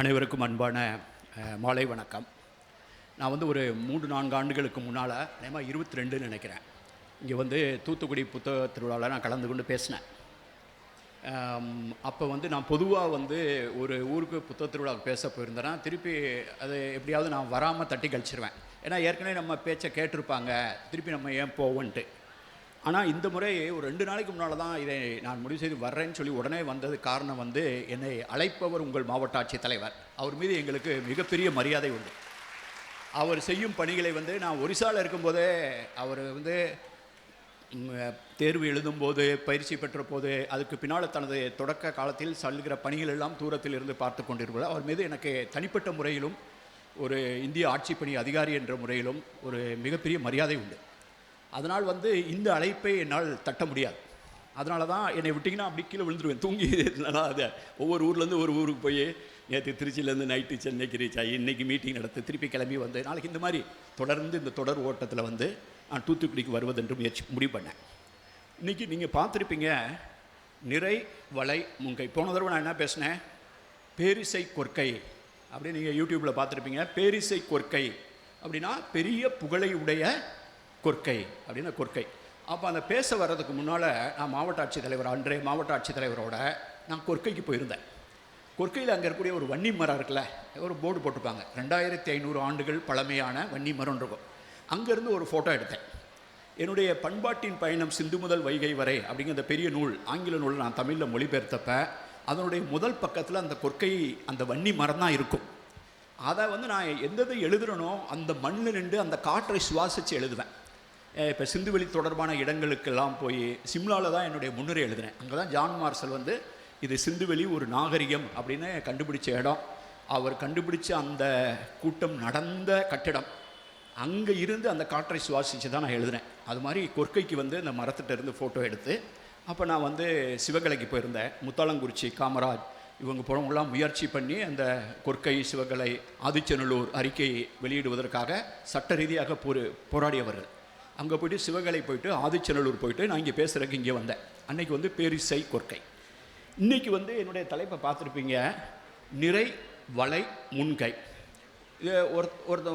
அனைவருக்கும் அன்பான மாலை வணக்கம். நான் வந்து ஒரு 3-4 ஆண்டுகளுக்கு முன்னால் நேமா 22 நினைக்கிறேன், இங்கே வந்து தூத்துக்குடி புத்தக திருவிழாவில் நான் கலந்து கொண்டு பேசினேன். அப்போ வந்து நான் பொதுவாக வந்து ஒரு ஊருக்கு புத்தக திருவிழாவுக்கு பேச போயிருந்தேன்னா திருப்பி அது எப்படியாவது நான் வராமல் தட்டி கழிச்சிருவேன். ஏன்னா ஏற்கனவே நம்ம பேச்சை கேட்டிருப்பாங்க, திருப்பி நம்ம ஏன் போவோன்ட்டு. ஆனால் இந்த முறை ஒரு 2 நாளைக்கு முன்னால் தான் இதை நான் முடிவு செய்து வர்றேன்னு சொல்லி உடனே வந்தது. காரணம் வந்து என்னை அழைப்பவர் உங்கள் மாவட்ட ஆட்சித்தலைவர். அவர் மீது எங்களுக்கு மிகப்பெரிய மரியாதை உண்டு. அவர் செய்யும் பணிகளை வந்து நான் ஒரிசாவில் இருக்கும்போதே அவர் வந்து தேர்வு எழுதும்போது பயிற்சி பெற்ற போது அதுக்கு பின்னால் தனது தொடக்க காலத்தில் செல்கிற பணிகள் எல்லாம் தூரத்தில் இருந்து பார்த்து கொண்டிருப்பது அவர் மீது எனக்கு தனிப்பட்ட முறையிலும் ஒரு இந்திய ஆட்சிப்பணி அதிகாரி என்ற முறையிலும் ஒரு மிகப்பெரிய மரியாதை உண்டு. அதனால் வந்து இந்த அழைப்பை என்னால் தட்ட முடியாது. அதனால தான் என்னை விட்டிங்கன்னா அப்படி கீழே விழுந்துருவேன், தூங்கி. அதை ஒவ்வொரு ஊர்லேருந்து ஒரு ஊருக்கு போய் நேற்று திருச்சியிலேருந்து நைட்டு சென்னைக்கு ரீச் ஆகி இன்றைக்கி மீட்டிங் நடத்து திருப்பி கிளம்பி வந்து நாளைக்கு இந்த மாதிரி தொடர்ந்து இந்த தொடர் ஓட்டத்தில் வந்து நான் தூத்துக்குடிக்கு வருவதென்று முடிவு பண்ணேன். இன்றைக்கி நீங்கள் பார்த்துருப்பீங்க, நிறை வளை முங்கை. போன தடவை நான் என்ன பேசினேன், பேரிசை கொற்கை அப்படின்னு நீங்கள் யூடியூப்பில் பார்த்துருப்பீங்க. பேரிசை கொற்கை அப்படின்னா பெரிய புகழை உடைய கொற்கை அப்படின்னு கொற்கை. அப்போ அந்த பேச வர்றதுக்கு முன்னால் நான் மாவட்ட ஆட்சித்தலைவர் அன்றைய மாவட்ட ஆட்சித்தலைவரோட நான் கொற்கைக்கு போயிருந்தேன். கொற்கையில் அங்கே இருக்கக்கூடிய ஒரு வன்னி மரம் இருக்குல்ல, ஒரு போர்டு போட்டிருப்பாங்க, 2500 ஆண்டுகள் பழமையான வன்னி மரம் இருக்கும். அங்கேருந்து ஒரு ஃபோட்டோ எடுத்தேன். என்னுடைய பண்பாட்டின் பயணம் சிந்து முதல் வைகை வரை அப்படிங்கிற அந்த பெரிய நூல், ஆங்கில நூல் நான் தமிழில் மொழிபெயர்த்தப்ப அதனுடைய முதல் பக்கத்தில் அந்த கொற்கை அந்த வன்னி மரம் தான் இருக்கும். அதை வந்து நான் எந்ததை எழுதுறனோ அந்த மண்ணில் நின்று அந்த காற்றை சுவாசித்து எழுதுவேன். இப்போ சிந்துவெளி தொடர்பான இடங்களுக்கெல்லாம் போய் சிம்லாவில் தான் என்னுடைய முன்னுரை எழுதினேன். அங்கே தான் ஜான் மார்சல் வந்து இது சிந்துவெளி ஒரு நாகரிகம் அப்படின்னு கண்டுபிடிச்ச இடம். அவர் கண்டுபிடிச்ச அந்த கூட்டம் நடந்த கட்டிடம், அங்கே இருந்து அந்த காற்றை சுவாசித்து தான் நான் எழுதினேன். அது மாதிரி கொற்கைக்கு வந்து அந்த மரத்திட்ட இருந்து ஃபோட்டோ எடுத்து அப்போ நான் வந்து சிவகலைக்கு போயிருந்தேன். முத்தாளங்குறிச்சி காமராஜ் இவங்க போனவங்களாம் முயற்சி பண்ணி அந்த கொற்கை சிவகலை ஆதிச்சநல்லூர் அறிக்கை வெளியிடுவதற்காக சட்ட ரீதியாக போராடியவர்கள். அங்கே போய்ட்டு சிவகலை போய்ட்டு ஆதிச்சநல்லூர் போய்ட்டு நான் இங்கே பேசுகிறதுக்கு இங்கே வந்தேன். அன்றைக்கி வந்து பேரிசை கொற்கை. இன்றைக்கி வந்து என்னுடைய தலைப்பை பார்த்துருப்பீங்க, நிறை வளை முன்கை. இது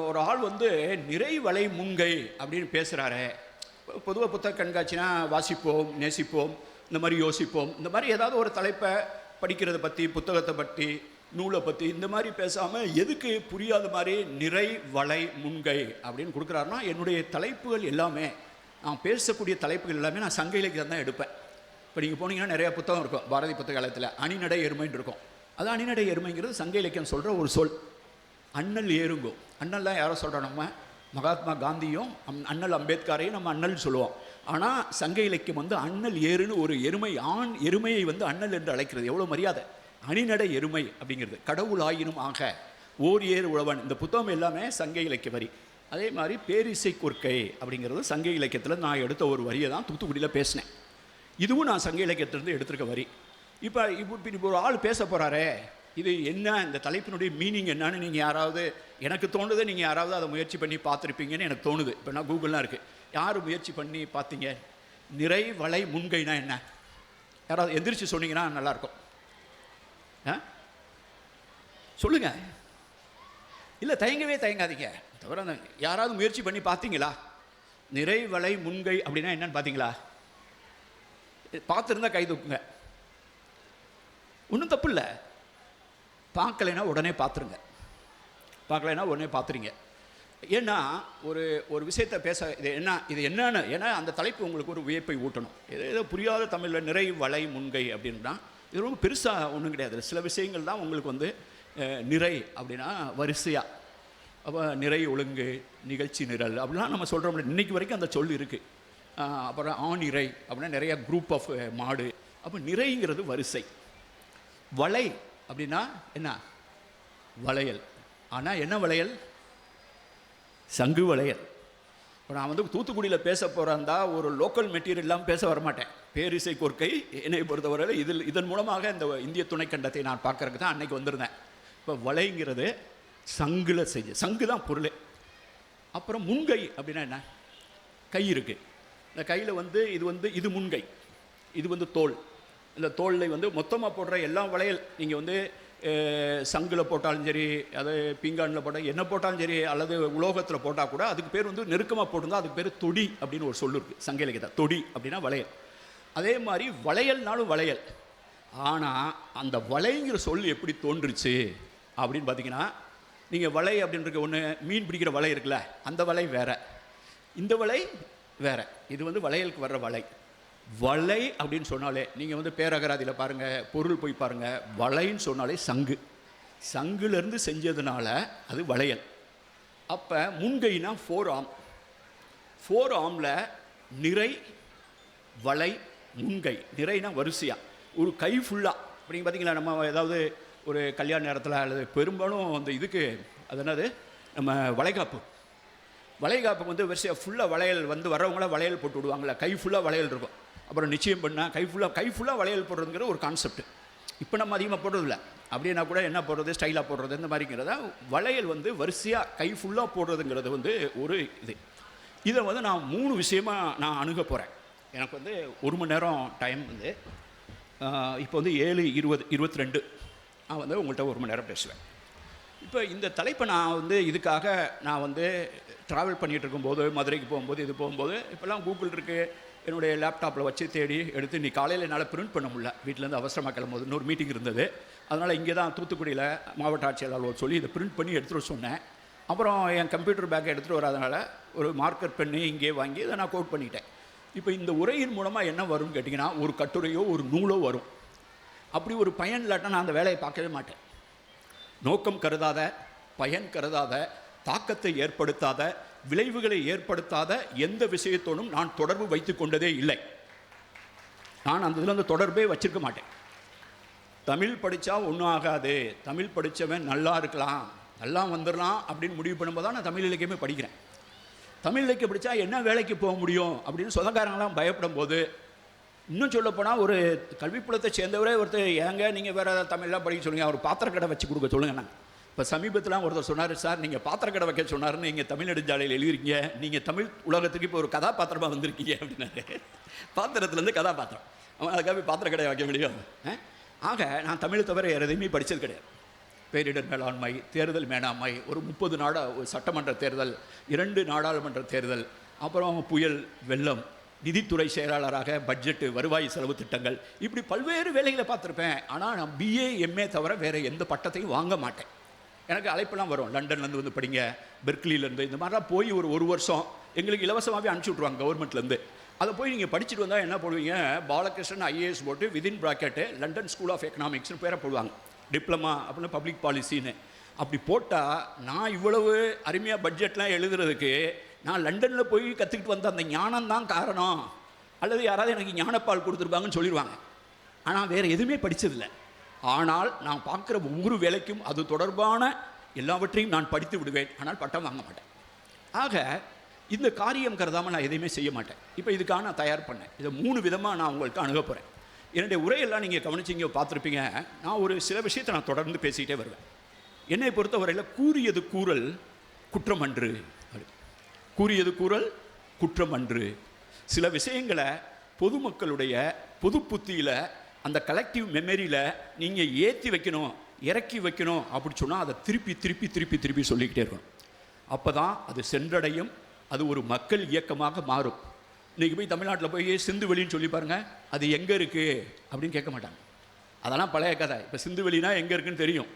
ஒரு ஆள் வந்து நிறை வளை முன்கை அப்படின்னு பேசுகிறாரு. பொதுவாக புத்தக கண்காட்சினா வாசிப்போம், நேசிப்போம், இந்த மாதிரி யோசிப்போம், இந்த மாதிரி ஏதாவது ஒரு தலைப்பை படிக்கிறத பற்றி, புத்தகத்தை பற்றி, நூலை பற்றி இந்த மாதிரி பேசாமல் எதுக்கு புரியாத மாதிரி நிறை வளை முன்கை அப்படின்னு கொடுக்குறாருன்னா, என்னுடைய தலைப்புகள் எல்லாமே, நான் பேசக்கூடிய தலைப்புகள் எல்லாமே நான் சங்க இலக்கியம் தான் எடுப்பேன். இப்போ நீங்கள் போனீங்கன்னா நிறையா புத்தகம் இருக்கும். பாரதி புத்தகாலயத்தில் அணிநடை எருமைன்னு இருக்கும். அது அணிநடை எருமைங்கிறது சங்க இலக்கியம் சொல்கிற ஒரு சொல். அண்ணல் ஏறுங்கோ, அண்ணல்லாம் யாரோ சொல்கிறோம், நம்ம மகாத்மா காந்தியும் அண்ணல் அம்பேத்கரையும் நம்ம அண்ணல் சொல்லுவோம். ஆனால் சங்க இலக்கியம் வந்து அண்ணல் ஏறுன்னு ஒரு எருமை, ஆண் எருமையை வந்து அண்ணல் என்று அழைக்கிறது எவ்வளோ மரியாதை. அணிநடை எருமை அப்படிங்கிறது கடவுள் ஆயினும் ஆக ஓர் ஏறு உழவன். இந்த புத்தகம் எல்லாமே சங்க இலக்கிய வரி. அதே மாதிரி பேரிசை கொற்கை அப்படிங்கிறது சங்க இலக்கியத்தில் நான் எடுத்த ஒரு வரியை தான் தூத்துக்குடியில் பேசினேன். இதுவும் நான் சங்க இலக்கியத்திலேருந்து எடுத்திருக்க வரி. இப்போ ஒரு ஆள் பேச போகிறாரே, இது என்ன, இந்த தலைப்பினுடைய மீனிங் என்னன்னு நீங்கள் யாராவது, எனக்கு தோணுது நீங்கள் யாராவது அதை முயற்சி பண்ணி பார்த்துருப்பீங்கன்னு எனக்கு தோணுது. இப்போ நான் கூகுள்லாம் இருக்குது, யார் முயற்சி பண்ணி பார்த்தீங்க? நிறை வளை முன்கைனா என்ன? யாராவது எந்திரிச்சு சொன்னீங்கன்னா நல்லாயிருக்கும். சொல்லுங்க. இல்லை தயங்காதீங்க. தவிர யாராவது முயற்சி பண்ணி பார்த்தீங்களா? நிறை வளை முன்கை அப்படின்னா என்னன்னு பார்த்தீங்களா? பார்த்துருந்தா கை தூக்குங்க. ஒன்றும் தப்பு இல்லை. பார்க்கலைன்னா உடனே பார்த்துருங்க. பார்க்கலைன்னா உடனே பார்த்துருங்க. ஏன்னா ஒரு விஷயத்தை பேச இது என்னன்னு, ஏன்னா அந்த தலைப்பு உங்களுக்கு ஒரு வியப்பை ஊட்டணும். ஏதோ புரியாத தமிழில் நிறை வளை முன்கை அப்படின்னா இது ரொம்ப பெருசாக ஒன்றும் கிடையாது. சில விஷயங்கள் தான் உங்களுக்கு வந்து நிறை அப்படின்னா வரிசையாக. அப்போ நிறை ஒழுங்கு, நிகழ்ச்சி நிரல் அப்படிலாம் நம்ம சொல்கிறோம். இன்றைக்கு வரைக்கும் அந்த சொல் இருக்குது. அப்புறம் ஆணிறை அப்படின்னா நிறைய குரூப் ஆஃப் மாடு. அப்போ நிறைங்கிறது வரிசை. வளை அப்படின்னா என்ன? வளையல். ஆனால் என்ன வளையல்? சங்கு வளையல். இப்போ நான் வந்து தூத்துக்குடியில் பேச போகிறதா ஒரு லோக்கல் மெட்டீரியல்லாம் பேச வரமாட்டேன். பேரிசை கொற்கை என்னை பொறுத்தவரையில் இதன் மூலமாக இந்த இந்திய துணைக்கண்டத்தை நான் பார்க்கறதுக்கு தான் அன்றைக்கி வந்திருந்தேன். இப்போ வளைங்கிறது சங்கில் செஞ்சு, சங்கு தான் பொருள். அப்புறம் முன்கை அப்படின்னா என்ன? கை இருக்குது. இந்த கையில் வந்து இது முன்கை, இது வந்து தோல். இந்த தோலில் வந்து மொத்தமாக போடுற எல்லா வளையல் நீங்கள் வந்து சங்கில் போட்டாலும் சரி, அது பீங்கானில் போட்டால் என்ன போட்டாலும் சரி, அல்லது உலோகத்தில் போட்டால் கூட அதுக்கு பேர் வந்து நெருக்கமாக போட்டிருந்தா அதுக்கு பேர் தொடி அப்படின்னு ஒரு சொல்லு இருக்குது சங்க இலக்கியத்தில். தொடி அப்படின்னா வளையல். அதே மாதிரி வளையல்னாலும் வளையல். ஆனால் அந்த வளைங்கிற சொல் எப்படி தோன்றுச்சு அப்படின்னு பார்த்தீங்கன்னா, நீங்கள் வலை அப்படின்றது ஒன்று மீன் பிடிக்கிற வலை இருக்குல்ல, அந்த வலை வேறு, இந்த வலை வேறு. இது வந்து வளையலுக்கு வர்ற வலை. வலை அப்படின்னு சொன்னாலே நீங்கள் வந்து பேரகராதியில் பாருங்கள், பொருள் போய் பாருங்கள், வலைன்னு சொன்னாலே சங்கு, சங்குலேருந்து செஞ்சதுனால அது வளையல். அப்போ முன்கைனா 4 ஆம், 4 ஆமில் நிறை வலை முன்கை. நிறைனா வரிசையாக ஒரு கை ஃபுல்லாக. இப்போ நீங்கள் பார்த்தீங்களா, நம்ம ஏதாவது ஒரு கல்யாண நேரத்தில் அல்லது பெரும்பாலும் அந்த இதுக்கு அது என்னது நம்ம வளைகாப்பு, வளைகாப்புக்கு வந்து வரிசையாக ஃபுல்லாக வளையல் வந்து வர்றவங்களாம் வளையல் போட்டு விடுவாங்களே, கை ஃபுல்லாக வளையல் இருக்கும். அப்புறம் நிச்சயம் பண்ணால் கை ஃபுல்லாக வளையல் போடுறதுங்கிற ஒரு கான்செப்ட். இப்போ நம்ம அதிகமாக போடுறதில்ல. அப்படின்னா கூட என்ன போடுறது, ஸ்டைலாக போடுறது, இந்த மாதிரிங்கிறத வளையல் வந்து வரிசையாக கை ஃபுல்லாக போடுறதுங்கிறது வந்து ஒரு இது. இதை வந்து நான் 3 விஷயமாக நான் அணுக போகிறேன். எனக்கு வந்து 1 மணி நேரம் டைம் வந்து இப்போ வந்து 7:22 நான் வந்து உங்கள்கிட்ட 1 மணி நேரம் பேசுவேன். இப்போ இந்த தலைப்பை நான் வந்து இதுக்காக நான் வந்து ட்ராவல் பண்ணிகிட்டு இருக்கும்போது, மதுரைக்கு போகும்போது, இது போகும்போது, இப்போல்லாம் கூகுள் இருக்குது, என்னுடைய லேப்டாப்பில் வச்சு தேடி எடுத்து நீ காலையில் என்னால் பிரிண்ட் பண்ண முடியல, வீட்டிலேருந்து அவசரமாக கிளம்பும்போது இன்னொரு மீட்டிங் இருந்தது. அதனால் இங்கே தான் தூத்துக்குடியில் மாவட்ட ஆட்சியாளர் சொல்லி இதை பிரிண்ட் பண்ணி எடுத்துகிட்டு சொன்னேன். அப்புறம் என் கம்ப்யூட்டர் பேக்கை எடுத்துகிட்டு வராதனால ஒரு மார்க்கர் பெண்ணு இங்கே வாங்கி இதை நான் கோட் பண்ணிட்டேன். இப்போ இந்த உரையின் மூலமாக என்ன வரும்னு கேட்டிங்கன்னா, ஒரு கட்டுரையோ ஒரு நூலோ வரும். அப்படி ஒரு பயன் இல்லாட்டா நான் அந்த வேலையை பார்க்கவே மாட்டேன். நோக்கம் கருதாத, பயன் கருதாத, தாக்கத்தை ஏற்படுத்தாத, விளைவுகளை ஏற்படுத்தாத எந்த விஷயத்தோடும் நான் தொடர்பு வைத்து கொண்டதே இல்லை. நான் அந்த இதில் அந்த தொடர்பே வச்சிருக்க மாட்டேன். தமிழ் படித்தா ஒன்றும் ஆகாது, தமிழ் படித்தவன் நல்லா இருக்கலாம், நல்லா வந்துடலாம் அப்படின்னு முடிவு பண்ணும்போது தான் நான் தமிழ் இலக்கியமே படிக்கிறேன். தமிழ் இலக்கியம் படித்தா என்ன வேலைக்கு போக முடியும் அப்படின்னு சொந்தக்காரங்களாம் பயப்படும் போது, இன்னும் சொல்லப்போனால் ஒரு கல்விப்புலத்தை சேர்ந்தவரே ஒருத்தர், ஏங்க நீங்கள் வேறு ஏதாவது தமிழ்லாம் படிக்க சொல்லுங்கள், அவர் பாத்திரக்கடை வச்சு கொடுக்க சொல்லுங்கள். நான் இப்போ சமீபத்தில் ஒருத்தர் சொன்னார், சார் நீங்கள் பாத்திரக்கடை வைக்க சொன்னார்னு நீங்கள் தமிழ் நெடுஞ்சாலையில் எழுதிருக்கீங்க, நீங்கள் தமிழ் உலகத்துக்கு இப்போ ஒரு கதாபாத்திரமாக வந்திருக்கீங்க அப்படின்னாரு. பாத்திரத்துலேருந்து கதாபாத்திரம், அவன் அதுக்காக பாத்திரக்கடை வைக்க முடியும்? ஆக நான் தமிழை தவிர வேறு எதையுமே படித்தது கிடையாது. பேரிடர் மேலாண்மை, தேர்தல் மேலாண்மை, ஒரு 30 சட்டமன்ற தேர்தல், 2 நாடாளுமன்ற தேர்தல், அப்புறம் புயல், வெள்ளம், நிதித்துறை செயலாளராக பட்ஜெட்டு, வருவாய் செலவு திட்டங்கள், இப்படி பல்வேறு வேலைகளை பார்த்துருப்பேன். ஆனால் நான் BA MA தவிர வேறு எந்த பட்டத்தையும் வாங்க மாட்டேன். எனக்கு அழைப்பெல்லாம் வரும், லண்டன்லேருந்து வந்து படிங்க, பெர்க்லியிலேருந்து, இந்த மாதிரிலாம் போய் ஒரு வருஷம் எங்களுக்கு இலவசமாகவே அனுப்பிச்சி விட்ருவாங்க கவர்மெண்ட்லேருந்து. அதை போய் நீங்கள் படிச்சுட்டு வந்தால் என்ன போடுவீங்க, பாலகிருஷ்ணன் IAS போட்டு within bracket London school of எக்கனாமிக்ஸ்னு பேரை போடுவாங்க, டிப்ளமா அப்படின்னு பப்ளிக் பாலிசின்னு. அப்படி போட்டால் நான் இவ்வளவு அருமையாக பட்ஜெட்லாம் எழுதுறதுக்கு நான் லண்டனில் போய் கற்றுக்கிட்டு வந்த அந்த ஞானம் தான் காரணம், அல்லது யாராவது எனக்கு ஞானப்பால் கொடுத்துருப்பாங்கன்னு சொல்லிடுவாங்க. ஆனால் வேறு எதுவுமே படித்ததில்லை. ஆனால் நான் பார்க்குற ஒவ்வொரு வேலைக்கும் அது தொடர்பான எல்லாவற்றையும் நான் படித்து விடுவேன், ஆனால் பட்டம் வாங்க மாட்டேன். ஆக இந்த காரியம் கருதாமல் நான் எதையுமே செய்ய மாட்டேன். இப்போ இதுக்காக நான் தயார் பண்ணேன். இதை 3 விதமாக நான் உங்களுக்கு அணுக போகிறேன். என்னுடைய உரையெல்லாம் நீங்கள் கவனிச்சிங்க பார்த்துருப்பீங்க. நான் ஒரு சில விஷயத்தை நான் தொடர்ந்து பேசிக்கிட்டே வருவேன். என்னை பொறுத்தவரையில் கூறியது கூறல் குற்றம் அன்று, கூறியது கூறல் குற்றம் அன்று. சில விஷயங்களை பொதுமக்களுடைய பொது புத்தியில், அந்த கலெக்டிவ் மெமரியில் நீங்கள் ஏற்றி வைக்கணும், இறக்கி வைக்கணும். அப்படி சொன்னால் அதை திருப்பி திருப்பி திருப்பி திருப்பி சொல்லிக்கிட்டே இருக்கணும். அப்போ தான் அது சென்றடையும், அது ஒரு மக்கள் இயக்கமாக மாறும். இன்றைக்கி போய் தமிழ்நாட்டில் போய் சிந்துவெளின்னு சொல்லி பாருங்கள், அது எங்கே இருக்குது அப்படின்னு கேட்க மாட்டாங்க. அதெல்லாம் பழைய கதை. இப்போ சிந்துவெளினா எங்கே இருக்குன்னு தெரியும்,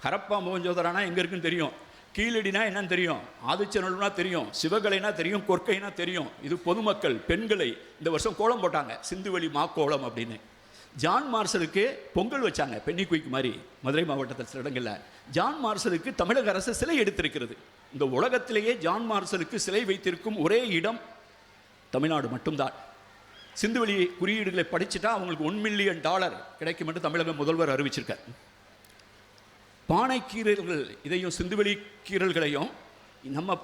ஹரப்பா மோகஞ்சோதரானா எங்கே இருக்குன்னு தெரியும், கீழடினா என்னன்னு தெரியும், ஆதிச்சநல்லூர்னா தெரியும், சிவகலைனா தெரியும், கொற்கைனா தெரியும். இது பொதுமக்கள் பெண்களை இந்த வருஷம் கோலம் போட்டாங்க, சிந்துவெளி மாக்கோலம் அப்படின்னு. ஜான் மார்சலுக்கு பொங்கல் வச்சாங்க, பென்னி குயிக் மாதிரி மதுரை மாவட்டத்தில் சில இடங்களில். ஜான் மார்சலுக்கு தமிழக அரசு சிலை எடுத்திருக்கிறது. இந்த உலகத்திலேயே ஜான் மார்சலுக்கு சிலை வைத்திருக்கும் ஒரே இடம் தமிழ்நாடு மட்டும்தான். சிந்துவெளி குறியீடுகளை படிச்சுட்டா அவங்களுக்கு $1 மில்லியன் கிடைக்கும் என்று தமிழக முதல்வர் அறிவிச்சிருக்கார். பானை கீரல்கள், இதையும் சிந்துவெளி கீரல்களையும் நம்ம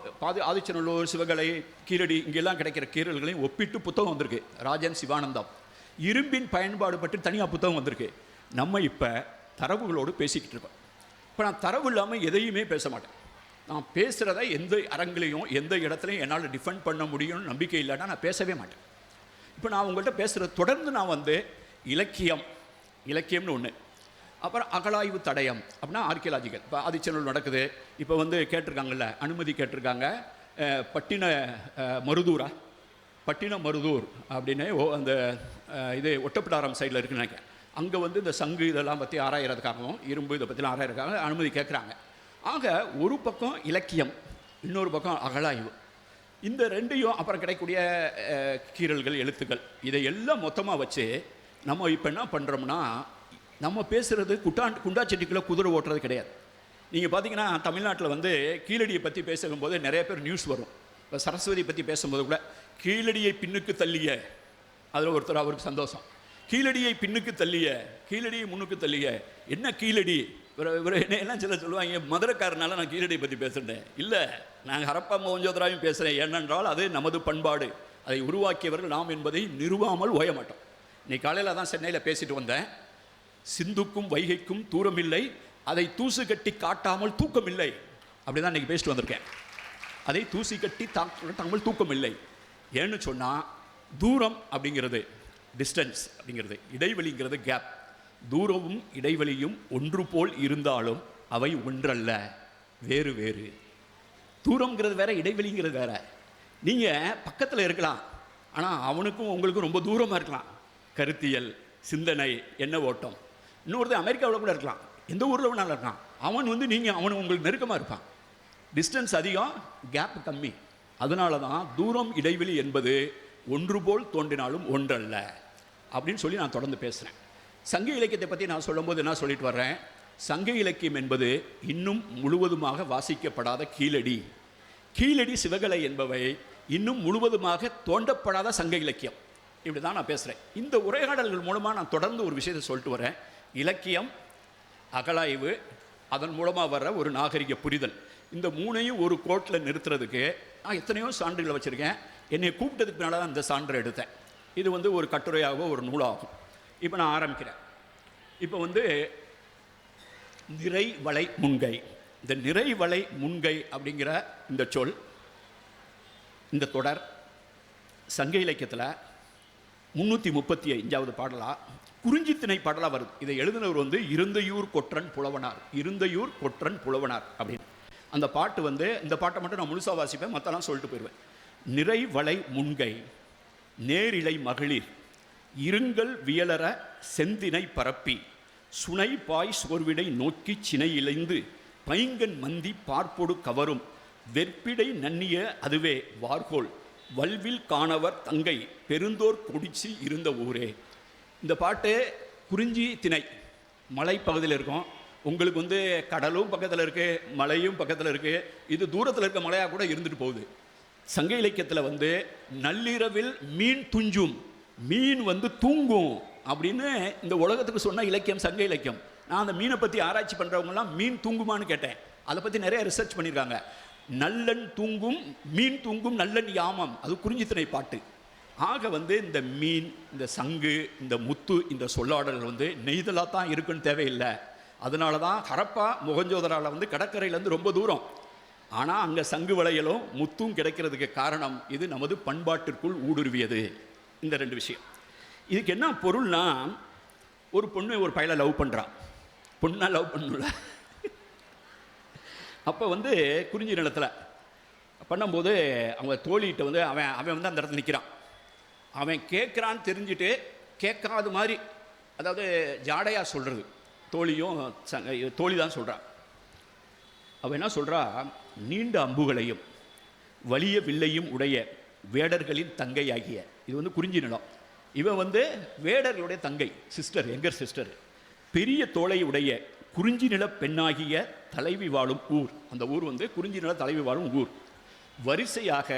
ஆதிச்சநல்லூர், சிவகலை, கீழடி இங்கெல்லாம் கிடைக்கிற கீரல்களையும் ஒப்பிட்டு புத்தகம் வந்திருக்கு, ராஜன் சிவானந்தம். இரும்பின் பயன்பாடு பற்றி தனியாக புத்தகம் வந்திருக்கு. நம்ம இப்போ தரவுகளோடு பேசிக்கிட்டு இருக்கோம். இப்போ நான் தரவு இல்லாமல் எதையுமே பேச மாட்டேன். நான் பேசுகிறத எந்த அரங்கிலையும் எந்த இடத்துலையும் என்னால் டிஃபெண்ட் பண்ண முடியும்னு நம்பிக்கை இல்லைன்னா நான் பேசவே மாட்டேன். இப்போ நான் உங்கள்கிட்ட பேசுகிறது தொடர்ந்து நான் வந்து இலக்கியம்னு ஒன்று, அப்புறம் அகழாய்வு தடயம் அப்படின்னா ஆர்கியலாஜிக்கல். இப்போ ஆதிச்சநல்லூர் நடக்குது, இப்போ வந்து கேட்டிருக்காங்கல்ல, அனுமதி கேட்டிருக்காங்க. பட்டின மருதூரா, பட்டின மருதூர் அப்படின்னு அந்த இது ஒட்டப்பிடாரம் சைடில் இருக்குன்னு நினைக்கிறேன். அங்கே வந்து இந்த சங்கு இதெல்லாம் பற்றி ஆராயிறதுக்காகவும் இரும்பு இதை பற்றிலாம் ஆராயிறதுக்காக அனுமதி கேட்குறாங்க. ஆக ஒரு பக்கம் இலக்கியம், இன்னொரு பக்கம் அகழாய்வு. இந்த ரெண்டையும் அப்புறம் கிடைக்கக்கூடிய கீறல்கள், எழுத்துக்கள், இதை எல்லாம் மொத்தமாக வச்சு நம்ம இப்போ என்ன பண்ணுறோம்னா, நம்ம பேசுகிறது குண்டாச்சட்டிக்குள்ளே குதிரை ஓட்டுறது கிடையாது. நீங்கள் பார்த்தீங்கன்னா தமிழ்நாட்டில் வந்து கீழடியை பற்றி பேசும்போது நிறைய பேர் நியூஸ் வரும். இப்போ சரஸ்வதி பற்றி பேசும்போது கூட கீழடியை பின்னுக்கு தள்ளிய, அதில் ஒருத்தர் அவருக்கு சந்தோஷம், கீழடியை பின்னுக்கு தள்ளிய, கீழடியை முன்னுக்கு தள்ளிய. என்ன கீழடி? இவர் என்ன சில சொல்லுவாங்க, மதுரைக்காரனால நான் கீழடியை பற்றி பேசுகிறேன். இல்லை, நாங்கள் ஹரப்பா மொஹஞ்சதாரோவையும் பேசுகிறேன். ஏனென்றால் அது நமது பண்பாடு, அதை உருவாக்கியவர்கள் நாம் என்பதை நிறுவாமல் ஓய மாட்டோம். இன்னைக்கு காலையில் தான் சென்னையில் பேசிட்டு வந்தேன். சிந்துக்கும் வைகைக்கும் தூரமில்லை, அதை தூசு கட்டி காட்டாமல் தூக்கமில்லை. அப்படி தான் இன்றைக்கி பேசிட்டு வந்திருக்கேன். அதை தூசி கட்டி காட்டாமல் தூக்கமில்லை. ஏன்னு சொன்னால் தூரம் அப்படிங்கிறது, டிஸ்டன்ஸ் அப்படிங்கிறது, இடைவெளிங்கிறது கேப். தூரமும் இடைவெளியும் ஒன்று போல் இருந்தாலும் அவை ஒன்றல்ல, வேறு வேறு. தூரங்கிறது வேற, இடைவெளிங்கிறது வேற. நீங்கள் பக்கத்தில் இருக்கலாம், ஆனால் அவனுக்கும் உங்களுக்கும் ரொம்ப தூரமாக இருக்கலாம். கருத்தியல், சிந்தனை, எண்ண ஓட்டம். இன்னொருத்தர் அமெரிக்காவில் கூட இருக்கலாம், எந்த ஊரில் வேணாலும் இருக்கான். அவன் வந்து அவனுக்கு உங்களுக்கு நெருக்கமாக இருப்பான். டிஸ்டன்ஸ் அதிகம், கேப் கம்மி. அதனால தான் தூரம் இடைவெளி என்பது ஒன்று போல் தோன்றினாலும் ஒன்றல்ல அப்படின்னு சொல்லி நான் தொடர்ந்து பேசுகிறேன். சங்க இலக்கியத்தை பற்றி நான் சொல்லும்போது என்ன சொல்லிட்டு வர்றேன், சங்க இலக்கியம் என்பது இன்னும் முழுவதுமாக வாசிக்கப்படாத கீழடி. கீழடி சிவகலை என்பவை இன்னும் முழுவதுமாக தோண்டப்படாத சங்க இலக்கியம். இப்படி தான் நான் பேசுகிறேன். இந்த உரையாடல்கள் மூலமாக நான் தொடர்ந்து ஒரு விஷயத்தை சொல்லிட்டு வரேன். இலக்கியம், அகழாய்வு, அதன் மூலமாக வர்ற ஒரு நாகரிக புரிதல், இந்த மூணையும் ஒரு கோட்டில் நிறுத்துறதுக்கு நான் எத்தனையோ சான்றுகளை வச்சுருக்கேன். என்னை கூப்பிட்டதுக்கு பின்னால் தான் இந்த சான்றை எடுத்தேன். இது வந்து ஒரு கட்டுரையாகவோ ஒரு நூலாகும். இப்போ நான் ஆரம்பிக்கிறேன். இப்போ வந்து நிறைவளை முன்கை. இந்த நிறைவளை முன்கை அப்படிங்கிற இந்த சொல், இந்த தொடர் சங்க இலக்கியத்தில் 335வது பாடலாக, குறிஞ்சி திணை பாடலாக வருது. இதை எழுதினவர் வந்து இருந்தையூர் கொற்றன் புலவனார். இருந்தையூர் கொற்றன் புலவனார் அப்படின்னு அந்த பாட்டு வந்து, இந்த பாட்டை மட்டும் நான் முழுசாக வாசிப்பேன், மற்றெல்லாம் சொல்லிட்டு போயிடுவேன். நிறைவளை முன்கை நேரிழை மகளிர் இருங்கல் வியலற செந்தினை பரப்பி சுனை பாய் சோர்விடை நோக்கி சினை இழைந்து பைங்கன் மந்தி பார்ப்பொடு கவரும் வெற்பிடை நன்னிய அதுவே வார்கோல் வல்வில் காணவர் தங்கை பெருந்தோர் கொடிச்சி இருந்த ஊரே. இந்த பாட்டு குறிஞ்சி திணை மலைப்பகுதியில் இருக்கும். உங்களுக்கு வந்து கடலும் பக்கத்தில் இருக்குது, மலையும் பக்கத்தில் இருக்குது. இது தூரத்தில் இருக்க மலையாக கூட இருந்துட்டு போகுது. சங்க இலக்கியத்தில் வந்து நள்ளிரவில் மீன் துஞ்சும், மீன் வந்து தூங்கும் அப்படின்னு இந்த உலகத்துக்கு சொன்ன இலக்கியம் சங்க இலக்கியம். நான் அந்த மீனை பற்றி ஆராய்ச்சி பண்ணுறவங்கலாம் மீன் தூங்குமான்னு கேட்டேன். அதை பற்றி நிறைய ரிசர்ச் பண்ணியிருக்காங்க. நல்லன் தூங்கும், மீன் தூங்கும் நல்லன் யாமம், அது குறிஞ்சி திணை பாட்டு. ஆக வந்து இந்த மீன், இந்த சங்கு, இந்த முத்து, இந்த சொல்லாடல்கள் வந்து நெய்தலாக தான் இருக்குன்னு தேவையில்லை. அதனால தான் ஹரப்பா மொஹஞ்சதாரோவில் வந்து கடற்கரையிலேருந்து ரொம்ப தூரம், ஆனால் அங்கே சங்கு வளையலும் முத்தும் கிடைக்கிறதுக்கு காரணம் இது நமது பண்பாட்டிற்குள் ஊடுருவியது. இந்த ரெண்டு விஷயம். இதுக்கு என்ன பொருள்னா, ஒரு பொண்ணு ஒரு பையனை லவ் பண்ணுறான். பொண்ணா லவ் பண்ணல. அப்போ வந்து குறிஞ்சி நிலத்தில் பண்ணும்போது அவங்க தோழிகிட்ட வந்து அவன் வந்து அந்த இடத்துல நிற்கிறான். அவன் கேட்குறான்னு தெரிஞ்சுட்டு கேட்காத மாதிரி, அதாவது ஜாடையாக சொல்கிறது. தோழி தான் சொல்கிறான். அவன் என்ன சொல்கிறா, நீண்ட அம்புகளையும் வலிய வில்லையும் உடைய வேடர்களின் தங்கை ஆகிய, இது வந்து குறிஞ்சி நிலம். இவன் வந்து வேடர்களுடைய தங்கை, சிஸ்டர், எங்கர் சிஸ்டர். பெரிய தோளை உடைய குறிஞ்சி நில பெண்ணாகிய தலைவி வாழும் ஊர். அந்த ஊர் வந்து குறிஞ்சி நில தலைவி வாழும் ஊர். வரிசையாக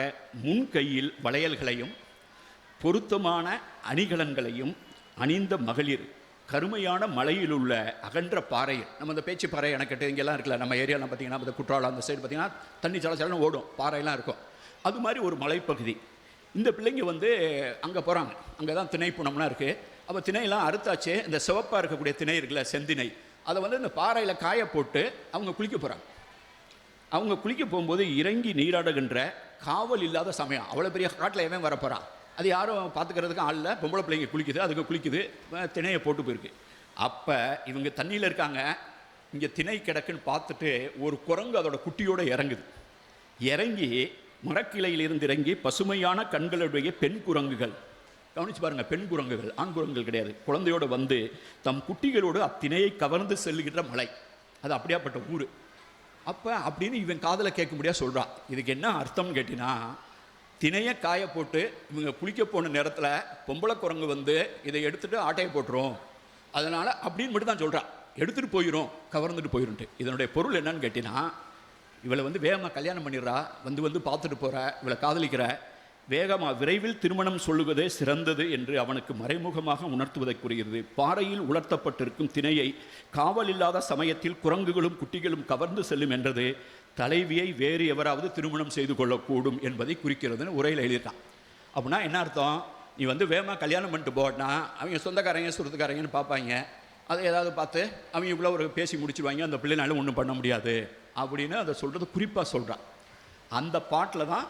முன்கையில் வளையல்களையும் பொருத்தமான அணிகலன்களையும் அணிந்த மகளிர் கருமையான மலையில் உள்ள அகன்ற பாறையில், நம்ம இந்த பேச்சு பாறை எனக்கட்டு இங்கெல்லாம் இருக்குல்ல, நம்ம ஏரியாலாம் பார்த்திங்கன்னா அந்த குற்றாலம் அந்த சைடு பார்த்திங்கன்னா தண்ணி சலச்சலன்னு ஓடும், பாறையெல்லாம் இருக்கும். அது மாதிரி ஒரு மலைப்பகுதி. இந்த பிள்ளைங்க வந்து அங்கே போகிறாங்க. அங்கே தான் திணை புனம்லாம் இருக்குது. அப்போ திணையெல்லாம் அறுத்தாச்சு. இந்த சிவப்பாக இருக்கக்கூடிய திணை இருக்குல்ல, செந்திணை, அதை வந்து இந்த பாறையில் காய போட்டு அவங்க குளிக்க போகிறாங்க. அவங்க குளிக்க போகும்போது இறங்கி நீராடுகின்ற காவல் இல்லாத சமயம். அவ்வளோ பெரிய காட்டில் எவன் வரப்போகிறான், அது யாரும் பார்த்துக்கிறதுக்கு ஆள் இல்லை. பொம்பளை பிள்ளைங்க குளிக்குது, அதுக்கு குளிக்குது, திணையை போட்டு போயிருக்கு. அப்போ இவங்க தண்ணியில் இருக்காங்க, இங்கே திணை கிடக்குன்னு பார்த்துட்டு ஒரு குரங்கு அதோட குட்டியோடு இறங்குது. இறங்கி மரக்கிளையிலிருந்து இறங்கி பசுமையான கண்களுடைய பெண் குரங்குகள், கவனிச்சு பாருங்கள், பெண் குரங்குகள், ஆண் குரங்குகள் கிடையாது, குழந்தையோடு வந்து தம் குட்டிகளோடு அத்திணையை கவர்ந்து செல்லுகின்ற மலை. அது அப்படியாப்பட்ட ஊர். அப்போ அப்படின்னு இவன் காதில் கேட்க முடியாது சொல்கிறான். இதுக்கு என்ன அர்த்தம்னு கேட்டினா, திணையை காய போட்டு இவங்க குளிக்க போன நேரத்தில் பொம்பளை குரங்கு வந்து இதை எடுத்துகிட்டு ஆட்டையை போட்டுரும், அதனால் அப்படின்னு மட்டும் தான் சொல்கிறான். எடுத்துகிட்டு போயிடும், கவர்ந்துட்டு போயிடும்ட்டு. இதனுடைய பொருள் என்னன்னு கேட்டினா, இவளை வந்து வேகமாக கல்யாணம் பண்ணிடுறா, வந்து பார்த்துட்டு போகிற, இவளை காதலிக்கிற, வேகமாக விரைவில் திருமணம் சொல்லுவதே சிறந்தது என்று அவனுக்கு மறைமுகமாக உணர்த்துவதை கூறுகிறது. பாறையில் உலர்த்தப்பட்டிருக்கும் திணையை காவல் இல்லாத சமயத்தில் குரங்குகளும் குட்டிகளும் கவர்ந்து செல்லும் என்றது தலைவியை வேறு எவராவது திருமணம் செய்து கொள்ளக்கூடும் என்பதை குறிக்கிறதுன்னு உரையில் எழுதியிருக்கான். அப்படின்னா என்ன அர்த்தம்? நீ வந்து வேகமாக கல்யாணம் பண்ணிட்டு போனா அவங்க சொந்தக்காரங்க சுரத்துக்காரங்கன்னு பார்ப்பாங்க, அதை ஏதாவது பார்த்து அவங்களுக்குள்ள ஒரு பேசி முடிச்சுடுவாங்க, அந்த பிள்ளைனால ஒன்றும் பண்ண முடியாது அப்படின்னு அதை சொல்கிறது குறிப்பாக சொல்கிறான். அந்த பாட்டில் தான்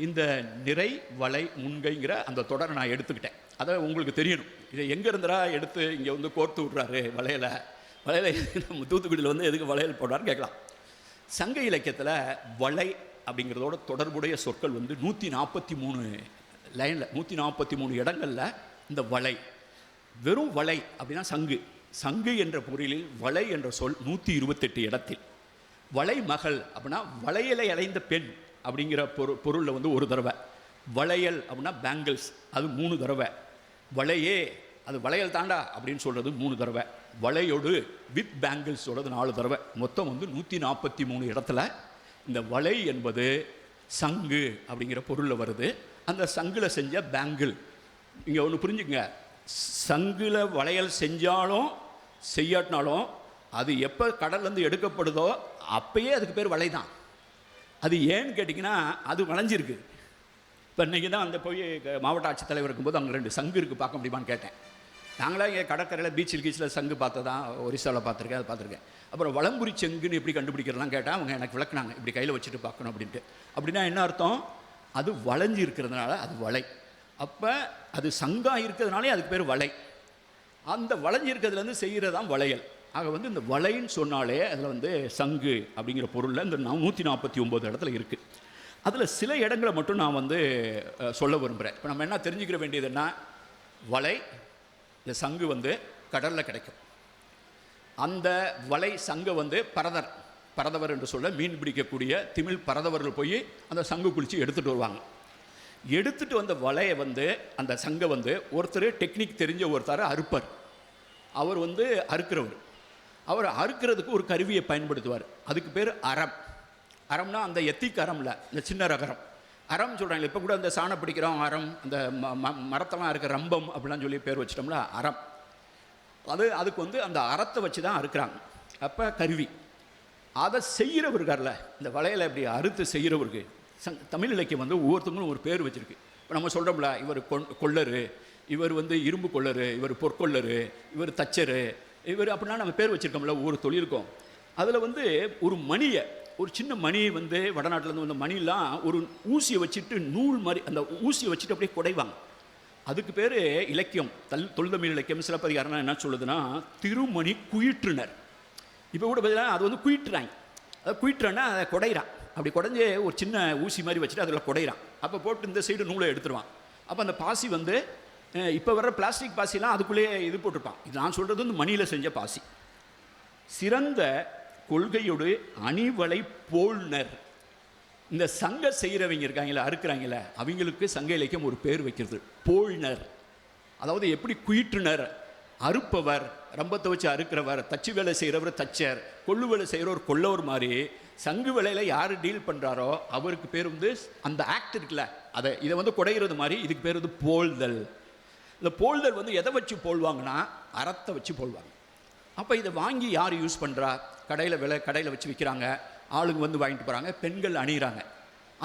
இந்த நிறை வளை முன்கைங்கிற அந்த தொடரை நான் எடுத்துக்கிட்டேன். அதை உங்களுக்கு தெரியணும், இதை எங்கே இருந்தரா எடுத்து இங்கே வந்து கோர்த்து விட்றாரு வளையலை. நம்ம தூத்துக்குடியில் வந்து எதுக்கு வளையல் போடுறாருன்னு கேட்கலாம். சங்க இலக்கியத்தில் வளை அப்படிங்கிறதோட தொடர்புடைய சொற்கள் வந்து 143 லைனில் 143 இடங்களில் இந்த வளை, வெறும் வளை அப்படின்னா சங்கு, சங்கு என்ற பொருளில் வளை என்ற சொல் 128 இடத்தில். வளை மகள் அப்படின்னா வளையலை அடைந்த பெண் அப்படிங்கிற பொருளில் வந்து ஒரு தடவை. வளையல் அப்படின்னா பேங்கிள்ஸ், அது 3 தடவை. வளையே அது வளையல் தாண்டா அப்படின்னு சொல்கிறது 3 தடவை. வளையோடு வித் பேங்கிள்ஸ் சொல்கிறது 4 தடவை. மொத்தம் வந்து 143 இடத்துல இந்த வளை என்பது சங்கு அப்படிங்கிற பொருளில் வருது. அந்த சங்கில் செஞ்ச பேங்கிள். இங்கே ஒன்று புரிஞ்சுங்க, சங்கில் வளையல் செஞ்சாலும் செய்யாட்டினாலும் அது எப்போ கடல்லேருந்து எடுக்கப்படுதோ அப்பயே அதுக்கு பேர் வளை தான். அது ஏன்னு கேட்டிங்கன்னா அது வளைஞ்சிருக்கு. இப்போ இன்றைக்கி தான் அந்த போய் மாவட்ட ஆட்சித்தலைவர் இருக்கும்போது அங்கே 2 சங்கு இருக்குது, பார்க்க முடியுமான்னு கேட்டேன். நாங்களாம் இங்கே கடற்கரையில் கீச்சில் சங்கு பார்த்ததான் ஒரிசாவில் பார்த்துருக்கேன், அதை பார்த்துருக்கேன். அப்புறம் வலம்புரி செங்குன்னு எப்படி கண்டுபிடிக்கிறலாம் கேட்டால் அவங்க எனக்கு விளக்குனாங்க, இப்படி கையில் வச்சுட்டு பார்க்கணும் அப்படின்ட்டு. அப்படின்னா என்ன அர்த்தம்? அது வளைஞ்சி இருக்கிறதுனால அது வளை. அப்போ அது சங்காக இருக்கிறதுனாலே அதுக்கு பேர் வளை. அந்த வளைஞ்சி இருக்கிறதுலேருந்து செய்கிறதான் வளையல். ஆக வந்து இந்த வளைன்னு சொன்னாலே அதில் வந்து சங்கு அப்படிங்கிற பொருளில் இந்த 149 இடத்துல இருக்குது. அதில் சில இடங்களை மட்டும் நான் வந்து சொல்ல விரும்புகிறேன். இப்போ நம்ம என்ன தெரிஞ்சுக்கிற வேண்டியதுன்னா, வளை இந்த சங்கு வந்து கடலில் கிடைக்கும். அந்த வளை சங்கை வந்து பரதவர் என்று சொல்ல மீன் பிடிக்கக்கூடிய திமிழ் பரதவர்கள் போய் அந்த சங்கு குளித்து எடுத்துகிட்டு வருவாங்க. எடுத்துகிட்டு வந்த வலையை வந்து அந்த சங்கை வந்து ஒருத்தர் டெக்னிக் தெரிஞ்ச ஒருத்தர் அறுப்பர், அவர் வந்து அறுக்கிறவர். அவர் அறுக்கிறதுக்கு ஒரு கருவியை பயன்படுத்துவார், அதுக்கு பேர் அறம். அறம்னா அந்த எத்திக் அறம்ல இந்த சின்ன ரகரம் அறம் சொல்கிறாங்க. இப்போ கூட அந்த சாணம் பிடிக்கிறோம் அறம், அந்த மரத்தெல்லாம் இருக்க ரம்பம் அப்படிலாம் சொல்லி பேர் வச்சிட்டோம்ல அறம். அதுக்கு வந்து அந்த அறத்தை வச்சு தான் அறுக்கிறாங்க. அப்போ கருவி அதை செய்கிறவர்காரில் இந்த வளையலை இப்படி அறுத்து செய்கிறவருக்கு தமிழ் இலக்கியம் வந்து ஒவ்வொருத்தவங்களும் ஒரு பேர் வச்சுருக்கு. இப்போ நம்ம சொல்கிறோம்ல, இவர் கொள்ளரு, இவர் வந்து இரும்பு கொள்ளரு, இவர் பொற்கொள்ளரு, இவர் தச்சரு, இவர் அப்படின்னா நம்ம பேர் வச்சுருக்கோம்ல ஒவ்வொரு தொழிலுக்கும். அதில் வந்து ஒரு மணியை, ஒரு சின்ன மணி வந்து வடநாட்டிலேருந்து வந்த மணிலாம் ஒரு ஊசியை வச்சுட்டு நூல் மாதிரி அந்த ஊசியை வச்சுட்டு அப்படியே குடைவாங்க. அதுக்கு பேர் இலக்கியம், தொல்தமிழ் இலக்கியம் சிலப்பதிகாரம்னா என்ன சொல்லுதுன்னா திருமணி குயிற்றுனர். இப்போ கூட பார்த்தீங்கன்னா அது வந்து குயிட்டுறாங்க. அதை குயிட்டுறான்னா அதை குடையிறான், அப்படி குடைஞ்சி ஒரு சின்ன ஊசி மாதிரி வச்சுட்டு அதில் குடையிறான். அப்போ போட்டு இந்த சைடு நூலை எடுத்துருவான். அப்போ அந்த பாசி வந்து இப்போ வர்ற பிளாஸ்டிக் பாசிலாம் அதுக்குள்ளேயே இது போட்டிருப்பான். இது நான் சொல்கிறது வந்து மணியில் செஞ்ச பாசி. சிறந்த கொள்கையோடு அணிவலை போல்னர். இந்த சங்க செய்கிறவங்க இருக்காங்களே, அறுக்கிறாங்களே, அவங்களுக்கு சங்க இலக்கியம் ஒரு பேர் வைக்கிறது, போல்னர். அதாவது எப்படி குயிற்றுனர், அறுப்பவர், ரம்பத்தை வச்சு அறுக்கிறவர், தச்சு வேலை செய்கிறவர் தச்சர், கொள்ளு வேலை செய்கிறவர் கொள்ளவர் மாதிரி சங்கு வேலையில் யார் டீல் பண்ணுறாரோ அவருக்கு பேர் வந்து அந்த ஆக்ட் இருக்குல்ல, இதை வந்து குடைகிறது மாதிரி இதுக்கு பேர் வந்து போல்தல். இந்த போல்தல் வந்து எதை வச்சு போல்வாங்கன்னா அறத்தை வச்சு போல்வாங்க. அப்போ இதை வாங்கி யார் யூஸ் பண்ணுறா? கடையில் வச்சு விற்கிறாங்க, ஆளுங்க வந்து வாங்கிட்டு போகிறாங்க, பெண்கள் அணிகிறாங்க.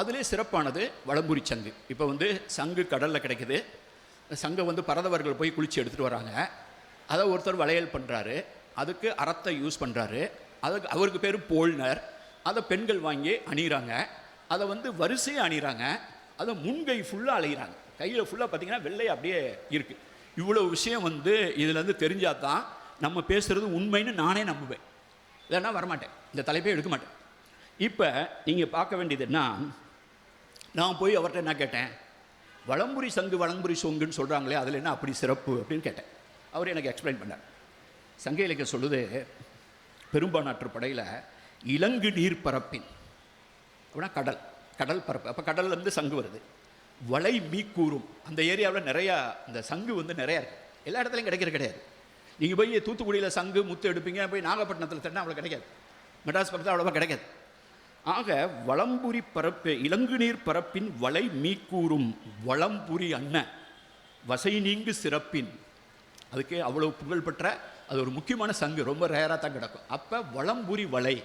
அதிலே சிறப்பானது வலம்புரி சங்கு. இப்போ வந்து சங்கு கடலில் கிடைக்குது, சங்கை வந்து பரதவர்கள் போய் குளித்து எடுத்துகிட்டு வராங்க. அதை ஒருத்தர் வளையல் பண்ணுறாரு, அதுக்கு அறத்தை யூஸ் பண்ணுறாரு, அதுக்கு அவருக்கு பேர் போல்னர். அதை பெண்கள் வாங்கி அணிகிறாங்க, அதை வந்து வரிசையாக அணிகிறாங்க, அதை முன்கை ஃபுல்லாக அலைகிறாங்க, கையில் ஃபுல்லாக பார்த்திங்கன்னா வெள்ளை அப்படியே இருக்குது. இவ்வளோ விஷயம் வந்து இதுலேருந்து தெரிஞ்சால் தான் நம்ம பேசுகிறது உண்மைன்னு நானே நம்புவேன், இல்லைன்னா வரமாட்டேன், இந்த தலைப்பே எடுக்க மாட்டேன். இப்போ நீங்கள் பார்க்க வேண்டியது என்ன, நான் போய் அவர்கிட்ட என்ன கேட்டேன், வலம்புரி சங்கு வலம்புரி சொங்குன்னு சொல்கிறாங்களே அதில் என்ன அப்படி சிறப்பு அப்படின்னு கேட்டேன். அவர் எனக்கு எக்ஸ்பிளைன் பண்ணார். சங்க இலக்கியம் சொல்லுது, பெரும்பானாற்று படையில் இலங்கு நீர் பரப்பின் அப்படின்னா கடல் பரப்பு, அப்போ கடல்லேருந்து சங்கு வருது. வலை மீக்கூறும், அந்த ஏரியாவில் நிறையா இந்த சங்கு வந்து நிறையா இருக்குது, எல்லா இடத்துலையும் கிடையாது. நீங்கள் போய் தூத்துக்குடியில் சங்கு முத்து எடுப்பீங்க, போய் நாகப்பட்டினத்தில் தட்டினா அவ்வளோ கிடைக்காது, மெட்ராஸ் பக்கத்தில் அவ்வளோவா கிடைக்காது. ஆக வலம்புரி பரப்பு இலங்கு நீர் பரப்பின் வலை மீக்கூறும் வளம்புரி அன்ன வசை நீங்கு சிறப்பின், அதுக்கு அவ்வளோ புகழ்பெற்ற அது ஒரு முக்கியமான சங்கு, ரொம்ப ரேராக தான் கிடக்கும். அப்போ வளம்புரி வலை,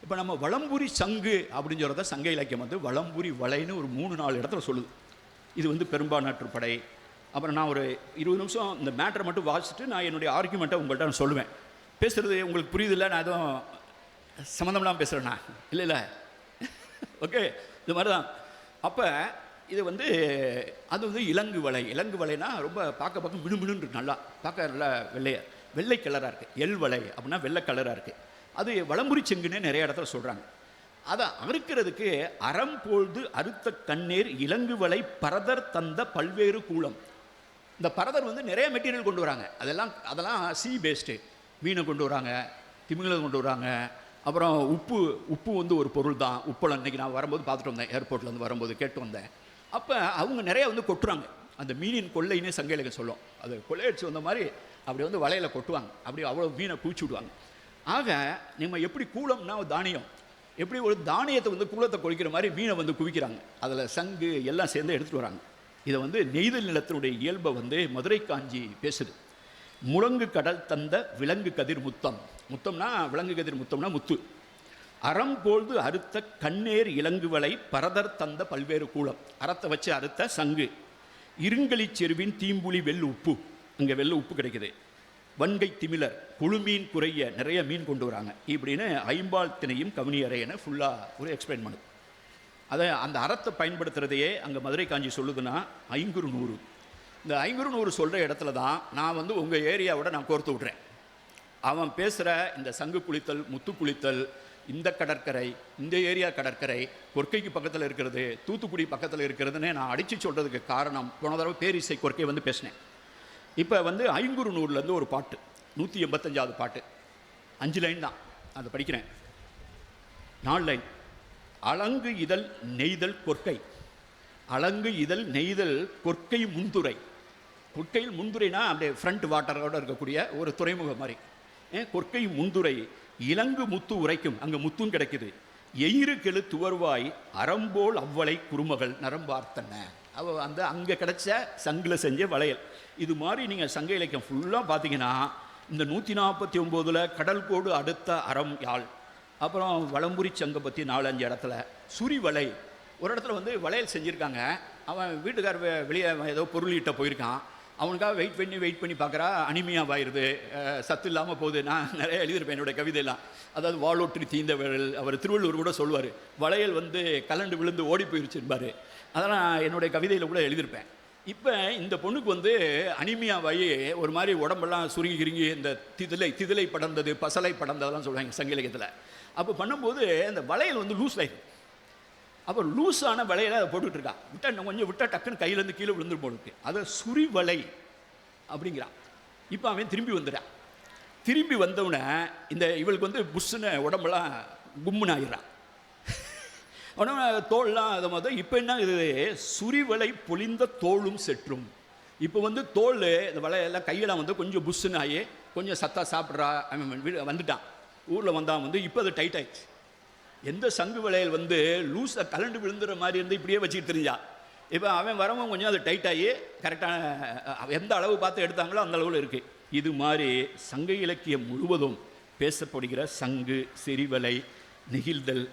இப்போ நம்ம வலம்புரி சங்கு அப்படின்னு சொல்கிறத சங்க இலக்கியம் வந்து வலம்புரி வலைன்னு ஒரு 3-4 இடத்துல சொல்லுது. இது வந்து பெரும்பானாற்று படை. அப்புறம் நான் ஒரு 20 நிமிஷம் இந்த மேட்டரை மட்டும் வாசிச்சுட்டு நான் என்னுடைய ஆர்குமெண்ட்டை உங்கள்கிட்ட நான் சொல்லுவேன். பேசுகிறது உங்களுக்கு புரியுதில்லை, நான் எதுவும் சம்மந்தம்லாம் பேசுகிறேண்ணா, இல்லை ஓகே, இது மாதிரி தான். அப்போ இது வந்து அது வந்து இலங்கு வலைனா ரொம்ப பார்க்க மினுமினுன்னு இருக்கு, நல்லா பார்க்க நல்லா வெள்ளை கலராக இருக்குது. எல் வலை அப்படின்னா வெள்ளை கலராக இருக்குது. அது வலம்புரி செங்குன்னு நிறைய இடத்துல சொல்கிறாங்க. அதை அறுக்கிறதுக்கு அறம் பொழுது அறுத்த கண்ணீர் இலங்கு வலை பரதர் தந்த பல்வேறு கூலம். இந்த பரதர் வந்து நிறைய மெட்டீரியல் கொண்டு வராங்க, அதெல்லாம் சி பேஸ்டு, மீனை கொண்டு வராங்க, திமிங்கலம் கொண்டு வராங்க. அப்புறம் உப்பு வந்து ஒரு பொருள் தான். உப்பளம் அன்றைக்கி நான் வரும்போது பார்த்துட்டு வந்தேன், ஏர்போர்ட்லேருந்து வரும்போது கேட்டு வந்தேன். அப்போ அவங்க நிறையா வந்து கொட்டுறாங்க, அந்த மீனின் கொள்ளைன்னே சங்க இலக்கியம் சொல்லும். அது கொள்ளையடிச்சு வந்த மாதிரி அப்படி வந்து வலையில் கொட்டுவாங்க, அப்படி அவ்வளோ மீனை குவிச்சு விடுவாங்க. ஆக நம்ம எப்படி கூலம்னா தானியம், எப்படி ஒரு தானியத்தை வந்து கூலத்தை கொழிக்கிற மாதிரி மீனை வந்து குவிக்கிறாங்க, அதில் சங்கு எல்லாம் சேர்ந்து எடுத்துகிட்டு வராங்க. இதை வந்து நெய்தல் நிலத்தினுடைய இயல்பை வந்து மதுரை காஞ்சி பேசுது. முழங்கு கடல் தந்த விலங்கு கதிர் முத்தம்னா விலங்கு கதிர் முத்தம்னா முத்து. அறம் பொழுது அறுத்த கண்ணேர் இலங்கு வலை பரதர் தந்த பல்வேறு கூலம், அறத்தை வச்சு அறுத்த சங்கு. இருங்கலி செருவின் தீம்புலி வெள்ளு உப்பு, அங்கே வெள்ளை உப்பு கிடைக்குது. வன்கை திமிலர் குழுமீன் குறைய நிறைய மீன் கொண்டு வராங்க. இப்படின்னு ஐம்பால் திணையும் கவனி அறையன்னு ஃபுல்லாக ஒரு எக்ஸ்பிளைன் பண்ணுது. அதை அந்த அறத்தை பயன்படுத்துகிறதையே அங்கே மதுரை காஞ்சி சொல்லுதுன்னா 500. இந்த 500 சொல்கிற இடத்துல தான் நான் வந்து உங்கள் ஏரியாவோட நான் கோர்த்து விட்றேன். அவன் பேசுகிற இந்த சங்கு குளித்தல், முத்து குளித்தல், இந்த கடற்கரை, இந்த ஏரியா கடற்கரை கொற்கைக்கு பக்கத்தில் இருக்கிறது, தூத்துக்குடி பக்கத்தில் இருக்கிறதுன்னு நான் அடித்து சொல்கிறதுக்கு காரணம், போன தடவை பேரிசை கொற்கை வந்து பேசினேன். இப்போ வந்து 500 ஒரு பாட்டு, 185வது பாட்டு, 5 லைன் தான், அதை படிக்கிறேன். 4 லைன். அலங்கு இதழ் நெய்தல் கொற்கை, அலங்கு இதழ் நெய்தல் கொற்கை முன்துறை. கொற்கையில் முன்துறைனா அப்படியே ஃப்ரண்ட் வாட்டரோடு இருக்கக்கூடிய ஒரு துறைமுகம் மாதிரி. கொற்கை முன்துறை இலங்கு முத்து உரைக்கும், அங்கே முத்தும் கிடைக்குது. எயிறு கெழு துவர்வாய் அறம்போல் அவ்வளை குறுமகள் நரம்பார்த்தன. அவள் அந்த அங்கே கிடைச்ச சங்கில் செஞ்ச வளையல். இது மாதிரி நீங்கள் சங்க இலக்கியம் ஃபுல்லாக பார்த்தீங்கன்னா இந்த 149 கடல் கோடு அடுத்த அறம் யாழ், அப்புறம் வலம்புரி சங்கை பற்றி 4-5 இடத்துல சுரி வலை, ஒரு இடத்துல வந்து வளையல் செஞ்சுருக்காங்க. அவன் வீட்டுக்கார வெளியே ஏதோ பொருளீட்ட போயிருக்கான், அவனுக்காக வெயிட் பண்ணி பார்க்குறா, அனிமியாவாயிருது, சத்து இல்லாமல் போகுது. நான் நிறைய எழுதியிருப்பேன் என்னுடைய கவிதையெல்லாம். அதாவது வாளொற்றி தீந்த வளையல், அவர் திருவள்ளுவர் கூட சொல்லுவார், வளையல் வந்து கலண்டு விழுந்து ஓடி போயிருச்சுன்பார். அதெல்லாம் என்னுடைய கவிதையில் கூட எழுதியிருப்பேன். இப்போ இந்த பொண்ணுக்கு வந்து அனிமியாவாகி ஒரு மாதிரி உடம்பெல்லாம் சுருங்கி கிருங்கி இந்த திதிலை படர்ந்தது, பசலை படர்ந்ததெல்லாம் சொல்லுவாங்க சங்க இலக்கியத்தில். அப்போ பண்ணும்போது இந்த வளையல் வந்து லூஸ் ஆகிடும். அப்போ லூஸான வலையில் அதை போட்டுக்கிட்டு இருக்கா, விட்டால் கொஞ்சம் விட்டால் டக்குன்னு கையிலேருந்து கீழே விழுந்து போடுது. அதை சுரி வலை அப்படிங்கிறான். இப்போ அவன் திரும்பி வந்துடான். திரும்பி வந்தவுடனே இந்த இவளுக்கு வந்து புஷ்ஷுன்னு உடம்பெல்லாம் கும்முன்னு ஆகிடுறான். உடனே தோல்லாம் அதை மாதிரி. இப்போ என்ன இது, சுரிவலை பொலிந்த தோளும் செற்றும். இப்போ வந்து தோல் இந்த வலையெல்லாம் கையெல்லாம் வந்து கொஞ்சம் புஷ்ஷுன்னு ஆகி கொஞ்சம் சத்தா சாப்பிட்றா. அவன் வந்துட்டான், ஊரில் வந்தான் வந்து. இப்போ அது டைட் ஆயிடுச்சு. எந்த சங்கு வளையல் வந்து லூஸாக கலண்டு விழுந்துற மாதிரி இருந்து இப்படியே வச்சுக்கிட்டு தெரிஞ்சா, இப்போ அவன் வரவன் கொஞ்சம் அது டைட்டாகி கரெக்டான எந்த அளவு பார்த்து எடுத்தாங்களோ அந்த அளவில் இருக்குது. இது மாதிரி சங்க இலக்கியம் முழுவதும் பேசப்படுகிற சங்கு, செறிவலை, நெகிழ்தல்,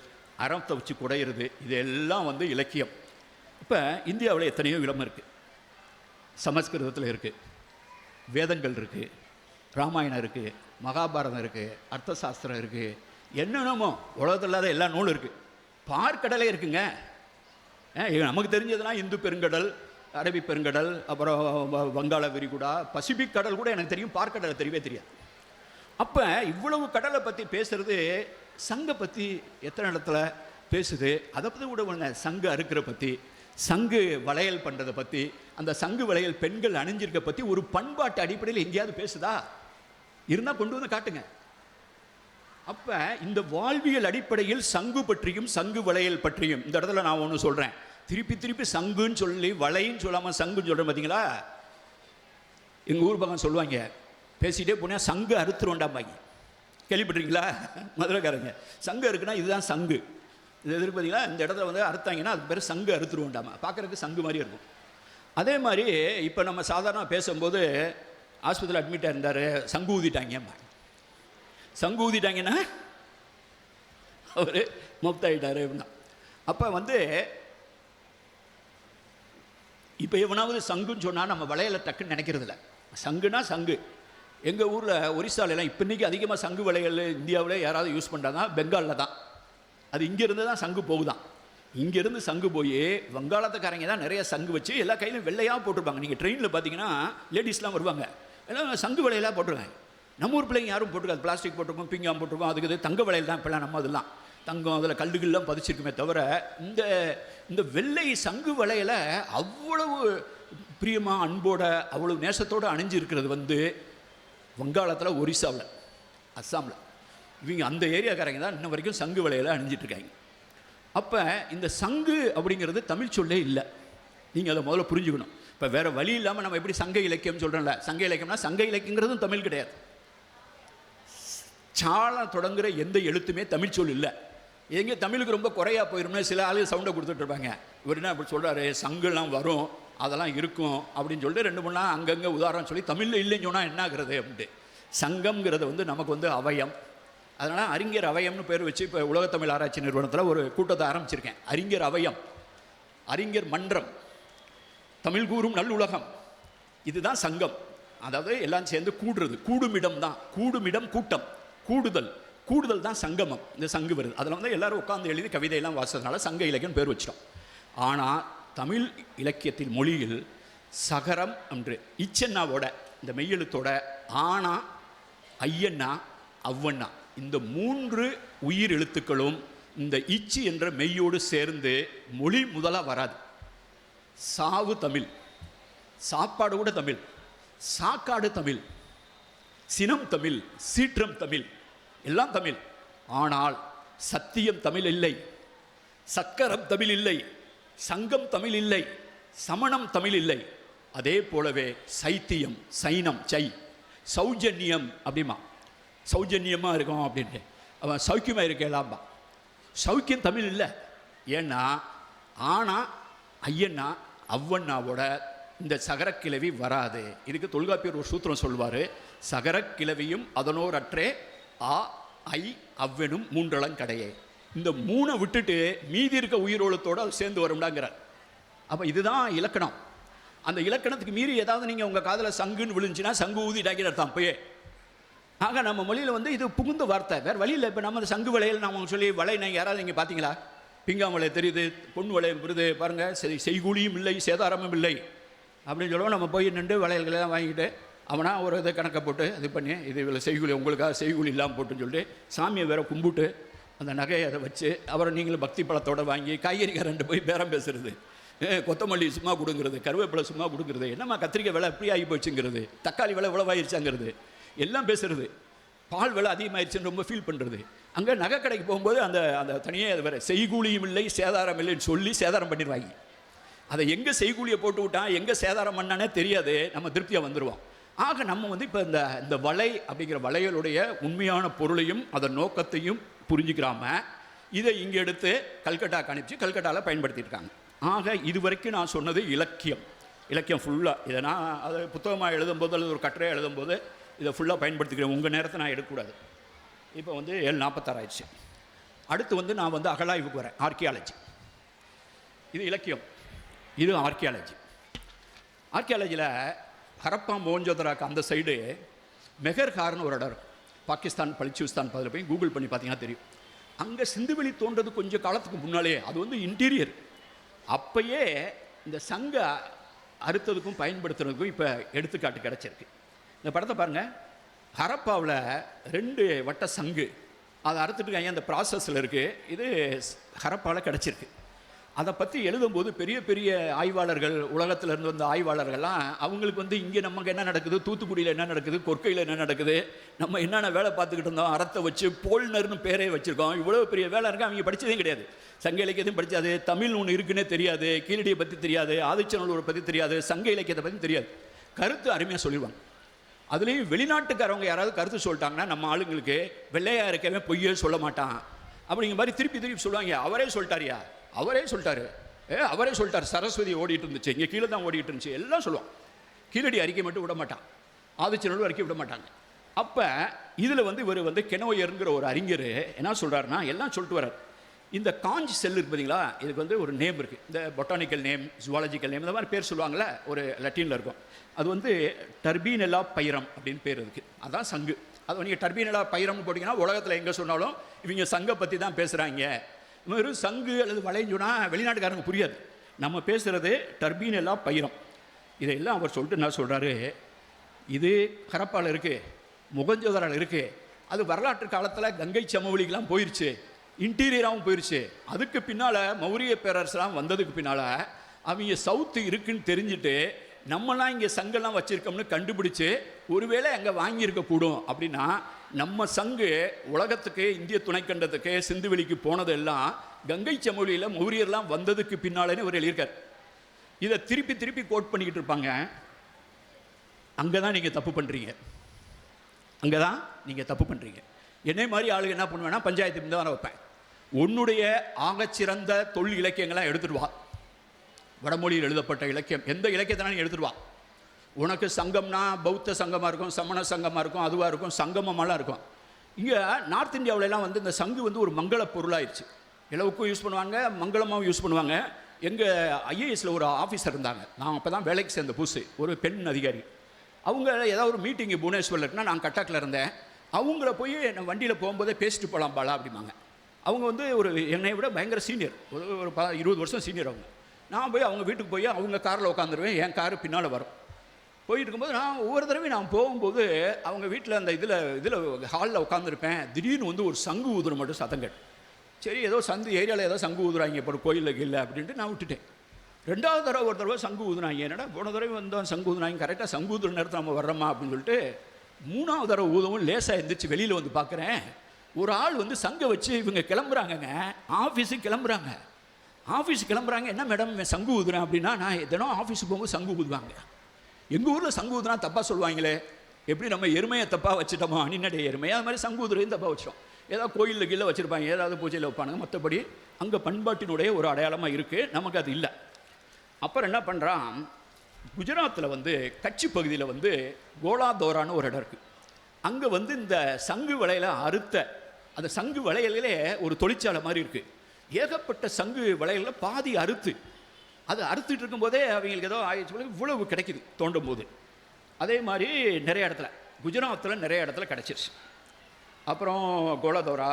அறத்தை வச்சு குடையிறது, இதெல்லாம் வந்து இலக்கியம். இப்போ இந்தியாவில் எத்தனையோ இடம் இருக்குது. சமஸ்கிருதத்தில் இருக்குது, வேதங்கள் இருக்குது, ராமாயணம் இருக்குது, மகாபாரதம் இருக்குது, அர்த்த சாஸ்திரம் இருக்குது, என்னென்னமோ உலகத்தில் இல்லாத எல்லா நூலும் இருக்குது. பார்க்கடலே இருக்குங்க. நமக்கு தெரிஞ்சதுன்னா இந்து பெருங்கடல், அரபி பெருங்கடல், அப்புறம் வங்காள விரிகுடா, பசிபிக் கடல் கூட எனக்கு தெரியும். பார்க்கடலை தெரியவே தெரியாது. அப்போ இவ்வளவு கடலை பற்றி பேசுறது, சங்கை பற்றி எத்தனை இடத்துல பேசுது? அதை பற்றி கூட ஒன்று, சங்கு அறுக்கிற பற்றி, சங்கு வளையல் பண்ணுறதை பற்றி, அந்த சங்கு வளையல் பெண்கள் அணிஞ்சிருக்க பற்றி ஒரு பண்பாட்டு அடிப்படையில் எங்கேயாவது பேசுதா? இருந்தால் கொண்டு வந்து காட்டுங்க. அப்போ இந்த வாழ்வியல் அடிப்படையில் சங்கு பற்றியும் சங்கு வளையல் பற்றியும் இந்த இடத்துல நான் ஒன்று சொல்கிறேன். திருப்பி திருப்பி சங்குன்னு சொல்லி வளைன்னு சொல்லாமல் சங்குன்னு சொல்கிறேன் பார்த்தீங்களா? எங்கள் ஊர் பக்கம் சொல்லுவாங்க, பேசிகிட்டே போனால் சங்கு அறுத்துருவோண்டாம்பாங்க. கேள்விப்பட்டிருக்கீங்களா? மதுரைக்காரங்க சங்கு இருக்குன்னா இதுதான் சங்கு. இது எதிர்க்கு பார்த்தீங்களா, இந்த இடத்துல வந்து அறுத்தாங்கன்னா அதுக்கு பேர் சங்கு அறுத்துருவோண்டாமா. பார்க்குறதுக்கு சங்கு மாதிரி இருக்கும். அதே மாதிரி இப்போ நம்ம சாதாரண பேசும்போது ஆஸ்பத்திரியில் அட்மிட்டாக இருந்தார், சங்கு ஊதிட்டாங்கம்மா. சங்கு ஊதிட்டாங்கன்னா அவர் மொப்தாயிட்டார் அப்படின்னா. அப்போ வந்து இப்போ எவனாவது சங்குன்னு சொன்னால் நம்ம வளையலை டக்குன்னு நினைக்கிறது இல்லை. சங்குனா சங்கு. எங்கள் ஊரில் ஒரிசாலெல்லாம் இப்போ இன்றைக்கி அதிகமாக சங்கு வளையல் இந்தியாவில் யாராவது யூஸ் பண்ணுறாங்க, பெங்காலில் தான். அது இங்கேருந்து தான் சங்கு போகுதான். இங்கேருந்து சங்கு போய் வங்காளத்துக்காரங்க தான் நிறைய சங்கு வச்சு எல்லா கையிலும் வெள்ளையாக போட்டிருப்பாங்க. நீங்கள் ட்ரெயினில் பார்த்தீங்கன்னா லேடிஸ்லாம் வருவாங்க, எல்லாம் சங்கு வளையலாக போட்டுருவாங்க. நம்ம ஊர் பிள்ளைங்க யாரும் போட்டுருக்காது, பிளாஸ்டிக் போட்டிருக்கோம், பிங்காம் போட்டிருக்கோம். அதுக்கு இது தங்க வளையல் தான் இப்போலாம். நம்ம அதெல்லாம் தங்கம், அதில் கல்லுகள்லாம் பதிச்சிருக்குமே தவிர இந்த இந்த வெள்ளை சங்கு வளையலை அவ்வளவு பிரியமாக அன்போட அவ்வளவு நேசத்தோடு அணிஞ்சு இருக்கிறது வந்து வங்காளத்தில், ஒரிசாவில், அஸ்ஸாமில், இவங்க அந்த ஏரியாக்காரங்க தான் இன்ன வரைக்கும் சங்கு வளையலை அணிஞ்சிட்ருக்காங்க. அப்போ இந்த சங்கு அப்படிங்கிறது தமிழ் சொல்லே இல்லை. நீங்கள் அதை முதல்ல புரிஞ்சுக்கணும். இப்போ வேறு வழி இல்லாமல் நம்ம எப்படி சங்க இலக்கியம் சொல்கிறோம்ல, சங்க இலக்கியம்னா சங்க இலக்கியங்கிறதும் தமிழ் கிடையாது. சால தொடங்குகிற எந்த எழுத்துமே தமிழ் சொல் இல்லை. எங்கே தமிழுக்கு ரொம்ப குறையாக போயிடும்னா சில ஆளு சவுண்டை கொடுத்துட்டு இருப்பாங்க. இவர் என்ன அப்படி சொல்கிறாரு, சங்குலாம் வரும், அதெல்லாம் இருக்கும் அப்படின்னு சொல்லிட்டு ரெண்டு மூணு நாள் அங்கங்கே உதாரணம் சொல்லி தமிழில் இல்லைன்னு சொன்னால் என்ன ஆகுறது அப்படின்ட்டு. சங்கம்ங்கிறது வந்து நமக்கு வந்து அவயம். அதனால் அறிஞர் அவயம்னு பேர் வச்சு இப்போ உலகத்தமிழ் ஆராய்ச்சி நிறுவனத்தில் ஒரு கூட்டத்தை ஆரம்பிச்சிருக்கேன். அறிஞர் அவயம், அறிஞர் மன்றம், தமிழ் கூறும் நல்லுலகம், இதுதான் சங்கம். அதாவது எல்லாம் சேர்ந்து கூடுறது, கூடுமிடம் தான். கூடுமிடம் கூட்டம், கூடுதல், கூடுதல் தான் சங்கமம். இந்த சங்கு வருது. அதில் வந்து எல்லோரும் உட்காந்து எழுதி கவிதையெல்லாம் வாசித்ததுனால சங்க இலக்கியம் பேர் வச்சிட்டோம். ஆனால் தமிழ் இலக்கியத்தில் மொழியில் சகரம் என்று இச்சென்னாவோட இந்த மெய்யெழுத்தோட ஆனா, ஐயன்னா, அவ்வண்ணா இந்த மூன்று உயிர் எழுத்துக்களும் இந்த இச்சு என்ற மெய்யோடு சேர்ந்து மொழி முதலாக வராது. சாவு தமிழ், சாப்பாடு கூட தமிழ், சாக்காடு தமிழ், சினம் தமிழ், சீற்றம் தமிழ், எல்லாம் தமிழ். ஆனால் சத்தியம் தமிழ் இல்லை, சக்கரம் தமிழ் இல்லை, சங்கம் தமிழ் இல்லை, சமணம் தமிழ் இல்லை. அதே போலவே சைத்தியம், சைனம், சை, சௌஜன்யம் அப்படிமா, சௌஜன்யமாக இருக்கும் அப்படின்ட்டு அவன் சௌக்கியமாக இருக்கலாம்பா. சௌக்கியம் தமிழ் இல்லை. ஏன்னா ஆனா, ஐயன்னா, அவ்வண்ணாவோட இந்த சகரக்கிழவி வராது. இதுக்கு தொல்காப்பியர் ஒரு சூத்திரம் சொல்வார், சகரக்கிழவியும் அதனோர் அற்றே ஆ, ஐ, அவ்வெனும் மூன்றளங்கடையே. இந்த மூணை விட்டுட்டு மீதி இருக்க உயிரோளத்தோடு அது சேர்ந்து வரும்டாங்கிறார். அப்போ இதுதான் இலக்கணம். அந்த இலக்கணத்துக்கு மீறி ஏதாவது நீங்கள் உங்கள் காதில் சங்குன்னு விழுந்துச்சுன்னா சங்கு ஊதிட்டாங்கிற அர்த்தம் அப்பயே. ஆக நம்ம மொழியில் வந்து இது புகுந்த வார்த்தை, வேறு வழியில். இப்போ நம்ம சங்கு வளையல் நம்ம சொல்லி வளை நீங்கள் யாராவது நீங்கள் பார்த்தீங்களா? பிங்காம் வளைய தெரியுது, பொண்ணு வளையம் வருது பாருங்கள், செய்கூலியும் இல்லை சேதாரமும் இல்லை அப்படின்னு சொல்லுவோம். நம்ம போய் நின்று வளையல்களெல்லாம் வாங்கிட்டு அவனா ஒரு இதை கணக்கை போட்டு இது பண்ணி இது இவ்வளோ செய்கூலி, உங்களுக்காக செய்கூலி இல்லாமல் போட்டுன்னு சொல்லிட்டு சாமியை வேற கும்பிட்டு அந்த நகையை அதை வச்சு அப்புறம் நீங்களும் பக்தி பழத்தோடு வாங்கி காய்கறிக்காரன்ட்டு போய் பேரம் பேசுறது, கொத்தமல்லி சும்மா கொடுங்கிறது, கருவேப்பிலை சும்மா கொடுங்கிறது, என்னம்மா கத்திரிக்காய் விலை எப்படி ஆகி போச்சுங்கிறது, தக்காளி விலை இவ்வளவாயிருச்சாங்கிறது எல்லாம் பேசுறது, பால் விலை அதிகமாகிடுச்சுன்னு ரொம்ப ஃபீல் பண்ணுறது. அங்கே நகை கடைக்கு போகும்போது அந்த அந்த தனியாக அது வேறு செய்கூலியும் இல்லை சேதாரம் இல்லைன்னு சொல்லி சேதாரம் பண்ணிடுவாங்க. அதை எங்கே செய்கூலியை போட்டு விட்டான் எங்கே சேதாரம் பண்ணானே தெரியாது, நம்ம திருப்தியாக வந்துடுவோம். ஆக நம்ம வந்து இப்போ இந்த வலை அப்படிங்கிற வளையலுடைய உண்மையான பொருளையும் அதன் நோக்கத்தையும் புரிஞ்சுக்கிறாம இதை இங்கே எடுத்து கல்கட்டாக்கு அனுப்பிச்சு கல்கட்டாவில் பயன்படுத்தியிருக்காங்க. ஆக இது வரைக்கும் நான் சொன்னது இலக்கியம். இலக்கியம் ஃபுல்லாக இதை நான் அதை புத்தகமாக எழுதும்போது அல்லது ஒரு கட்டுரையாக எழுதும்போது இதை ஃபுல்லாக பயன்படுத்திக்கிறேன். உங்கள் நேரத்தை நான் எடுக்கக்கூடாது. இப்போ வந்து 7:46 ஆயிடுச்சு. அடுத்து வந்து நான் வந்து அகழாய்வுக்கு வரேன், ஆர்கியாலஜி. இது இலக்கியம், இது ஆர்கியாலஜி. ஆர்கியாலஜியில் ஹரப்பா மோஹஞ்சதாரோக்கு அந்த சைடு மெஹர்ஹார்னு ஒரு இடம் இருக்கும். பாகிஸ்தான் பலுச்சிஸ்தான் பதில் போய் கூகுள் பண்ணி பார்த்தீங்கன்னா தெரியும். அங்கே சிந்துவெளி தோன்றது கொஞ்சம் காலத்துக்கு முன்னாலே, அது வந்து இன்டீரியர். அப்பயே இந்த சங்க அறுத்ததுக்கும் பயன்படுத்துறதுக்கும் இப்போ எடுத்துக்காட்டு கிடச்சிருக்கு. இந்த படத்தை பாருங்கள். ஹரப்பாவில் 2 வட்ட சங்கு அதை அறுத்துட்டு அந்த ப்ராசஸில் இருக்குது. இது ஹரப்பாவில் கிடச்சிருக்கு. அதை பற்றி எழுதும்போது பெரிய பெரிய ஆய்வாளர்கள், உலகத்தில் இருந்து வந்த ஆய்வாளர்கள்லாம் அவங்களுக்கு வந்து இங்கே நமக்கு என்ன நடக்குது, தூத்துக்குடியில் என்ன நடக்குது, கொற்கையில் என்ன நடக்குது, நம்ம என்னென்ன வேலை பார்த்துக்கிட்டு இருந்தோம், அறத்தை வச்சு போல்னர்னு பேரே வச்சுருக்கோம், இவ்வளோ பெரிய வேலை இருக்குது. அவங்க படித்ததே கிடையாது, சங்க இலக்கியத்தையும் படித்தாது, தமிழ் ஒன்று இருக்குன்னே தெரியாது, கீழடியை பற்றி தெரியாது, ஆதிச்சநல்லூரை பற்றி தெரியாது, சங்க இலக்கியத்தை பற்றி தெரியாது. கருத்து அருமையாக சொல்லிடுவாங்க. அதுலேயும் வெளிநாட்டுக்காரவங்க யாராவது கருத்து சொல்லிட்டாங்கன்னா நம்ம ஆளுங்களுக்கு வெள்ளையாக இருக்கவே பொய்யே சொல்ல மாட்டான் அப்படிங்கிற மாதிரி திருப்பி திருப்பி சொல்லுவாங்க. அவரே சொல்லிட்டாரியா, அவரே சொல்லிட்டாரு, அவரே சொல்லிட்டார், சரஸ்வதி ஓடிட்டு இருந்துச்சு, இங்கே கீழே தான் ஓடிட்டு இருந்துச்சு, எல்லாம் சொல்லுவான். கீழடி அறிக்கை மட்டும் விட மாட்டான், ஆதிச்சநல்லூர் அறிக்கை விட மாட்டாங்க. அப்போ இதில் வந்து இவர் வந்து கெனோயருங்கிற ஒரு அறிஞர் என்ன சொல்கிறாருன்னா, எல்லாம் சொல்லிட்டு வர்றார். இந்த காஞ்ச் செல் இருக்கு பார்த்தீங்களா, இதுக்கு வந்து ஒரு நேம் இருக்குது, இந்த பொட்டானிக்கல் நேம், ஜுவாலஜிக்கல் நேம், இந்த மாதிரி பேர் சொல்லுவாங்கள்ல, ஒரு லத்தீனில் இருக்கும். அது வந்து டர்பீனெல்லா பைரம் அப்படின்னு பேர் இருக்குது. அதுதான் சங்கு. அது நீங்கள் டர்பீனெல்லா பைரம்னு போட்டிங்கன்னா உலகத்தில் எங்கே சொன்னாலும் இவங்க சங்கை பற்றி தான் பேசுகிறாங்க. வெறும் சங்கு அல்லது வளைன்னு சொன்னால் வெளிநாட்டுக்காரங்க புரியாது. நம்ம பேசுகிறது டர்பீனெல்லா பைரம். இதையெல்லாம் அவர் சொல்லிட்டு என்ன சொல்கிறாரு, இது ஹரப்பாவில் இருக்குது, மொகஞ்சதாரால் இருக்குது, அது வரலாற்று காலத்தில் கங்கை சமவெளிக்கெலாம் போயிடுச்சு, இன்டீரியராகவும் போயிடுச்சு. அதுக்கு பின்னால் மௌரிய பேரரசெலாம் வந்ததுக்கு பின்னால் அவங்க சவுத்து இருக்குன்னு தெரிஞ்சுட்டு நம்மலாம் இங்கே சங்கெல்லாம் வச்சுருக்கோம்னு கண்டுபிடிச்சு ஒருவேளை அங்கே வாங்கியிருக்கக்கூடும். அப்படின்னா நம்ம சங்கு உலகத்துக்கு, இந்திய துணைக்கண்டத்துக்கு, சிந்துவெளிக்கு போனதெல்லாம் கங்கை சமவெளியில் மௌரியர்லாம் வந்ததுக்கு பின்னாலேன்னு ஒரு எழுதியிருக்கார். இதை திருப்பி திருப்பி கோட் பண்ணிக்கிட்டு இருப்பாங்க. அங்கே தான் நீங்கள் தப்பு பண்ணுறீங்க, அங்கே தான் நீங்கள் தப்பு பண்ணுறீங்க. என்னை மாதிரி ஆளுங்க என்ன பண்ணுவேன்னா, பஞ்சாயத்து தான் வைப்பேன், உன்னுடைய ஆகச்சிறந்த தொல் இலக்கியங்கள்லாம் எடுத்துட்டு வா, வடமொழியில் எழுதப்பட்ட இலக்கியம் எந்த இலக்கியத்தினாலும் எடுத்துருவா. உனக்கு சங்கம்னா பௌத்த சங்கமாக இருக்கும், சமண சங்கமாக இருக்கும், அதுவாக இருக்கும், சங்கமமெல்லாம் இருக்கும். இங்கே நார்த் இந்தியாவிலலாம் வந்து இந்த சங்கு வந்து ஒரு மங்கள பொருளாகிடுச்சு. இளவுக்கும் யூஸ் பண்ணுவாங்க, மங்களமாகவும் யூஸ் பண்ணுவாங்க. எங்கள் ஐஏஎஸில் ஒரு ஆஃபீஸர் இருந்தாங்க, நான் அப்போ தான் வேலைக்கு சேர்ந்த புதுசு, ஒரு பெண் அதிகாரி. அவங்க ஏதாவது ஒரு மீட்டிங்கு புவனேஸ்வரில் இருக்குன்னா, நான் கட்டாக்கில் இருந்தேன், அவங்கள போய் நான் வண்டியில் போகும்போதே பேசிட்டு போகலாம் பாலா அப்படிம்பாங்க. அவங்க வந்து ஒரு என்னை விட பயங்கர சீனியர், ஒரு 20 வருஷம் சீனியர் அவங்க. நான் போய் அவங்க வீட்டுக்கு போய் அவங்க காரில் உட்காந்துருவேன், என் காரு பின்னால் வரும். போயிட்டு இருக்கும்போது நான் ஒவ்வொரு தடவையும் நான் போகும்போது அவங்க வீட்டில் அந்த இதில் ஹாலில் உட்காந்துருப்பேன். திடீர்னு வந்து ஒரு சங்கு ஊதுற மட்டும் சத்தங்கள். சரி, ஏதோ சந்து ஏரியாவில் ஏதோ சங்கு ஊதுறாங்க இப்போ கோயிலுக்கு இல்லை அப்படின்ட்டு நான் விட்டுட்டேன். 2வது தடவை ஒரு தடவை சங்கு ஊதுனாங்க. என்னடா போன தடவை வந்தோம் சங்கு ஊதுனாங்க, கரெக்டாக சங்கு ஊதுற நேரத்தில் நம்ம வர்றோமா அப்படின்னு சொல்லிட்டு 3வது தடவை ஊதவும் லேசாக எழுந்திரிச்சு வெளியில் வந்து பார்க்குறேன், ஒரு ஆள் வந்து சங்கை வச்சு இவங்க கிளம்புறாங்கங்க, ஆஃபீஸுக்கு கிளம்புறாங்க. ஆஃபீஸுக்கு கிளம்புறாங்க, என்ன மேடம் சங்கு ஊதுறேன் அப்படின்னா, நான் தினம் ஆஃபீஸுக்கு போகும்போது சங்கு ஊதுவாங்க. எங்கள் ஊரில் சங்கு ஊதுனா தப்பாக சொல்லுவாங்களே, எப்படி நம்ம எருமையை தப்பாக வச்சுட்டோமோ, அணிநடை எருமையை, அது மாதிரி சங்கு ஊதுறையும் தப்பாக வச்சிட்டோம். ஏதாவது கோயிலில் கீழே வச்சுருப்பாங்க, ஏதாவது பூஜையில் வைப்பானுங்க, மற்றபடி அங்கே பண்பாட்டினுடைய ஒரு அடையாளமாக இருக்குது, நமக்கு அது இல்லை. அப்புறம் என்ன பண்ணுறான், குஜராத்தில் வந்து கட்சி பகுதியில் வந்து கோலாதோரான்னு ஒரு இடம் இருக்குது. அங்கே வந்து இந்த சங்கு வளையலை அறுத்த அந்த சங்கு வளையலே ஒரு தொழிற்சாலை மாதிரி இருக்குது. ஏகப்பட்ட சங்கு வளையலில் பாதி அறுத்து, அது அறுத்துட்டு இருக்கும்போதே அவங்களுக்கு ஏதோ ஆயிடுச்சு, இவ்வளவு கிடைக்குது தோண்டும் போது. அதே மாதிரி நிறைய இடத்துல, குஜராத்தில் நிறைய இடத்துல கிடச்சிருச்சு. அப்புறம் கோலாதோரா,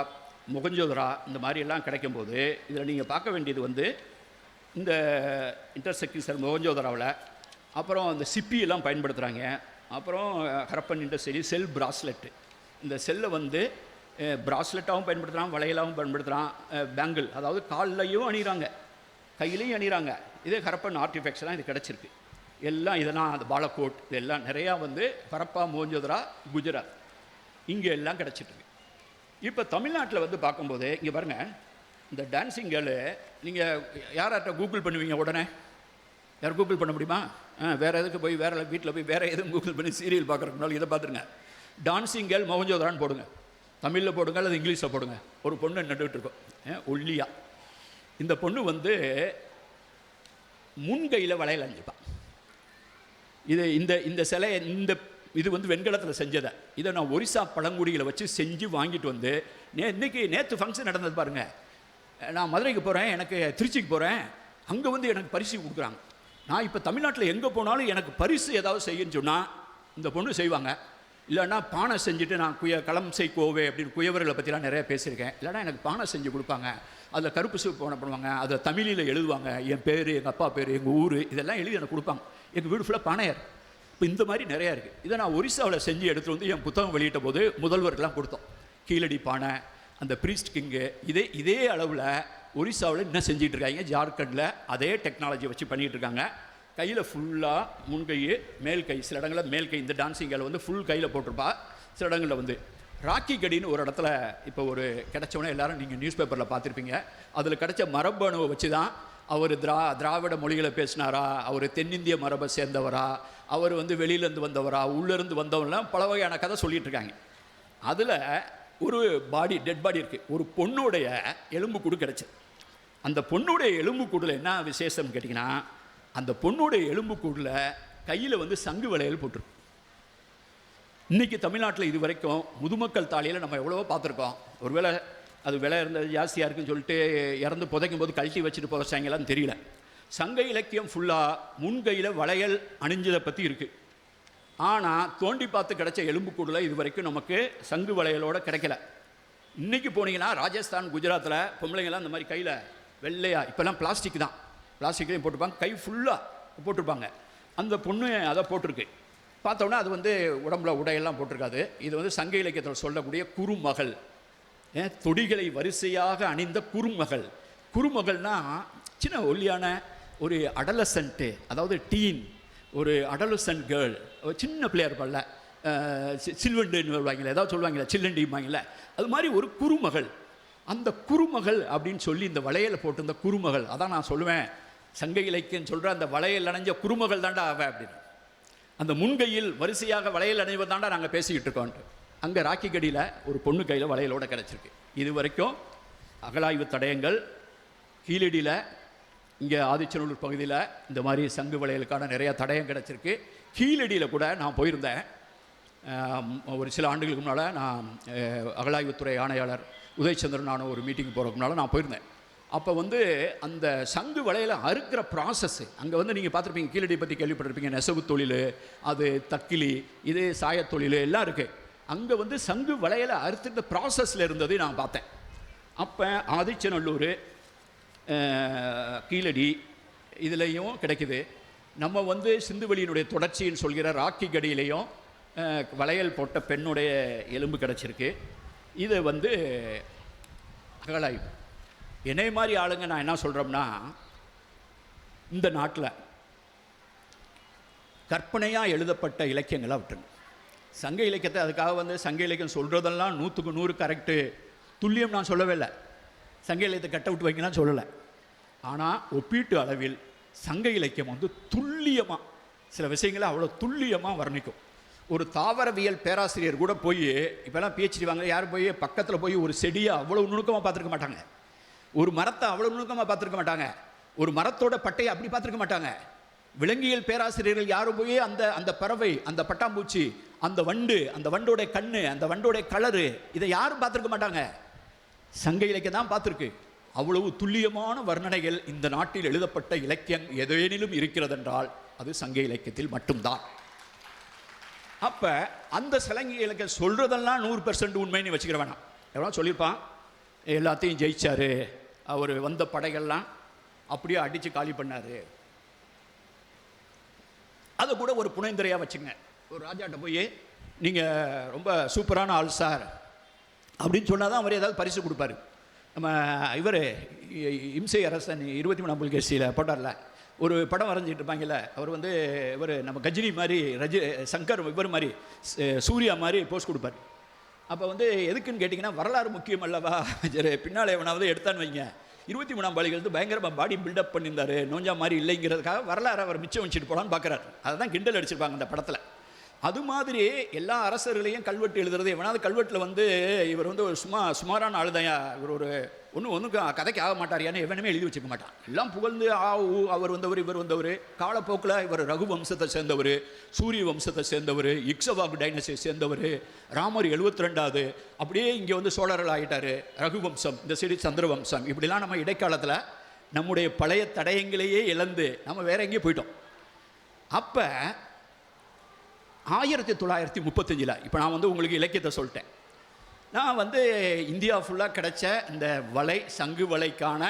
மொகஞ்சோதரா இந்த மாதிரியெல்லாம் கிடைக்கும்போது இதில் நீங்கள் பார்க்க வேண்டியது வந்து இந்த இன்டர்செக்ஷன் மொகஞ்சோதராவில் அப்புறம் இந்த சிப்பியெல்லாம் பயன்படுத்துகிறாங்க. அப்புறம் ஹரப்பன் இண்டஸ்ட்ரி செல் பிராஸ்லெட்டு, இந்த செல்லை வந்து பிராஸ்லெட்டாகவும் பயன்படுத்துகிறான், வளையலாகவும் பயன்படுத்துகிறான், பேங்கிள், அதாவது கால்லையும் அணிகிறாங்க, கையிலையும் அணிகிறாங்க. இதே ஹரப்பன் ஆர்டிஃபெக்ட்ஸ்லாம் இது கிடச்சிருக்கு எல்லாம். இதெல்லாம் அந்த பாலக்கோட், இதெல்லாம் நிறையா வந்து ஹரப்பா, மொகஞ்சோதரா, குஜராத் இங்கே எல்லாம் கிடச்சிட்ருக்கு. இப்போ தமிழ்நாட்டில் வந்து பார்க்கும்போது இங்கே பாருங்கள், இந்த டான்ஸிங் கேர்ளு நீங்கள் யார்கிட்ட கூகுள் பண்ணுவீங்க உடனே? யார் கூகுள் பண்ண முடியுமா? வேறு எதுக்கு போய் வேறு வீட்டில் போய் வேறு எதுவும் கூகுள் பண்ணி சீரியல் பார்க்குறதுனால இதை பார்த்துருங்க. டான்ஸிங் கேர்ள் மொகஞ்சோதரான்னு போடுங்க, தமிழில் போடுங்க அல்லது இங்கிலீஷில் போடுங்க. ஒரு பொண்ணு நட்டுக்கிட்டுருக்கோம் ஒல்லியா. இந்த பொண்ணு வந்து முன்கையில் வளையல் அணிஞ்சிப்பான். இது இந்த இந்த சிலை இது வந்து வெண்கலத்தில் செஞ்சதை, இதை நான் ஒரிசா பழங்குடிகளை வச்சு செஞ்சு வாங்கிட்டு வந்து நேற்று ஃபங்க்ஷன் நடந்தது பாருங்கள். நான் மதுரைக்கு போகிறேன், எனக்கு திருச்சிக்கு போகிறேன், அங்கே வந்து எனக்கு பரிசு கொடுக்குறாங்க. நான் இப்போ தமிழ்நாட்டில் எங்கே போனாலும் எனக்கு பரிசு ஏதாவது செய்யன்னு சொன்னால் இந்த பொண்ணு செய்வாங்க. இல்லைன்னா பானை செஞ்சுட்டு, நான் களம் செய் கோவே அப்படின்னு குயவர்களை பற்றிலாம் நிறையா பேசியிருக்கேன். இல்லைனா எனக்கு பானை செஞ்சு கொடுப்பாங்க, அதில் கருப்பு சிவப்பு பானை பண்ணுவாங்க, அதில் தமிழில் எழுதுவாங்க, என் பேர், எங்கள் அப்பா பேர், எங்கள் ஊர், இதெல்லாம் எழுதி எனக்கு கொடுப்பாங்க. எங்கள் வீடு ஃபுல்லாக பானையார். இப்போ இந்த மாதிரி நிறையா இருக்குது. இதை நான் ஒரிசாவில் செஞ்சு எடுத்துகிட்டு வந்து என் புத்தகம் வெளியிட்ட போது முதல்வருக்கெல்லாம் கொடுத்தோம். கீழடி பானை, அந்த ப்ரீஸ்ட் கிங்கு, இதே அளவில் ஒரிசாவில் இன்னும் செஞ்சிட்டு இருக்காங்க. ஜார்க்கண்டில் அதே டெக்னாலஜி வச்சு பண்ணிகிட்டு இருக்காங்க. கையில் ஃபுல்லாக முன்கை மேல் கை, சில இடங்களில் மேல் கை, இந்த டான்ஸிங்கில் வந்து ஃபுல் கையில் போட்டிருப்பா. சில இடங்களில் வந்து ராக்கி கடின்னு ஒரு இடத்துல இப்போ ஒரு கிடச்சோன்னே எல்லாரும் நீங்கள் நியூஸ் பேப்பரில் பார்த்துருப்பீங்க. அதில் கிடச்ச மரபணுவை வச்சு தான் அவர் திராவிட மொழிகளை பேசினாரா, அவர் தென்னிந்திய மரபை சேர்ந்தவரா, அவர் வந்து வெளியிலேருந்து வந்தவரா, உள்ளேருந்து வந்தவரெலாம் பல வகையான கதை சொல்லிகிட்டு இருக்காங்க. அதில் ஒரு பாடி, டெட் பாடி இருக்குது. ஒரு பொண்ணுடைய எலும்புக்கூடு கிடச்சிது. அந்த பொண்ணுடைய எலும்புக்கூடில் என்ன விசேஷம்னு கேட்டிங்கன்னா, அந்த பொண்ணுடைய எலும்புக்கூடில் கையில் வந்து சங்கு வளையல் போட்டிருக்கு. இன்றைக்கி தமிழ்நாட்டில் இது வரைக்கும் முதுமக்கள் தாலியில் நம்ம எவ்வளவோ பார்த்துருக்கோம். ஒருவேளை அது விலை இருந்தது ஜாஸ்தியாக இருக்குன்னு சொல்லிட்டு இறந்து புதைக்கும் போது கழட்டி வச்சுட்டு புதைச்சாங்களான்னு தெரியல. சங்க இலக்கியம் ஃபுல்லாக முன்கையில் வளையல் அணிஞ்சதை பற்றி இருக்குது. ஆனால் தோண்டி பார்த்து கிடைச்ச எலும்புக்கூடில் இது வரைக்கும் நமக்கு சங்கு வளையலோடு கிடைக்கல. இன்றைக்கி போனீங்கன்னா ராஜஸ்தான், குஜராத்தில் பொம்பளைங்கள்லாம் இந்த மாதிரி கையில் வெள்ளையா, இப்போல்லாம் பிளாஸ்டிக் தான், பிளாஸ்டிக்லேயும் போட்டிருப்பாங்க, கை ஃபுல்லாக போட்டிருப்பாங்க. அந்த பொண்ணு அதை போட்டிருக்கு. பார்த்தோன்னா அது வந்து உடம்புல உடையெல்லாம் போட்டிருக்காது. இது வந்து சங்க இலக்கியத்தில் சொல்லக்கூடிய குறுமகள், தொடிகளை வரிசையாக அணிந்த குறுமகள். குறுமகள்னால் சின்ன ஒல்லியான ஒரு அடலசன்ட்டு, அதாவது டீன், ஒரு அடலசன்ட் கேர்ள், சின்ன பிள்ளையார் இருப்பாள்ல, சில்வண்டுன்னு சொல்லுவாங்களே, ஏதாவது சொல்லுவாங்களே, சில்லண்டிம்பாங்களே, அது மாதிரி ஒரு குறுமகள். அந்த குறுமகள் அப்படின்னு சொல்லி இந்த வளையலை போட்டிருந்த குறுமகள், அதான் நான் சொல்லுவேன், சங்க இலக்கியம் சொல்கிற அந்த வளையல் அணைஞ்ச குறுமகள் தாண்டா அவ அப்படின்னு. அந்த முன்கையில் வரிசையாக வளையல் அணைவது தாண்டா நாங்கள் பேசிக்கிட்டு இருக்கோன்ட்டு. அங்கே ராக்கி கடியில் ஒரு பொண்ணு கையில் வளையலோடு கிடச்சிருக்கு. இது வரைக்கும் அகழாய்வு தடயங்கள் கீழடியில், இங்கே ஆதிச்சநல்லூர் பகுதியில் இந்த மாதிரி சங்கு வளையலுக்கான நிறையா தடயம் கிடச்சிருக்கு. கீழடியில் கூட நான் போயிருந்தேன். ஒரு சில ஆண்டுகளுக்கு முன்னால் நான் அகழாய்வுத்துறை ஆணையாளர் உதயச்சந்திரன் நானும் ஒரு மீட்டிங் போகிறதுக்கு முன்னால் நான் போயிருந்தேன். அப்போ வந்து அந்த சங்கு வளையலை அறுக்கிற ப்ராசஸ்ஸு அங்கே வந்து நீங்கள் பார்த்துருப்பீங்க. கீழடி பற்றி கேள்விப்பட்டிருப்பீங்க. நெசவு தொழில், அது தக்கிலி, இது சாயத்தொழில் எல்லாம் இருக்குது. அங்கே வந்து சங்கு வளையலை அறுத்துட்ட ப்ராசஸில் இருந்தது நான் பார்த்தேன். அப்போ ஆதிச்சநல்லூர், கீழடி இதுலேயும் கிடைக்குது. நம்ம வந்து சிந்துவெளியினுடைய தொடர்ச்சின்னு சொல்கிற ராக்கி கடியிலையும் வளையல் போட்ட பெண்ணுடைய எலும்பு கிடச்சிருக்கு. இது வந்து அகழாய்வு. என்னை மாதிரி ஆளுங்க நான் என்ன சொல்கிறோம்னா, இந்த நாட்டில் கற்பனையாக எழுதப்பட்ட இலக்கியங்களை விட்டுருங்க. சங்க இலக்கியத்தை, அதுக்காக வந்து சங்க இலக்கியம் சொல்கிறதெல்லாம் 100க்கு 100 கரெக்டு துல்லியம் நான் சொல்லவே இல்லை. சங்க இலக்கியத்தை கட்ட விட்டு வைக்கணும்னு சொல்லலை. ஆனால் ஒப்பீட்டு அளவில் சங்க இலக்கியம் வந்து துல்லியமாக சில விஷயங்களை அவ்வளோ துல்லியமாக வர்ணிக்கும். ஒரு தாவரவியல் பேராசிரியர் கூட போய், இப்போல்லாம் PhD வாங்க, யாரும் போய் பக்கத்தில் போய் ஒரு செடியை அவ்வளோ நுணுக்கமாக பார்த்துருக்க மாட்டாங்க, ஒரு மரத்தை அவ்வளோ நுணுக்கமாக பார்த்துருக்க மாட்டாங்க, ஒரு மரத்தோட பட்டையை அப்படி பார்த்துருக்க மாட்டாங்க. விலங்கியல் பேராசிரியர்கள் யாரும் போய் அந்த பறவை, அந்த பட்டாம்பூச்சி, அந்த வண்டு, அந்த வண்டோட கண்ணு, அந்த வண்டோட கலரு, இதை யாரும் பார்த்துருக்க மாட்டாங்க. சங்க இலக்கியம் தான் பார்த்துருக்கு. அவ்வளவு துல்லியமான வர்ணனைகள் இந்த நாட்டில் எழுதப்பட்ட இலக்கியம் எதேனிலும் இருக்கிறதென்றால் அது சங்க இலக்கியத்தில் மட்டும்தான். அப்போ அந்த சங்க இலக்கியம் சொல்கிறதெல்லாம் 100% உண்மைன்னு வச்சுக்கிற வேணாம். எவ்வளோ சொல்லியிருப்பான், எல்லாத்தையும் ஜெயிச்சார், அவர் வந்த படைகள்லாம் அப்படியே அடித்து காலி பண்ணார், அதை கூட ஒரு புனைந்துரையாக வச்சுங்க. ஒரு ராஜாட்ட போய் நீங்கள் ரொம்ப சூப்பரான ஆள் சார் அப்படின்னு சொன்னால் தான் அவர் ஏதாவது பரிசு கொடுப்பாரு. நம்ம இவர் இம்சை அரசன் 23ஆம் புலிகேசியில் போட்டார்ல, ஒரு படம் வரைஞ்சிட்டு இருப்பாங்கல்ல, அவர் வந்து இவர் நம்ம கஜினி மாதிரி, சங்கர் இவர் மாதிரி, சூர்யா மாதிரி போஸ்ட் கொடுப்பார். அப்போ வந்து எதுக்குன்னு கேட்டிங்கன்னா, வரலாறு முக்கியம் அல்லவா, சரி பின்னால் எவனாவது எடுத்தான்னு வைங்க, 23ஆம் புலிகேசி பயங்கரமாக பாடி பில்டப் பண்ணியிருந்தார், நோஞ்சா மாதிரி இல்லைங்கிறதுக்காக வரலாறு அவர் மிச்சம் வச்சுட்டு போகலான்னு பார்க்குறாரு. அதை தான் கிண்டல் அடிச்சிருப்பாங்க அந்த படத்தில். அது மாதிரி எல்லா அரசர்களையும் கல்வெட்டு எழுதுறது, எவனாவது கல்வெட்டில் வந்து இவர் வந்து ஒரு சுமாரான ஆளுதையா, இவர் ஒரு ஒன்றும் கதைக்கு ஆக மாட்டார், ஏன்னா எவனுமே எழுதி வச்சுக்க மாட்டான், எல்லாம் புகழ்ந்து அவர் வந்தவர், இவர் வந்தவர், காலப்போக்கில் இவர் ரகு வம்சத்தை சேர்ந்தவர், சூரிய வம்சத்தை சேர்ந்தவர், இக்ஷவாகு டைனசியை சேர்ந்தவர், ராமர் 72வது, அப்படியே இங்கே வந்து சோழர்கள் ஆகிட்டார், ரகு வம்சம், இந்த சைடு சந்திர வம்சம், இப்படிலாம் நம்ம இடைக்காலத்தில் நம்முடைய பழைய தடயங்களையே இழந்து நம்ம வேற எங்கேயும் போயிட்டோம். அப்போ 1935, இப்போ நான் வந்து உங்களுக்கு இலக்கியத்தை சொல்லிட்டேன், நான் வந்து இந்தியா ஃபுல்லாக கிடைச்ச இந்த சங்கு வலைக்கான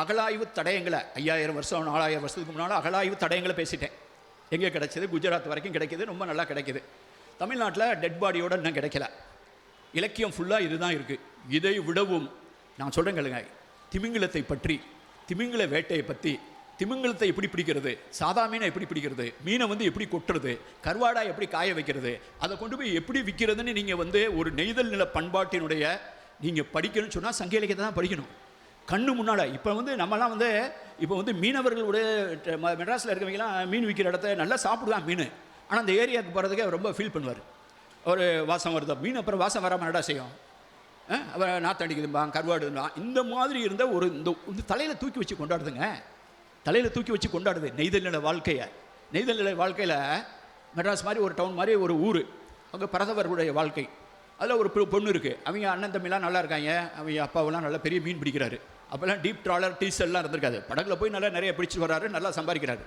அகழாய்வு தடயங்களை 5000 வருஷம் 4000 வருஷத்துக்கு முன்னால் அகழாய்வு தடயங்களை பேசிட்டேன். எங்கே கிடைச்சது? குஜராத் வரைக்கும் கிடைக்கிது, ரொம்ப நல்லா கிடைக்கிது. தமிழ்நாட்டில் டெட் பாடியோட இன்னும் கிடைக்கல. இலக்கியம் ஃபுல்லாக இதுதான் இருக்குது. இதை விடவும் நான் சொல்கிறேன் கேளுங்க, திமிங்கிலத்தை பற்றி, திமிங்கில வேட்டையை பற்றி, திமிங்கிலத்தை எப்படி பிடிக்கிறது, சாதா மீனை எப்படி பிடிக்கிறது, மீனை வந்து எப்படி கொட்டுறது, கருவாடா எப்படி காய வைக்கிறது, அதை கொண்டு போய் எப்படி விற்கிறதுன்னு நீங்கள் வந்து ஒரு நெய்தல் நில பண்பாட்டினுடைய நீங்கள் படிக்கணும்னு சொன்னால் சங்க இலக்கியத்தை தான் படிக்கணும். கண்ணு முன்னால் இப்போ வந்து நம்மலாம் வந்து இப்போ வந்து மீனவர்களுடைய மெட்ராஸில் இருக்கிறவங்கலாம் மீன் விற்கிற இடத்த நல்லா சாப்பிடுவான் மீன். ஆனால் அந்த ஏரியாவுக்கு போகிறதுக்கே அவர் ரொம்ப ஃபீல் பண்ணுவார். ஒரு வாசம் வருது மீன், அப்புறம் வாசம் வராமல் என்னடா செய்யும், அவர் நாத்தடிக்குதும்பான், கருவாடுதான். இந்த மாதிரி இருந்த ஒரு இந்த தலையில் தூக்கி வச்சு கொண்டாடுதுங்க, தலையில் தூக்கி வச்சு கொண்டாடுது நெய்தல் நில வாழ்க்கையை. நெய்தல் நில வாழ்க்கையில் மெட்ராஸ் மாதிரி ஒரு டவுன் மாதிரி ஒரு ஊர், அங்கே பரதவர்களுடைய வாழ்க்கை. அதில் ஒரு பொண்ணு இருக்குது, அவங்க அண்ணன் தம்பிலாம் நல்லா இருக்காங்க, அவங்க அப்பாவெல்லாம் நல்லா பெரிய மீன் பிடிக்கிறாரு. அப்போல்லாம் டீப் ட்ராலர் டீசல்லாம் இருந்திருக்காது, படகுல போய் நல்லா நிறைய பிடிச்சிட்டு வர்றாரு, நல்லா சம்பாதிக்கிறாரு.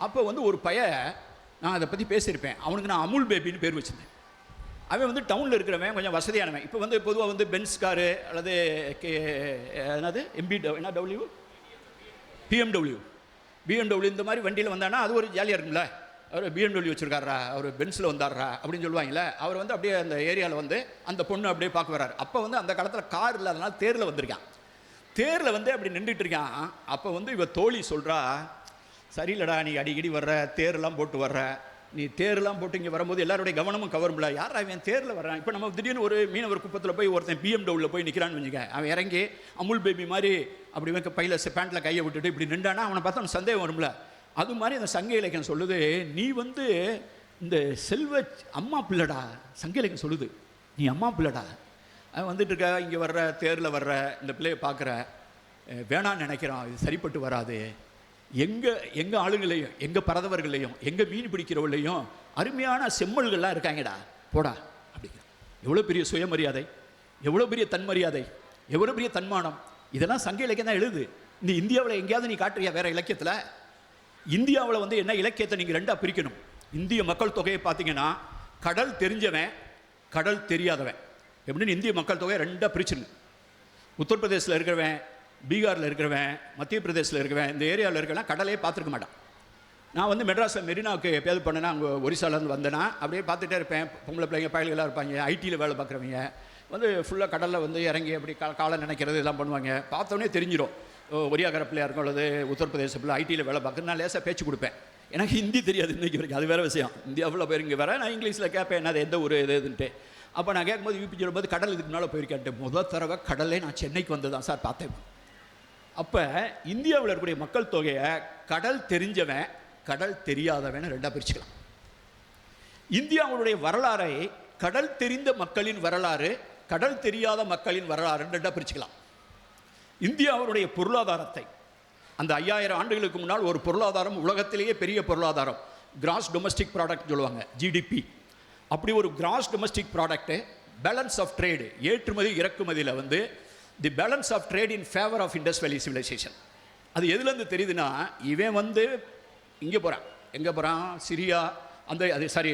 அப்போ வந்து ஒரு பையன், நான் அதை பற்றி பேசியிருப்பேன், அவனுக்கு நான் அமுல் பேபின்னு பேர் வச்சுருந்தேன். அவன் வந்து டவுனில் இருக்கிறவன், கொஞ்சம் வசதியானவன். இப்போ வந்து பொதுவாக வந்து பென்ஸ் காரு அல்லது என்னது பிஎம்டபிள்யூ இந்த மாதிரி வண்டியில் வந்தானா அது ஒரு ஜாலியாக இருக்கும்ல. அவர் பிஎம்டபிள்யூ வச்சுருக்காரா, அவர் பென்ஸில் வந்தாரா அப்படின்னு சொல்லுவாங்களே. அவர் வந்து அப்படியே அந்த ஏரியாவில் வந்து அந்த பொண்ணு அப்படியே பார்க்க வர்றாரு. அப்போ வந்து அந்த காலத்தில் கார் இல்லாதனால தேரில் வந்திருக்கான். தேரில் வந்து அப்படி நின்றுட்டு இருக்கான். அப்போ வந்து இவ தோழி சொல்கிறா, சரியில்லடா நீ அடிக்கடி வர்ற, தேரெல்லாம் போட்டு வர்ற, நீ தேரெல்லாம் போட்டு இங்கே வரும்போது எல்லாருடைய கவனமும் கவரும்ல, யார் அவன் தேரில் வர்றான். இப்போ நம்ம திடீர்னு ஒரு மீனவர் குப்பத்தில் போய் ஒருத்தன் பிஎம்டபிள்யூவில் போய் நிற்கிறான்னு வச்சுக்க, அவன் இறங்கி அமுல் பேபி மாதிரி அப்படி வைக்க பையில் பேண்ட்டில் கையை விட்டுட்டு இப்படி நின்றானா அவனை பார்த்தா அவன் சந்தேகம் வரும்ல. அது மாதிரி அந்த சங்க இலக்கியம் சொல்லுது, நீ வந்து இந்த செல்வ அம்மா பிள்ளைடா. சங்க இலக்கியம் சொல்லுது, நீ அம்மா பிள்ளைடா. அவன் வந்துட்டு இருக்க, இங்கே வர்ற தேரில் வர்ற இந்த பிள்ளையை பார்க்குற, வேணான்னு நினைக்கிறான், இது சரிப்பட்டு வராது. எங்கள் ஆளுங்களையும் எங்கள் பரதவர்களையும் எங்கள் மீன் பிடிக்கிறவர்களையும் அருமையான செம்மல்கள்லாம் இருக்காங்கடா, போடா அப்படிங்கிற. எவ்வளோ பெரிய சுயமரியாதை, எவ்வளோ பெரிய தன்மரியாதை, எவ்வளோ பெரிய தன்மானம். இதெல்லாம் சங்க இலக்கியம் தான் எழுது. இந்த இந்தியாவில் எங்கேயாவது நீ காட்டுறியா வேற இலக்கியத்தில்? இந்தியாவில் வந்து என்ன இலக்கியத்தை நீங்கள் ரெண்டாக பிரிக்கணும். இந்திய மக்கள் தொகையை பார்த்தீங்கன்னா கடல் தெரிஞ்சவன், கடல் தெரியாதவன் எப்படின்னு இந்திய மக்கள் தொகையை ரெண்டாக பிரிச்சுங்க. உத்தரப்பிரதேசில் இருக்கிறவன், பீகாரில் இருக்கிறவன், மத்திய பிரதேசில் இருக்கிறவன், இந்த ஏரியாவில் இருக்கிறவன் கடலே பார்த்துருக்க மாட்டான். நான் வந்து மெட்ராஸில் மெரினாவுக்கு எப்பயாவது பண்ணேன்னா, அங்கே ஒரிசாலேருந்து வந்தேன்னா அப்படியே பார்த்துட்டே இருப்பேன். பொம்பளை பிள்ளைங்க பயல்களாக இருப்பாங்க, ஐடியில் வேலை பார்க்குறவங்க வந்து ஃபுல்லாக கடலில் வந்து இறங்கி அப்படி காலை நினைக்கிறது இதெல்லாம் பண்ணுவாங்க. பார்த்தோன்னே தெரிஞ்சிடும் ஒரியாகர பிள்ளையாக இருக்கும் அல்லது உத்தரப்பிரதேச பிள்ளை ஐடியில் வேலை பார்க்குறது. நான் லேசாக பேச்சு கொடுப்பேன், எனக்கு ஹிந்தி தெரியாது இன்றைக்கி வரைக்கும், அது வேறு விஷயம். இந்தியாவில் போய் இங்கே வேறு நான் இங்கிலீஷில் கேட்பேன், என்னது எந்த ஒரு இதுன்ட்டு. அப்போ நான் கேட்கும்போது யூபி சொல்லும்போது கடல் இதுக்கு முன்னால் போயிருக்கேன். முதல் தடவை கடலே நான் சென்னைக்கு வந்து தான் சார் பார்த்தேன். அப்போ இந்தியாவில் இருக்கக்கூடிய மக்கள் தொகையை கடல் தெரிஞ்சவன், கடல் தெரியாதவன் ரெண்டாக பிரிச்சுக்கலாம். இந்தியாவுடைய வரலாறை கடல் தெரிந்த மக்களின் வரலாறு, கடல் தெரியாத மக்களின் வரலாறுன்னு ரெண்டாக பிரிச்சுக்கலாம். இந்தியாவுடைய பொருளாதாரத்தை அந்த 5000 ஆண்டுகளுக்கு முன்னால் ஒரு பொருளாதாரம், உலகத்திலேயே பெரிய பொருளாதாரம், கிராஸ் டொமஸ்டிக் ப்ராடக்ட் சொல்லுவாங்க, ஜிடிபி. அப்படி ஒரு gross domestic product, balance of trade, ஏற்றுமதி இறக்குமதியில் வந்து the balance of trade in favour of Indus valley civilisation. அது எதுலேருந்து தெரியுதுன்னா, இவன் வந்து இங்கே போகிறான், எங்கே போகிறான், சிரியா அந்த அது சாரி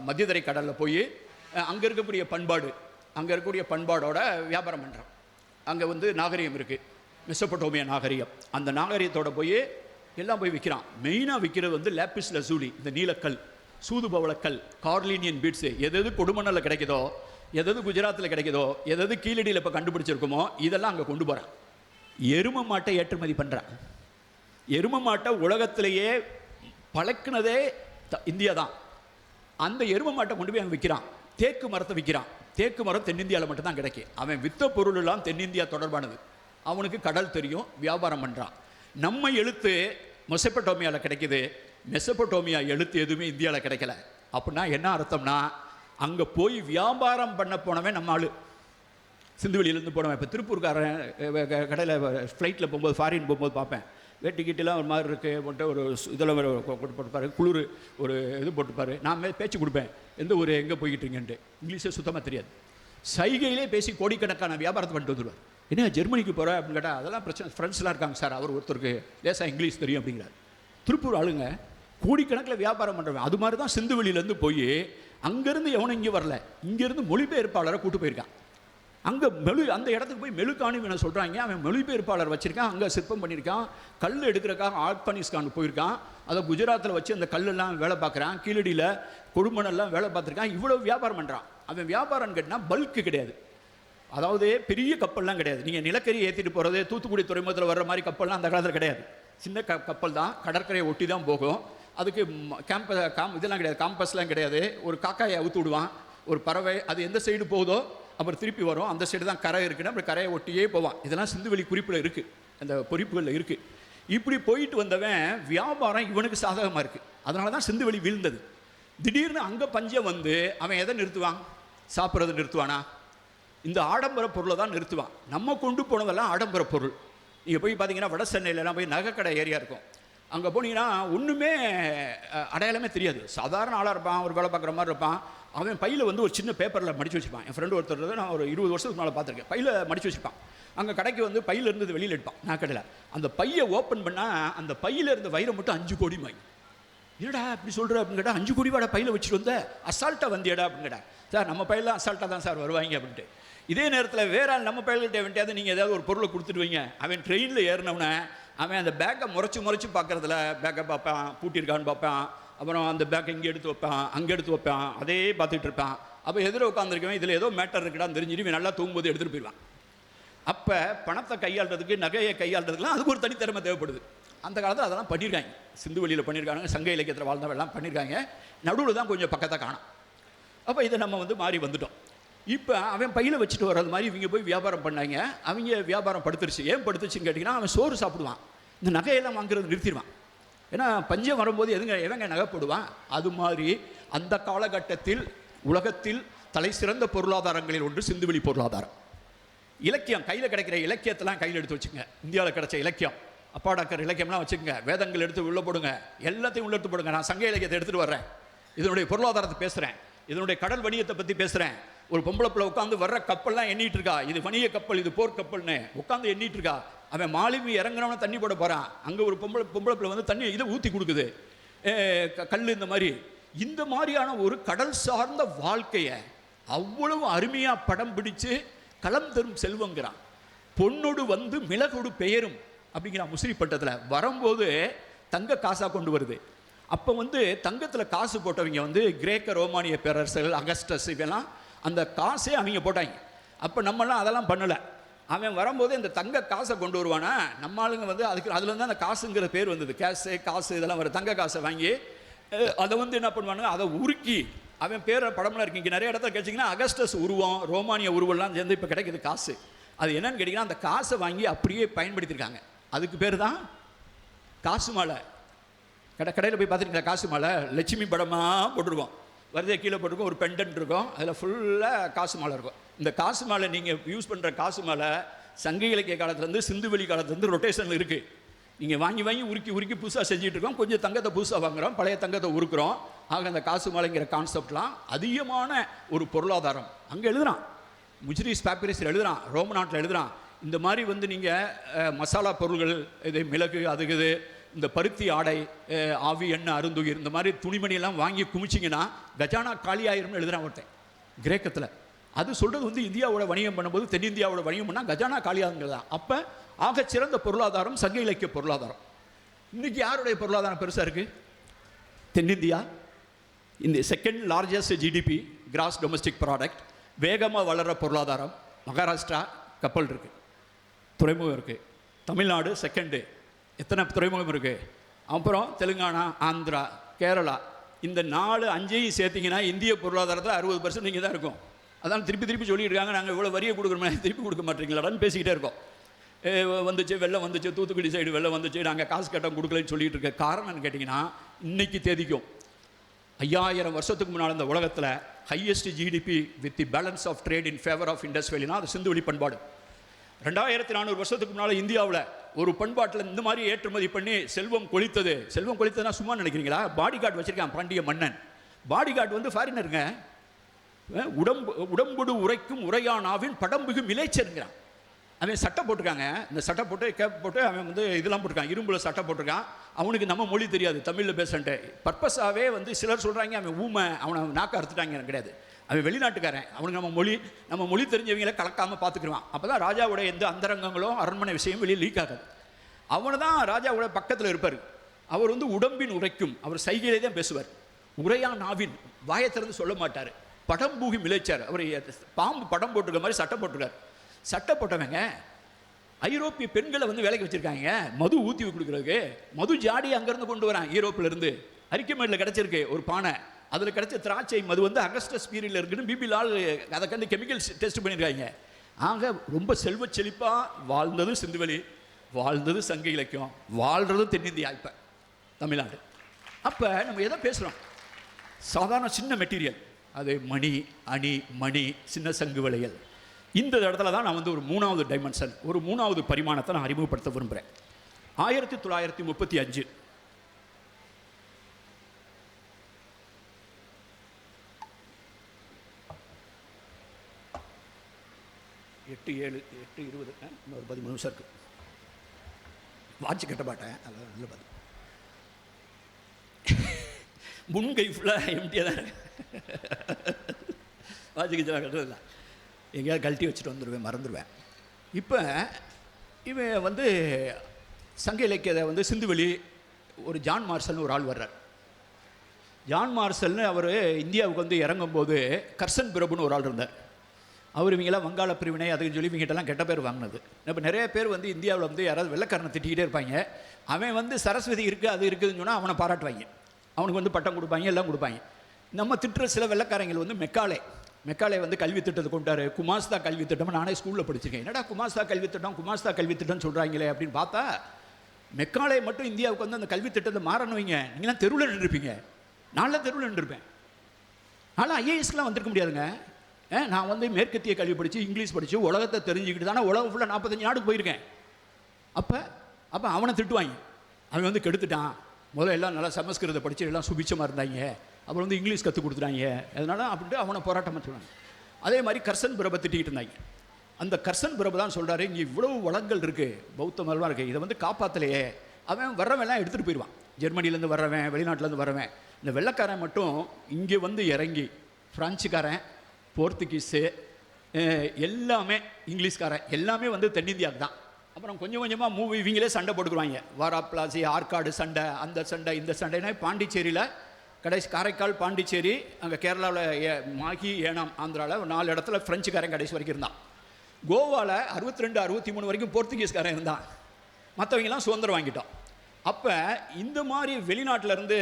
மத்தியதரை கடலில் போய் அங்கே இருக்கக்கூடிய பண்பாடு, அங்கே இருக்கக்கூடிய பண்பாடோட வியாபாரம் பண்ணுறான். அங்கே வந்து நாகரிகம் இருக்குது, மெசொப்பட்டோமியா நாகரிகம். அந்த நாகரிகத்தோட போய் எல்லாம் போய் விற்கிறான். மெயினாக விற்கிறது வந்து லேப்பிஸ் லசூலி, இந்த நீலக்கல், சூது பவளக்கல், கார்லினியன் பீட்ஸு. எது கொடுமணலில் கிடைக்குதோ, எதாவது குஜராத்தில் கிடைக்குதோ, எதாவது கீழடியில் இப்போ கண்டுபிடிச்சிருக்குமோ இதெல்லாம் அங்கே கொண்டு போகிறான். எரும மாட்டை ஏற்றுமதி பண்ணுறான். எரும மாட்டை உலகத்திலேயே பழக்கினதே இந்தியா தான். அந்த எரும மாட்டை கொண்டு போய் அங்கே விற்கிறான். தேக்கு மரத்தை விற்கிறான். தேக்கு மரம் தென்னிந்தியாவில் மட்டும்தான் கிடைக்கும். அவன் விற்ற பொருள் எல்லாம் தென்னிந்தியா தொடர்பானது. அவனுக்கு கடல் தெரியும், வியாபாரம் பண்ணுறான். நம்ம எழுத்து மெசொப்பட்டோமியாவில் கிடைக்கிது, மெசொப்பட்டோமியா எழுத்து எதுவுமே இந்தியாவில் கிடைக்கல. அப்படின்னா என்ன அர்த்தம்னா, அங்கே போய் வியாபாரம் பண்ண போனவன் நம்ம ஆள், சிந்துவெளியிலேருந்து போனவன். இப்போ திருப்பூர்காரன் கடையில் ஃப்ளைட்டில் போகும்போது, ஃபாரின் போகும்போது பார்ப்பேன், வேட்டிக்கிட்டெல்லாம் ஒரு மாதிரி இருக்குது போட்டு ஒரு இதெல்லாம் போட்டுப்பார், குளிர் ஒரு இது போட்டுப்பார். நான் பேச்சு கொடுப்பேன், எந்த ஊர் எங்கே போய்கிட்டீங்கன்ட்டு. இங்கிலீஷே சுத்தமாக தெரியாது, சைகையிலே பேசி கோடிக்கணக்கான வியாபாரத்தை பண்ணிட்டு வந்துடுவார். என்ன ஜெர்மனிக்கு போகிறேன் அப்படின்னு கேட்டால், அதெல்லாம் பிரச்சனை, ஃப்ரெண்ட்ஸ்லாம் இருக்காங்க சார், அவர் ஒருத்தருக்கு லேசாக இங்கிலீஷ் தெரியும் அப்படிங்கிறார். திருப்பூர் ஆளுங்க கோடிக்கணக்கில் வியாபாரம் பண்ணுறவன். அது மாதிரி தான் சிந்துவெளியிலேருந்து போய் அங்கேருந்து எவனும் இங்கே வரல, இங்கேருந்து மொழிபெயர்ப்பாளரை கூட்டு போயிருக்கான். அங்கே அந்த இடத்துக்கு போய் மெழுகானு இவனை சொல்கிறாங்க. அவன் மொழிபெயர்ப்பாளர் வச்சுருக்கான், அங்கே சிற்பம் பண்ணியிருக்கான், கல் எடுக்கிறக்காக ஆப்கானிஸ்தான் போயிருக்கான், அதை குஜராத்தில் வச்சு அந்த கல்லெல்லாம் வேலை பார்க்குறான், கீழடியில் கொடுமணெல்லாம் வேலை பார்த்துருக்கான், இவ்வளோ வியாபாரம் பண்ணுறான். அவன் வியாபாரம் கேட்டால் பல்க்கு கிடையாது, அதாவது பெரிய கப்பல்லாம் கிடையாது. நீங்கள் நிலக்கரி ஏற்றிட்டு போகிறது தூத்துக்குடி துறைமுகத்தில் வர்ற மாதிரி கப்பல்லாம் அந்த காலத்தில் கிடையாது. சின்ன கப்பல் தான், கடற்கரையை ஒட்டி தான் போகும். அதுக்கு இதெல்லாம் கிடையாது, காம்பஸ்லாம் கிடையாது. ஒரு காக்காயை அவுத்து விடுவான், ஒரு பறவை, அது எந்த சைடு போகுதோ அப்புறம் திருப்பி வரும், அந்த சைடு தான் கரை இருக்குன்னா அப்புறம் கரையை ஒட்டியே போவான். இதெல்லாம் சிந்துவெளி குறிப்பில் இருக்குது, அந்த பொறிப்புகளில் இருக்குது. இப்படி போயிட்டு வந்தவன் வியாபாரம் இவனுக்கு சாதகமாக இருக்குது, அதனால தான் சிந்துவெளி வீழ்ந்தது. திடீர்னு அங்கே பஞ்சம் வந்து அவன் எதை நிறுத்துவான்? சாப்பிட்றது நிறுத்துவானா? இந்த ஆடம்பர பொருளை தான் நிறுத்துவான். நம்ம கொண்டு போனதெல்லாம் ஆடம்பர பொருள். நீங்கள் போய் பார்த்தீங்கன்னா வட சென்னையிலலாம் போய் நகைக்கடை ஏரியா இருக்கும், அங்கே போனீங்கன்னா ஒன்றுமே அடையாளமே தெரியாது. சாதாரண ஆளாக இருப்பான், ஒரு வேலை பார்க்குற மாதிரி இருப்பான். அவன் பையில் வந்து ஒரு சின்ன பேப்பரில் மடித்து வச்சுருப்பான். என் ஃப்ரெண்டு ஒருத்தர் நான் ஒரு 20 வருஷத்துக்கு மேலே பார்த்துருக்கேன், பையில் மடித்து வச்சுருப்பான். அங்கே கடைக்கு வந்து பையில் இருந்தது வெளியில் எடுப்பான், நான் கடையில் அந்த பையை ஓப்பன் பண்ணால் அந்த பையில் இருந்த வைரம் மட்டும் 5 கோடி மாய். என்னடா இப்படி சொல்கிற அப்படின்னு கேட்டால், 5 கோடி வாடா பையில் வச்சுட்டு வந்த, அசால்ட்டாக வந்தியடா அப்படின்னு கேட்டா. சார் நம்ம பையெல்லாம் அசால்ட்டாக தான் சார் வருவாங்க அப்படின்ட்டு. இதே நேரத்தில் வேற நம்ம பையல்கிட்ட வேண்டியது நீங்கள் ஏதாவது ஒரு பொருளை கொடுத்துட்டு அவன் ட்ரெயினில் ஏறினவனே அவன் அந்த பேக்கை முறைச்சி பார்க்குறதுல பேக்கை பார்ப்பான், பூட்டியிருக்கான்னு பார்ப்பான், அப்புறம் அந்த பேக்கை இங்கே எடுத்து வைப்பான், அங்கே எடுத்து வைப்பான், அதே பார்த்துட்டு இருப்பான். அப்போ எதிர உட்காந்துருக்கவன் இதில் ஏதோ மேட்டர் இருக்குடான்னு தெரிஞ்சுட்டு இவன் நல்லா தூங்கும்போது எடுத்துகிட்டு போயிடுவான். அப்போ பணத்தை கையாளுறதுக்கு, நகையை கையாளுறதுக்குலாம் அதுக்கு ஒரு தனித்திறமை தேவைப்படுது. அந்த காலத்தில் அதெல்லாம் பண்ணியிருக்காங்க, சிந்துவெளியில் பண்ணியிருக்காங்க, சங்க இலக்கியத்தில் வாழ்ந்தவெல்லாம் பண்ணியிருக்காங்க. நடுவில் தான் கொஞ்சம் பக்கத்தை காணும். அப்போ இதை நம்ம வந்து மாறி வந்துட்டோம். இப்போ அவன் பையில் வச்சுட்டு வர்றது மாதிரி இவங்க போய் வியாபாரம் பண்ணாங்க. அவங்க வியாபாரம் படுத்துருச்சு. ஏன் படுத்துச்சுன்னு கேட்டிங்கன்னா, அவன் சோறு சாப்பிடுவான், இந்த நகையெல்லாம் வாங்குறது நிறுத்திடுவான். ஏன்னா பஞ்சம் வரும்போது எவங்க நகை போடுவான்? அது மாதிரி அந்த காலகட்டத்தில் உலகத்தில் தலை சிறந்த பொருளாதாரங்களில் ஒன்று சிந்துவெளி பொருளாதாரம். இலக்கியம், கையில் கிடைக்கிற இலக்கியத்தெல்லாம் கையில் எடுத்து வச்சுங்க. இந்தியாவில் கிடைச்ச இலக்கியம், அப்பாடாக்கர் இலக்கியம்லாம் வச்சுக்கோங்க, வேதங்கள் எடுத்து உள்ளே போடுங்க, எல்லாத்தையும் உள்ள எடுத்து போடுங்க. நான் சங்க இலக்கியத்தை எடுத்துகிட்டு வர்றேன், இதனுடைய பொருளாதாரத்தை பேசுகிறேன், இதனுடைய கடல் வணிகத்தை பற்றி பேசுகிறேன். ஒரு பொம்பளை பிள்ளை உட்காந்து வர்ற கப்பல்லாம் எண்ணிட்டு இருக்கா, இது வணிக கப்பல், இது போர் கப்பல்னு உட்காந்து எண்ணிட்டு இருக்கா. அவன் மாலுமி இறங்குறவன தண்ணி போட போகிறான், அங்கே ஒரு பொம்பளை பிள்ளை வந்து தண்ணி இதை ஊற்றி கொடுக்குது, கல். இந்த மாதிரியான ஒரு கடல் சார்ந்த வாழ்க்கையை அவ்வளவு அருமையாக படம் பிடிச்சு களம் தரும் செல்வங்கிறான். பொன்னோடு வந்து மிளகோடு பெயரும் அப்படிங்கிறான் முசிறி பட்டத்தில். வரும்போது தங்க காசாக கொண்டு வருது. அப்போ வந்து தங்கத்தில் காசு போட்டவங்க வந்து கிரேக்க ரோமானிய பேரரசர்கள், அகஸ்டஸ், இவெல்லாம் அந்த காசே அவங்க போட்டாங்க. அப்போ நம்மளாம் அதெல்லாம் பண்ணலை. அவன் வரும்போது இந்த தங்க காசை கொண்டு வருவானா, நம்ம ஆளுங்க வந்து அதில் வந்து அந்த காசுங்கிற பேர் வந்தது. காசு இதெல்லாம் வர தங்க காசை வாங்கி அதை வந்து என்ன பண்ணுவானுங்க, அதை உருக்கி அவன் பேரை படமெல்லாம் இருக்கு. இங்கே நிறைய இடத்துல கேட்டிங்கன்னா அகஸ்டஸ் உருவம், ரோமானிய உருவம்லாம் சேர்ந்து இப்போ கிடைக்கிது காசு. அது என்னன்னு கேட்டிங்கன்னா, அந்த காசை வாங்கி அப்படியே பயன்படுத்தியிருக்காங்க. அதுக்கு பேர் தான் காசு மாலை. கடையில் போய் பார்த்துருக்கீங்களா? காசு மாலை லட்சுமி படமாக போட்டுருவோம், வருதே கீழே போட்டிருக்கோம், ஒரு பெண்டன்ட் இருக்கும், அதில் ஃபுல்லாக காசு மாலை இருக்கும். இந்த காசு மாலை நீங்கள் யூஸ் பண்ணுற காசு மாலை சங்க இலக்கிய காலத்துலேருந்து சிந்துவெளி காலத்துலேருந்து ரொட்டேஷனில் இருக்குது. நீங்கள் வாங்கி உருக்கி புதுசாக செஞ்சுட்டு இருக்கோம். கொஞ்சம் தங்கத்தை புதுசாக வாங்குகிறோம், பழைய தங்கத்தை உருக்குறோம். ஆக அந்த காசு மாலைங்கிற கான்செப்ட்லாம் அதிகமான ஒரு பொருளாதாரம். அங்கே எழுதுகிறான், முஜ்ரிஸ் பேப்பரிஸில் எழுதுகிறான், ரோம நாட்டில் எழுதுகிறான். இந்த மாதிரி வந்து நீங்கள் மசாலா பொருள்கள், இது மிளகு, அதுக்குது, இந்த பருத்தி ஆடை, ஆவி எண்ணெய், அருந்துயிர், இந்த மாதிரி துணிமணியெல்லாம் வாங்கி குமிச்சிங்கன்னா கஜானா காலியாயிரும்னு எழுதுகிறான் ஒருத்தன் கிரேக்கத்தில். அது சொல்கிறது வந்து இந்தியாவோட வணிகம் பண்ணும்போது, தென்னிந்தியாவோட வணிகம் பண்ணால் கஜானா காலியாகுங்கிறது தான். அப்போ ஆக சிறந்த பொருளாதாரம் சங்க இலக்கிய பொருளாதாரம். இன்றைக்கி யாருடைய பொருளாதாரம் பெருசாக இருக்குது? தென்னிந்தியா. இந்த second largest GDP, cross domestic product. வேகமாக வளர்கிற பொருளாதாரம். மகாராஷ்டிரா கப்பல் இருக்குது, துறைமுகம் இருக்குது. தமிழ்நாடு செகண்டு, எத்தனை துறைமுகம் இருக்குது. அப்புறம் தெலுங்கானா, ஆந்திரா, கேரளா, இந்த 4-5 சேர்த்திங்கன்னா இந்திய பொருளாதாரத்தில் 60% நீங்கள் தான் இருக்கும். அதான் திருப்பி சொல்லிட்டு இருக்காங்க, நாங்கள் இவ்வளோ வரியை கொடுக்குறோமே, திருப்பி கொடுக்க மாட்டீங்களாடான்னு பேசிக்கிட்டே இருக்கோம். வந்துச்சு வெள்ளம் வந்துச்சு, தூத்துக்குடி சைடு வெள்ளம் வந்துச்சு, நாங்கள் காசு கட்டம் கொடுக்கலன்னு சொல்லிட்டு இருக்க காரணம்னு கேட்டிங்கன்னா, இன்னைக்கு தேதிக்கும் 5000 வருஷத்துக்கு முன்னால் இந்த உலகத்தில் highest GDP with the balance of trade in favour of இண்டஸ்ட்ரியல்னா அது சிந்துவெளி பண்பாடு. 2400 வருஷத்துக்கு முன்னால் இந்தியாவில் ஒரு பண்பாட்டில் இந்த மாதிரி ஏற்றுமதி பண்ணி செல்வம் கொளித்தது. செல்வம் கொளித்ததுனா சும்மா நினைக்கிறீங்களா? பாடி கார்டு வச்சிருக்கான் பாண்டிய மன்னன். பாடி கார்டு வந்து ஃபாரினருங்க. உடம்புடு உரைக்கும் உரையானாவின் படம்புகு மிலேச்சருங்கிறான். அவன் சட்டை போட்டிருக்காங்க, இந்த சட்டை போட்டு கேப் போட்டு அவன் வந்து இதெல்லாம் போட்டிருக்கான், இரும்பில் சட்டை போட்டிருக்கான். அவனுக்கு நம்ம மொழி தெரியாது, தமிழில் பேசன்ட்டு பர்பஸாகவே வந்து சிலர் சொல்கிறாங்க அவன் ஊமை, அவனை நாக்க அறுத்துட்டாங்க. எனக்கு கிடையாது, அவன் வெளிநாட்டுக்காரன். அவனுக்கு நம்ம மொழி தெரிஞ்சவங்களை கலக்காமல் பார்த்துக்குருவான். அப்போ தான் ராஜாவோட எந்த அந்தரங்கங்களும் அரண்மனை விஷயம் வெளியே லீக் ஆகாது. அவனை தான் ராஜாவோட பக்கத்தில் இருப்பார். அவர் வந்து உடம்பின் உரைக்கும், அவர் சைகையிலே தான் பேசுவார். உரையா நாவின், வாயை திறந்து சொல்ல மாட்டார். படம் பூகி மிளைச்சார். அவர் பாம்பு படம் போட்டிருக்க மாதிரி சட்டை போட்டிருக்கார். சட்டை போட்டவங்க ஐரோப்பிய பெண்களை வந்து வேலைக்கு வச்சுருக்காங்க, மது ஊற்றி கொடுக்குறதுக்கு. மது ஜாடி அங்கேருந்து கொண்டு வரான் யூரோப்பிலேருந்து. அரிக்கமேடில் கிடச்சிருக்கு ஒரு பானை, அதில் கிடச்ச திராட்சை மது வந்து அகஸ்டஸ் பீரியடில் இருக்குன்னு பிபி லால் அதை கண்டு கெமிக்கல்ஸ் டெஸ்ட் பண்ணியிருக்காங்க. ஆக ரொம்ப செல்வ செழிப்பாக வாழ்ந்தது சிந்துவெளி, வாழ்ந்தது சங்க இலக்கியம், வாழ்கிறது தென்னிந்தியா, இப்போ தமிழ்நாடு. அப்போ நம்ம எதை பேசுகிறோம்? சாதாரண சின்ன மெட்டீரியல், அது மணி, அணி, மணி, சின்ன சங்கு வளையல். இந்த இடத்துல தான் நான் வந்து ஒரு மூணாவது டைமென்ஷன், ஒரு மூணாவது பரிமாணத்தை நான் அறிமுகப்படுத்த விரும்புகிறேன். 1935 8/7/20 இன்னொரு 13 நிமிஷம் இருக்குது. வாட்ச் கட்ட மாட்டேன், அதான் நல்ல பார்த்து. முன்கை ஃபுல்லாக எம்டியாக தான் இருக்கு. வாட்ச் கிச்சலாக கட்டுறதில்ல, எங்கேயாவது கழட்டி வச்சுட்டு வந்துடுவேன், மறந்துடுவேன். இப்போ இவன் வந்து சங்க இலக்கியத்தை வந்து சிந்துவெளி ஒரு ஜான் மார்சல்னு ஒரு ஆள் வர்றார். ஜான் மார்சல்னு அவர் இந்தியாவுக்கு வந்து இறங்கும்போது கர்சன் பிரபுன்னு ஒரு ஆள் இருந்தார். அவர் இவங்கெல்லாம் வங்காள பிரிவினை அதுன்னு சொல்லி இவங்ககிட்டலாம் கெட்ட பேர் வாங்கினது. இப்போ நிறைய பேர் வந்து இந்தியாவில் வந்து யாராவது வெள்ளைக்காரனை திட்டிக்கிட்டே இருப்பாங்க. அவன் வந்து சரஸ்வதி இருக்குது அது இருக்குதுன்னு சொன்னால் அவனை பாராட்டுவாங்க, அவனுக்கு வந்து பட்டம் கொடுப்பாங்க, எல்லாம் கொடுப்பாங்க. நம்ம திட்டுற சில வெள்ளைக்காரங்கள் வந்து மெக்காலே வந்து கல்வி திட்டத்தை கொண்டாரு. குமாஸ்தா கல்வி திட்டம் நானே ஸ்கூலில் படிச்சிருக்கேன். என்னடா குமாஸ்தா கல்வி திட்டம்னு சொல்கிறாங்களே அப்படின்னு பார்த்தா, மெக்காலே மட்டும் இந்தியாவுக்கு வந்து அந்த கல்வி திட்டத்தை மாறணும். நீங்களாம் தெருவில் நின்றுருப்பீங்க, நான்லாம் தெருவில் நின்றுருப்பேன். ஆனால் ஐஏஎஸ்க்கெலாம் வந்திருக்க முடியாதுங்க. நான் வந்து மேற்கத்திய கல்வி படித்து இங்கிலீஷ் படித்து உலகத்தை தெரிஞ்சுக்கிட்டு தானே உலகம் ஃபுல்லாக 45 நாடுக்கு போயிருக்கேன். அப்போ அவனை திட்டுவாங்க, அவன் வந்து கெடுத்துட்டான், முதல்ல எல்லாம் நல்லா சமஸ்கிருதத்தை படித்து எல்லாம் சுபிச்சமாக இருந்தாங்க, அப்புறம் வந்து இங்கிலீஷ் கற்றுக் கொடுத்துட்டாங்க, அதனால அப்படின்ட்டு அவனை போராட்டமாக சொன்னாங்க. அதே மாதிரி கர்சன் பிரபை திட்டிக்கிட்டு இருந்தாங்க. அந்த கர்சன் பிரபு தான் சொல்கிறாரு, இங்கே இவ்வளவு வளங்கள் இருக்குது, பௌத்த மரமாக இருக்குது, இதை வந்து காப்பாற்றலையே. அவன் வர்றவெல்லாம் எடுத்துகிட்டு போயிடுவான், ஜெர்மனிலேருந்து வர்றவன், வெளிநாட்டிலேருந்து வர்றவன். இந்த வெள்ளைக்காரன் மட்டும் இங்கே வந்து இறங்கி ஃப்ரான்ஸுக்காரன், போர்த்துகீஸு, எல்லாமே இங்கிலீஷ்காரன், எல்லாமே வந்து தென்னிந்தியாவுக்கு தான். அப்புறம் கொஞ்சம் கொஞ்சமாக இவங்களே சண்டை போட்டுக்குவாங்க. வாராப்ளாசி, ஆற்காடு சண்டை, அந்த சண்டை, இந்த சண்டைனா பாண்டிச்சேரியில் கடைசி, காரைக்கால், பாண்டிச்சேரி, அங்கே கேரளாவில் மாகி, ஏனாம், ஆந்திராவில் 4 இடத்துல ஃப்ரெஞ்சுக்காரன் கடைசி வரைக்கும் இருந்தான். கோவாவில் 62 63 வரைக்கும் போர்த்துகீஸ்காரன் இருந்தான். மற்றவங்கெல்லாம் சுதந்திரம் வாங்கிட்டோம். அப்போ இந்த மாதிரி வெளிநாட்டிலேருந்து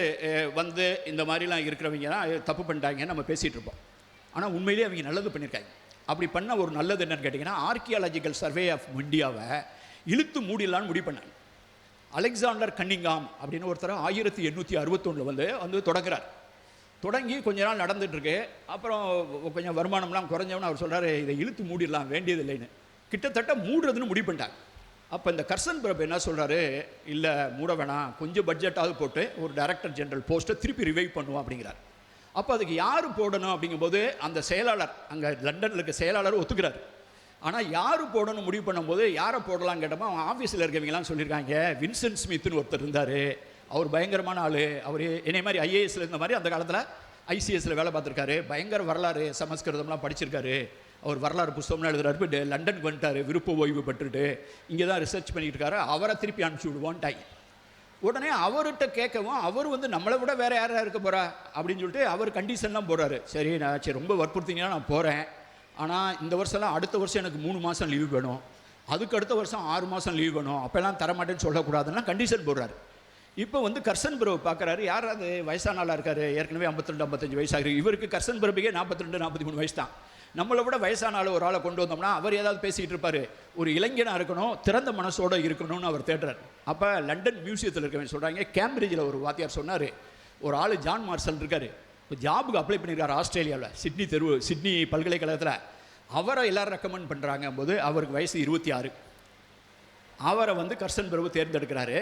வந்து இந்த மாதிரிலாம் இருக்கிறவங்க தான் தப்பு பண்ணிட்டாங்கன்னு நம்ம பேசிகிட்டு இருப்போம். ஆனால் உண்மையிலேயே அவங்க நல்லது பண்ணியிருக்காங்க. அப்படி பண்ண ஒரு நல்லது என்னன்னு கேட்டிங்கன்னா, ஆர்கியாலஜிக்கல் சர்வே ஆஃப் இந்தியாவை இழுத்து மூடிடலான்னு முடிவு பண்ணாங்க. அலெக்சாண்டர் கன்னிங்காம் அப்படின்னு ஒருத்தர் 1861 வந்து தொடங்குறார். தொடங்கி கொஞ்ச நாள் நடந்துகிட்ருக்கு. அப்புறம் கொஞ்சம் வருமானம்லாம் குறைஞ்சவனு அவர் சொல்கிறார், இதை இழுத்து மூடிடலாம், வேண்டியதில்லைன்னு. கிட்டத்தட்ட மூடுறதுன்னு முடிவு பண்ணிட்டாங்க. அப்போ இந்த கர்சன் பிரபு என்ன சொல்கிறாரு, இல்லை மூட வேணாம், கொஞ்சம் பட்ஜெட்டாவது போட்டு ஒரு டைரக்டர் ஜெனரல் போஸ்ட்டை திருப்பி ரிவைவ் பண்ணுவோம் அப்படிங்கிறார். அப்போ அதுக்கு யார் போடணும் அப்படிங்கும்போது அந்த செயலாளர், அங்கே லண்டனில் இருக்க செயலாளர் ஒத்துக்கிறார். ஆனால் யார் போடணும் முடிவு பண்ணும்போது யாரை போடலான்னு கேட்டோமா, அவங்க ஆஃபீஸில் இருக்கவங்கலாம் சொல்லியிருக்காங்க, வின்சென்ட் ஸ்மித்னு ஒருத்தர் இருந்தார், அவர் பயங்கரமான ஆள், அவர் என்னை மாதிரி ஐஏஎஸ்ல இருந்த மாதிரி அந்த காலத்தில் ஐசிஎஸ்சில் வேலை பார்த்துருக்காரு, பயங்கர வரலாறு சமஸ்கிருதம்லாம் படிச்சிருக்காரு, அவர் வரலாறு புத்தகம்லாம் எழுதுறாரு, லண்டனுக்கு வந்துட்டார், விருப்ப ஓய்வு பெற்றுட்டு இங்கே தான் ரிசர்ச் பண்ணிட்டு இருக்காரு, அவரை திருப்பி அனுப்பிச்சி விடுவோன்ட்டாய். உடனே அவர்கிட்ட கேட்கவும் அவர் வந்து நம்மளை விட வேறு யாராக இருக்க போகிறா அப்படின்னு சொல்லிட்டு அவர் கண்டிஷன்லாம் போடுறாரு. சரி ரொம்ப வற்புறுத்திங்கன்னா நான் போகிறேன், ஆனால் இந்த வருஷம்லாம் அடுத்த வருஷம் எனக்கு 3 மாதம் லீவ் வேணும், அதுக்கு அடுத்த வருஷம் 6 மாதம் லீவ் வேணும், அப்போல்லாம் தரமாட்டேன்னு சொல்லக்கூடாதுன்னா கண்டிஷன் போடுறாரு. இப்போ வந்து கர்சன் பிரபு பார்க்குறாரு, யார் அது வயசான ஆளாக இருக்கார், ஏற்கனவே 52 55 வயசாக இவருக்கு கர்சன் பிரபுக்கே 42 43 வயசு தான். நம்மளை விட வயசான ஆள் ஒரு ஆளை கொண்டு வந்தோம்னா அவர் ஏதாவது பேசிகிட்டு இருப்பார், ஒரு இளைஞனாக இருக்கணும், திறந்த மனசோடு இருக்கணும்னு அவர் தேடுறார். அப்போ லண்டன் மியூசியத்தில் இருக்கவங்க சொல்கிறாங்க, கேம்பிரிட்ஜில் ஒரு வாத்தியார் சொன்னார், ஒரு ஆள் ஜான் மார்சல் இருக்கார், இப்போ ஜாபுக்கு அப்ளை பண்ணியிருக்காரு ஆஸ்திரேலியாவில், சிட்னி பல்கலைக்கழகத்தில். அவரை எல்லோரும் ரெக்கமெண்ட் பண்ணுறாங்க போது அவருக்கு வயசு 26. அவரை வந்து கர்சன் பிரபு தேர்ந்தெடுக்கிறாரு.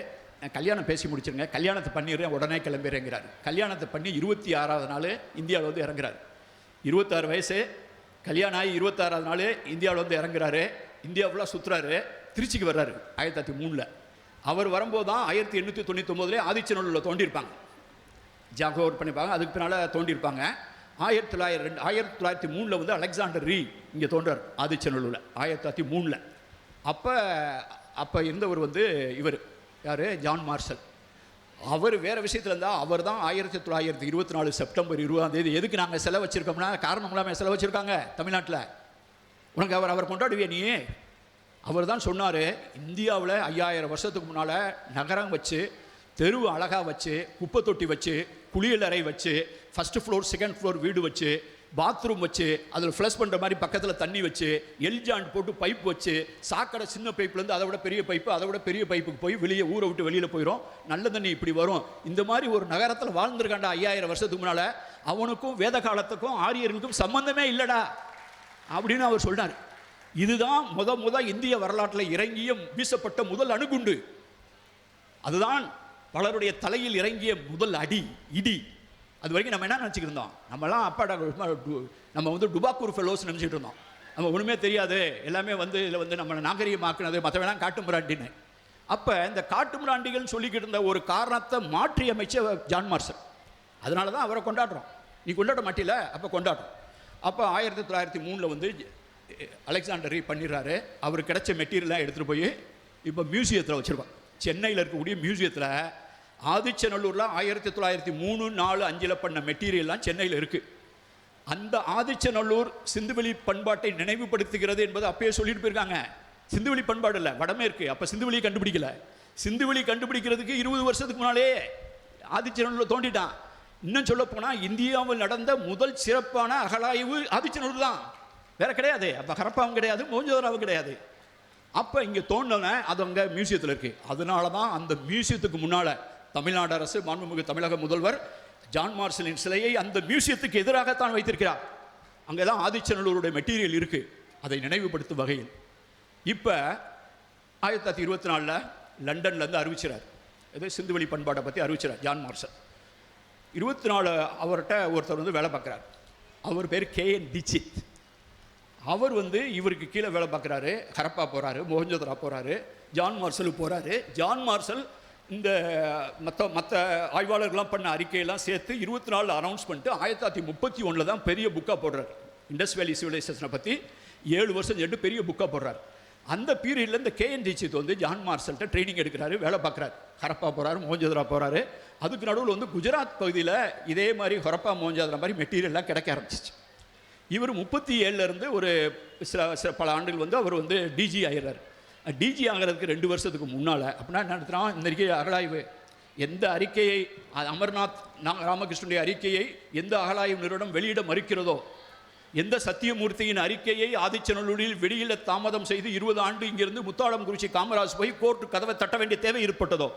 கல்யாணம் பேசி முடிச்சிருங்க, கல்யாணத்தை பண்ணிடுறேன், உடனே கிளம்பிடுறேங்கிறாரு. கல்யாணத்தை பண்ணி 26வது நாள் இந்தியாவில் வந்து இறங்குறாரு. 26 வயசு, கல்யாணம் ஆகி 26வது நாள் இந்தியாவில் வந்து இறங்குறாரு. இந்தியா ஃபுல்லாக சுற்றுறாரு, திருச்சிக்கு வர்றாரு 1903. அவர் வரும்போது தான் 1899 ஆதிச்சநல்லூரில் தோண்டியிருப்பாங்க, ஜாகோர் பண்ணிப்பாங்க. அதுக்கு பின்னால் தோண்டியிருப்பாங்க. 1903 வந்து அலெக்சாண்டர் ரீ இங்கே தோன்றார் ஆதிச்சநல்லூரில் 1903. அப்போ இருந்தவர் வந்து இவர் யார், ஜான் மார்ஷல். அவர் வேறு விஷயத்தில் இருந்தால் அவர் தான் 1924 செப்டம்பர் 20 எதுக்கு நாங்கள் செலவு வச்சுருக்கோம்னா காரணம் இல்லாமல் செலவு வச்சுருக்காங்க தமிழ்நாட்டில். உனக்கு அவர் கொண்டாடுவிய நீ? அவர் தான் சொன்னார், இந்தியாவில் 5000 வருஷத்துக்கு முன்னால் நகரம் வச்சு, தெருவு அழகாக வச்சு, குப்பை தொட்டி வச்சு, குளியலறை வச்சு, ஃபஸ்ட்டு ஃப்ளோர் செகண்ட் ஃப்ளோர் வீடு வச்சு, பாத்ரூம் வச்சு, அதில் ஃப்ளஷ் பண்ணுற மாதிரி பக்கத்தில் தண்ணி வச்சு, எல்ஜாண்ட் போட்டு பைப் வச்சு, சாக்கடை சின்ன பைப்லேருந்து அதை விட பெரிய பைப்பு, அதை விட பெரிய பைப்புக்கு போய் வெளியே ஊரை விட்டு வெளியில் போயிடும், நல்ல தண்ணி இப்படி வரும். இந்த மாதிரி ஒரு நகரத்தில் வாழ்ந்துருக்காண்டா 5000 வருஷத்துக்கு முன்னால். அவனுக்கும் வேத காலத்துக்கும் ஆரியர்களுக்கும் சம்பந்தமே இல்லைடா அப்படின்னு அவர் சொன்னார். இதுதான் முத இந்திய வரலாற்றில் இறங்கிய வீசப்பட்ட முதல் அணுகுண்டு. அதுதான் பலருடைய தலையில் இறங்கிய முதல் இடி. அது வரைக்கும் நம்ம என்ன நினச்சிக்கிட்டு இருந்தோம்? நம்மலாம் அப்பாடா நம்ம வந்து டுபாக்கூர் ஃபெலோஸ் நினச்சிட்டு இருந்தோம். நம்ம ஒன்றுமே தெரியாது, எல்லாமே வந்து இதில் வந்து நம்மளை நாகரிகமாக்குனது, மற்றவெல்லாம் காட்டு மிராண்டின்னு. அப்போ இந்த காட்டு மிராண்டிகள்னு சொல்லிக்கிட்டு இருந்த ஒரு காரணத்தை மாற்றி அமைச்ச ஜான் மார்ஷல். அதனால தான் அவரை கொண்டாடுறோம். நீ கொண்டாட மாட்டில, அப்போ கொண்டாடுறோம். அப்போ 1903 வந்து அலெக்சாண்டர் ரீ பண்ணிடுறாரு. அவர் கிடைச்ச மெட்டீரியலாக எடுத்துகிட்டு போய் இப்போ மியூசியத்தில் வச்சுருக்கோம். சென்னையில் இருக்கக்கூடிய மியூசியத்தில் ஆதிச்சநல்லூரில் 1903, 4, 5 பண்ண மெட்டீரியல்லாம் சென்னையில் இருக்குது. அந்த ஆதிச்சநல்லூர் சிந்துவெளி பண்பாட்டை நினைவுபடுத்துகிறது என்பது அப்பயே சொல்லிட்டு போயிருக்காங்க. சிந்துவெளி பண்பாடு இல்லை, வடமேற்கு. அப்போ சிந்துவெளியை கண்டுபிடிக்கல. சிந்துவெளி கண்டுபிடிக்கிறதுக்கு 20 வருஷத்துக்கு முன்னாலே ஆதிச்சநல்லூர் தோண்டிட்டான். இன்னும் சொல்ல போனால் இந்தியாவில் நடந்த முதல் சிறப்பான அகழாய்வு ஆதிச்சநல்லூர் தான், வேற கிடையாது. அப்போ ஹரப்பாவும் கிடையாது, மொஹஞ்சதாரோவும் கிடையாது. அப்போ இங்கே தோண்டின அது அங்கே மியூசியத்தில் இருக்குது. அதனால தான் அந்த மியூசியத்துக்கு முன்னால் தமிழ்நாடு அரசு, மாண்புமிகு தமிழக முதல்வர் ஜான் மார்ஷலின் சிலையை அந்த மியூசியத்துக்கு எதிராகத்தான் வைத்திருக்கிறார். அங்கே தான் ஆதிச்சநல்லூருடைய மெட்டீரியல் இருக்குது, அதை நினைவுபடுத்தும் வகையில். இப்போ 1924 லண்டன்லேருந்து அறிவிச்சிறார், இது சிந்துவெளி பண்பாட்டை பற்றி அறிவிச்சிறார் ஜான் மார்ஷல். 24 அவர்கிட்ட ஒருத்தர் வந்து வேலை பார்க்குறார். அவர் பேர் KN தீட்சித். அவர் வந்து இவருக்கு கீழே வேலை பார்க்குறாரு. ஹரப்பா போகிறாரு, மொஹஞ்சதாரோ போகிறாரு, ஜான் மார்ஷலுக்கு போகிறாரு. ஜான் மார்ஷல் இந்த மற்ற ஆய்வாளர்கள்லாம் பண்ண அறிக்கையெல்லாம் சேர்த்து 24 அனௌன்ஸ் பண்ணிட்டு 1931 தான் பெரிய புக்காக போடுறார். இண்டஸ் வேலி சிவிலைசேஷனை பற்றி 7 வருஷம் சென்று பெரிய புக்காக போடுறார். அந்த பீரியடில் இந்த KN தீட்சித் வந்து ஜான் மார்ஷல்கிட்ட ட்ரைனிங் எடுக்கிறாரு, வேலை பார்க்குறாரு. ஹரப்பா போகிறாரு, மொஹஞ்சதாரோ போகிறாரு. அதுக்கு நடுவில் வந்து குஜராத் பகுதியில் இதே மாதிரி ஹரப்பா மொஹஞ்சதாரோ மாதிரி மெட்டீரியல்லாம் கிடைக்க ஆரம்பிச்சிச்சு. இவர் 37 ஒரு சில பல ஆண்டுகள் வந்து அவர் வந்து டிஜி ஆகிறார். டிஜி ஆகிறதுக்கு 2 வருஷத்துக்கு முன்னால் அப்படின்னா என்ன நடத்துகிறான், இந்த அறிக்கை அகழாய்வு எந்த அறிக்கையை அமர்நாத் ராமகிருஷ்ணனுடைய அறிக்கையை எந்த அகழாய்வு நிறுவனம் வெளியிட மறுக்கிறதோ, எந்த சத்தியமூர்த்தியின் அறிக்கையை ஆதிச்சநல்லூரில் வெளியில தாமதம் செய்து 20 ஆண்டு இங்கிருந்து முத்தாளம் குறிச்சி காமராஜ் போய் கோர்ட்டு கதவை தட்ட வேண்டிய தேவை ஏற்பட்டதோ,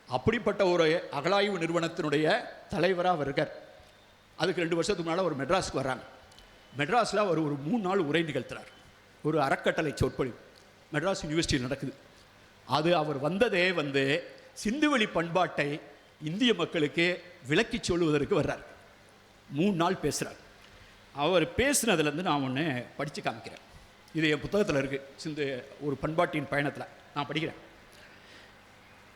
அப்படிப்பட்ட ஒரு அகழாய்வு நிறுவனத்தினுடைய தலைவராக அவர் இருக்கார். அதுக்கு 2 வருஷத்துக்கு முன்னால் ஒரு மெட்ராஸுக்கு வர்றாங்க. மெட்ராஸில் அவர் ஒரு 3 நாள் உரை நிகழ்த்துறார், ஒரு அறக்கட்டளை சொற்பொழிவு மெட்ராஸ் யூனிவர்சிட்டியில் நடக்குது. அது அவர் வந்ததே வந்து சிந்துவெளி பண்பாட்டை இந்திய மக்களுக்கு விளக்கி சொல்லுவதற்கு வர்றார். 3 நாள் பேசுகிறார். அவர் பேசுனதுலேருந்து நான் ஒன்று படித்து காமிக்கிறேன். இது என் புத்தகத்தில் இருக்குது, ஒரு பண்பாட்டின் பயணத்தில் நான் படிக்கிறேன்.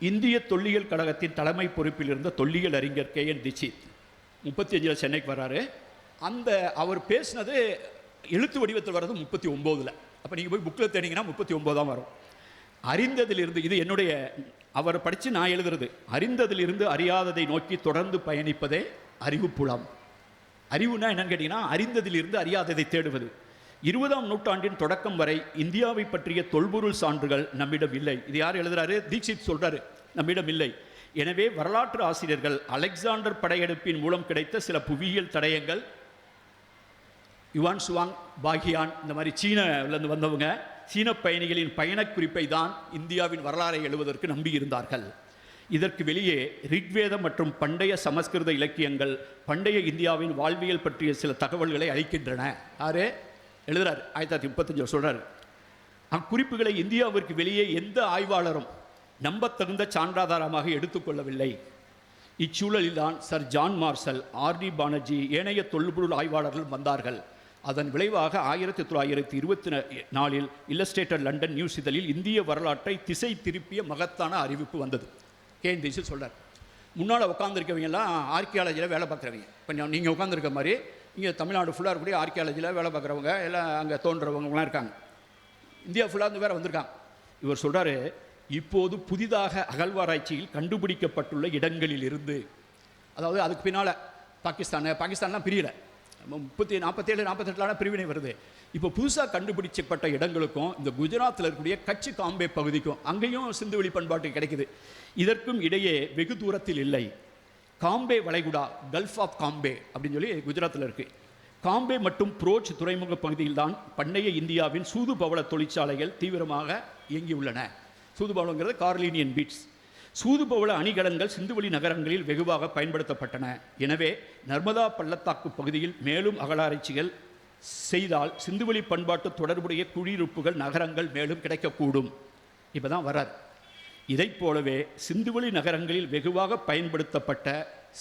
இந்திய தொல்லியல் கழகத்தின் தலைமை பொறுப்பில் இருந்த தொல்லியல் அறிஞர் KN தீட்சித் 35 சென்னைக்கு வர்றாரு. அந்த அவர் பேசினது எழுத்து வடிவத்தில் வர்றது 39. அப்போ நீங்கள் போய் புக்கில் தேடிங்கன்னா 39 தான் வரும். அறிந்ததிலிருந்து, இது என்னுடைய அவர் படித்து நான் எழுதுறது, அறிந்ததிலிருந்து அறியாததை நோக்கி தொடர்ந்து பயணிப்பதே அறிவுப்புலம். அறிவுனா என்னன்னு கேட்டிங்கன்னா, அறிந்ததிலிருந்து அறியாததை தேடுவது. 20ஆம் நூற்றாண்டின் தொடக்கம் வரை இந்தியாவை பற்றிய தொல்பொருள் சான்றுகள் நம்மிடம் இல்லை. இது யார் எழுதுறாரு? தீட்சித் சொல்கிறாரு, நம்மிடம் இல்லை. எனவே வரலாற்று ஆசிரியர்கள் அலெக்சாண்டர் படையெடுப்பின் மூலம் கிடைத்த சில புவியியல் தடயங்கள், யுவான் சுவாங், பாகியான், இந்த மாதிரி சீனாவிலிருந்து வந்தவங்க சீன பயணிகளின் பயணக் குறிப்பை தான் இந்தியாவின் வரலாறை எழுவதற்கு நம்பியிருந்தார்கள். இதற்கு வெளியே ரிக்வேதம் மற்றும் பண்டைய சமஸ்கிருத இலக்கியங்கள் பண்டைய இந்தியாவின் வாழ்வியல் பற்றிய சில தகவல்களை அளிக்கின்றன. யாரு எழுதுறாரு? 1935 சொல்கிறார். அக்குறிப்புகளை இந்தியாவிற்கு வெளியே எந்த ஆய்வாளரும் நம்பத்தகுந்த சான்றாதாரமாக எடுத்துக்கொள்ளவில்லை. இச்சூழலில்தான் sir John Marshall, RD Banerjee, ஏனைய தொல்பொருள் ஆய்வாளர்கள் வந்தார்கள். அதன் விளைவாக 1924 இல்லஸ்ட்ரேட்டட் லண்டன் நியூஸ் இதழில் இந்திய வரலாற்றை திசை திருப்பிய மகத்தான அறிவிப்பு வந்தது. கேந்திஸ் சொல்கிறார், முன்னால் உட்காந்துருக்கவங்கெல்லாம் ஆர்கியாலஜியில் வேலை பார்க்குறவங்க. இப்போ நீங்கள் உட்காந்துருக்க மாதிரி இங்கே தமிழ்நாடு ஃபுல்லாக இருக்கக்கூடிய ஆர்கியாலஜியில் வேலை பார்க்குறவங்க எல்லாம் அங்கே தோன்றவங்கலாம் இருக்காங்க. இந்தியா ஃபுல்லாக இருந்து வேறு வந்திருக்காங்க. இவர் சொல்கிறாரு, இப்போது புதிதாக அகழ்வாராய்ச்சியில் கண்டுபிடிக்கப்பட்டுள்ள இடங்களில் இருந்து, அதாவது அதுக்கு பின்னால் பாகிஸ்தான்லாம் பிரியலை, 47 48 பிரிவினை வருது. இப்போ புதுசாக கண்டுபிடிச்சப்பட்ட இடங்களுக்கும் இந்த குஜராத்தில் இருக்கக்கூடிய கட்ச் காம்பே பகுதிக்கும் அங்கேயும் சிந்துவெளி பண்பாட்டு கிடைக்குது. இதற்கும் இடையே வெகு தூரத்தில் இல்லை. காம்பே வளைகுடா, கல்ஃப் ஆஃப் காம்பே அப்படின்னு சொல்லி குஜராத்தில் இருக்குது. காம்பே மற்றும் புரோச் துறைமுக பகுதியில் தான் பண்டைய இந்தியாவின் சூது பவள தொழிற்சாலைகள் தீவிரமாக இயங்கியுள்ளன. சூது பவளங்கிறது கார்லினியன் பீட்ஸ். சூதுபவள அணிகலன்கள் சிந்துவெளி நகரங்களில் வெகுவாக பயன்படுத்தப்பட்டன. எனவே நர்மதா பள்ளத்தாக்கு பகுதியில் மேலும் அகழாராய்ச்சிகள் செய்தால் சிந்துவெளி பண்பாட்டு தொடர்புடைய குடியிருப்புகள் நகரங்கள் மேலும் கிடைக்கக்கூடும். இப்போ தான் வராது. இதை போலவே சிந்துவெளி நகரங்களில் வெகுவாக பயன்படுத்தப்பட்ட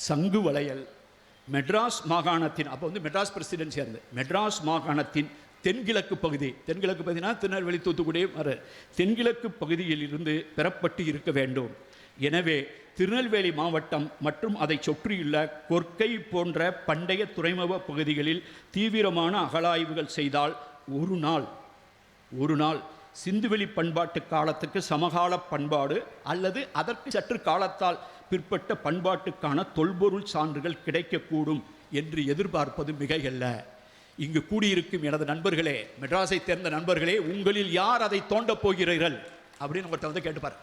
சங்கு வளையல் மெட்ராஸ் மாகாணத்தின், அப்போ மெட்ராஸ் பிரசிடென்சியாக இருந்தது, மெட்ராஸ் மாகாணத்தின் தென்கிழக்கு பகுதினா திருநெல்வேலி தூத்துக்குடி தென்கிழக்கு பகுதியில் இருந்து பெறப்பட்டு இருக்க வேண்டும். எனவே திருநெல்வேலி மாவட்டம் மற்றும் அதை சுற்றியுள்ள கொர்க்கை போன்ற பண்டைய துறைமுக பகுதிகளில் தீவிரமான அகழாய்வுகள் செய்தால் ஒரு நாள் சிந்துவெளி பண்பாட்டு காலத்துக்கு சமகால பண்பாடு அல்லது அதற்கு சற்று காலத்தால் பிற்பட்ட பண்பாட்டுக்கான தொல்பொருள் சான்றுகள் கிடைக்கக்கூடும் என்று எதிர்பார்ப்பது மிகையல்ல. இங்கு கூடியிருக்கும் எனது நண்பர்களே, மெட்ராஸை சேர்ந்த நண்பர்களே, உங்களில் யார் அதை தோண்டப் போகிறீர்கள் அப்படின்னு உங்கள்கிட்ட கேட்டுப்பார்.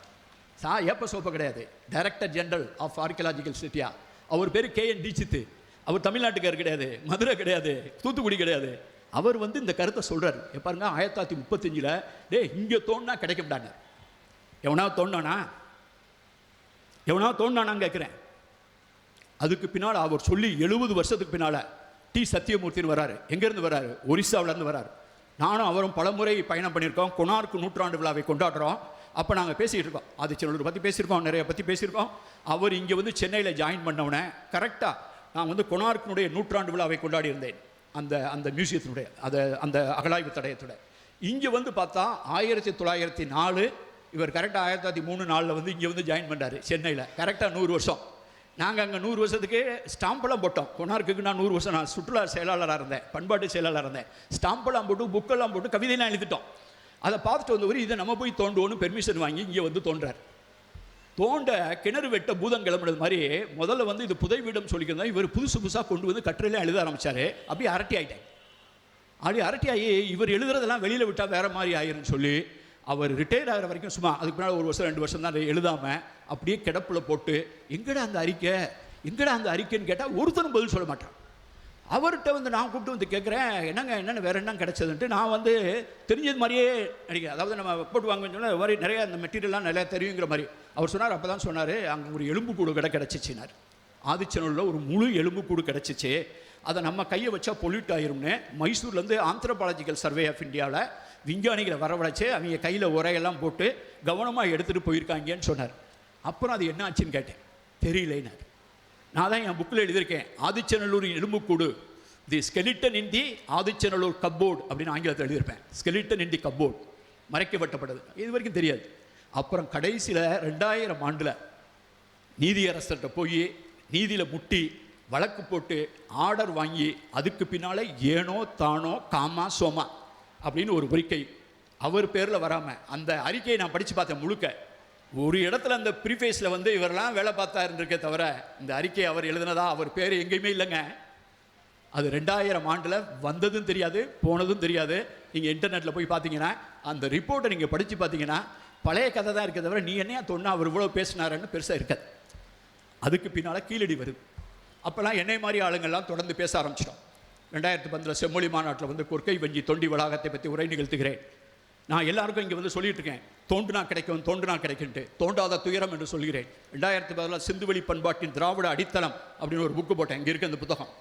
ஏப்ப சோப்ப கிடையாது, டைரக்டர் ஜெனரல் ஆஃப் ஆர்கியலாஜிக்கல் சிட்டியா. அவர் பேர் KN தீட்சித். அவர் தமிழ்நாட்டுக்கார் கிடையாது, மதுரை கிடையாது, தூத்துக்குடி கிடையாது. அவர் இந்த கருத்தை சொல்கிறார். பாருங்க, 1935 இங்கே தோண்டினா கிடைக்கும்டாங்க. எவனா தோண்டானான்னு கேட்குறேன். அதுக்கு பின்னால் அவர் சொல்லி 70 வருஷத்துக்கு பின்னால் டி சத்தியமூர்த்தின்னு வராரு. எங்கேருந்து வராரு? ஒரிசாவிலேருந்து வராரு. நானும் அவரும் பலமுறை பயணம் பண்ணியிருக்கோம். கொனார்க்கு நூற்றாண்டு விழாவை கொண்டாடுறோம். அப்போ நாங்கள் பேசிகிட்டு இருக்கோம், ஆதிச்சநல்லூர் பற்றி பேசியிருக்கோம், நிறைய பற்றி பேசியிருக்கோம். அவர் இங்கே சென்னையில் ஜாயின் பண்ணவுடனே கரெக்டாக நான் கொனார்க்கினுடைய நூற்றாண்டு விழாவை கொண்டாடி இருந்தேன். அந்த மியூசியத்தினுடைய அந்த அகழாய்வு தடயத்தோட இங்கே பார்த்தா 1904 இவர் கரெக்டாக 1903-4 இங்கே ஜாயின் பண்ணார் சென்னையில். கரெக்டாக 100 வருஷம். நாங்கள் அங்கே 100 வருஷத்துக்கு ஸ்டாம்பெல்லாம் போட்டோம். கொனார்க்கு நான் 100 வருஷம் நான் சுற்றுலா செயலாளராக இருந்தேன், பண்பாட்டு செயலாளராக இருந்தேன். ஸ்டாம்பெல்லாம் போட்டு புக்கெல்லாம் போட்டு கவிதையெல்லாம் எழுதிட்டோம். அதை பார்த்துட்டு வந்தவர் இதை நம்ம போய் தோண்டுவோன்னு பெர்மிஷன் வாங்கி இங்கே தோன்றார். தோண்ட கிணறு வெட்ட பூதம் கிளம்புறது மாதிரி முதல்ல இது புதை வீடம் சொல்லிக்கிறதா இவர் புதுசாக கொண்டு கட்டுரையில எழுத ஆரம்பித்தார். அப்படியே அரட்டி ஆகிட்டேன். அப்படி அரட்டி ஆகி இவர் எழுதுறதெல்லாம் வெளியில் விட்டால் வேறு மாதிரி ஆயிருன்னு சொல்லி அவர் ரிட்டையர் ஆகிற வரைக்கும் சும்மா அதுக்கு பின்னால் 1 வருஷம் 2 வருஷம் தான் எழுதாமல் அப்படியே கிடப்பில் போட்டு எங்கடா அந்த அறிக்கைன்னு கேட்டால் ஒருத்தரும் பதில் சொல்ல மாட்டான். அவர்கிட்ட நான் கூப்பிட்டு கேட்குறேன், என்னென்ன வேறு என்ன கிடச்சதுன்ட்டு. நான் தெரிஞ்சது மாதிரியே நினைக்கிறேன். அதாவது நம்ம போட்டு வாங்கன்னு சொன்னால் மாதிரி நிறைய அந்த மெட்டீரியல்லாம் நிறையா தெரியுங்கிற மாதிரி அவர் சொன்னார். அப்போ தான் சொன்னார், அங்கே ஒரு எலும்புக்கூடு கிடச்சிச்சினார். ஆதிச்சநல்லூரில் ஒரு முழு எலும்புக்கூடு கிடச்சிச்சு. அதை நம்ம கையை வச்சா பொல்யூட் ஆயிரும்னு மைசூர்லேருந்து ஆந்த்ரோபாலஜிக்கல் சர்வே ஆஃப் இந்தியாவில் விஞ்ஞானிகளை வரவழைச்சி அவங்க கையில் உரையெல்லாம் போட்டு கவனமாக எடுத்துகிட்டு போயிருக்காங்கன்னு சொன்னார். அப்புறம் அது என்ன ஆச்சுன்னு கேட்டேன். தெரியலைனார். நான் தான் என் புக்கில் எழுதியிருக்கேன், ஆதிச்சநல்லூர் எலும்புக்கூடு, தி ஸ்கெலிட்டன் இன் தி ஆதிச்சநல்லூர் கப்போர்டு அப்படின்னு ஆங்கிலத்தில் எழுதியிருப்பேன். ஸ்கெலிட்டன் இன் தி கப்போர்டு, மறைக்கப்பட்டது. இது வரைக்கும் தெரியாது. அப்புறம் கடைசியில் 2000 நீதியரசர்கிட்ட போய் நீதியில் முட்டி வழக்கு போட்டு ஆர்டர் வாங்கி அதுக்கு பின்னால் ஏனோ தானோ காமா சோமா அப்படின்னு ஒரு அறிக்கை அவர் பேரில் வராமல் அந்த அறிக்கையை நான் படித்து பார்த்தேன் முழுக்க. ஒரு இடத்துல அந்த ப்ரீஃபேஸில் இவரெல்லாம் வேலை பார்த்தாருன்றக்கே தவிர இந்த அறிக்கை அவர் எழுதினதா அவர் பேர் எங்கேயுமே இல்லைங்க. அது 2000 வந்ததும் தெரியாது, போனதும் தெரியாது. நீங்கள் இன்டர்நெட்டில் போய் பார்த்தீங்கன்னா அந்த ரிப்போர்ட்டை நீங்கள் படித்து பார்த்தீங்கன்னா பழைய கதை தான் இருக்க தவிர நீ என்னையா தோணுனா அவர் இவ்வளோ பேசினாருன்னு பெருசாக இருக்காது. அதுக்கு பின்னால் கீழடி வருது. அப்போல்லாம் என்னை மாதிரி ஆளுங்கள்லாம் தொடர்ந்து பேச ஆரம்பிச்சிட்டோம். 2010 செம்மொழி மாநாட்டில் கொற்கை வஞ்சி தொண்டி வளாகத்தை பற்றி உரை நிகழ்த்துகிறேன். நான் எல்லாருக்கும் இங்கே சொல்லிட்டு இருக்கேன், தோண்டுனா கிடைக்கும்ட்டு, தோண்டாத துயரம் என்று சொல்கிறேன். 2010 சிந்துவெளி பண்பாட்டின் திராவிட அடித்தளம் அப்படின்னு ஒரு புக்கு போட்டேன். இங்கே இருக்க அந்த புத்தகம்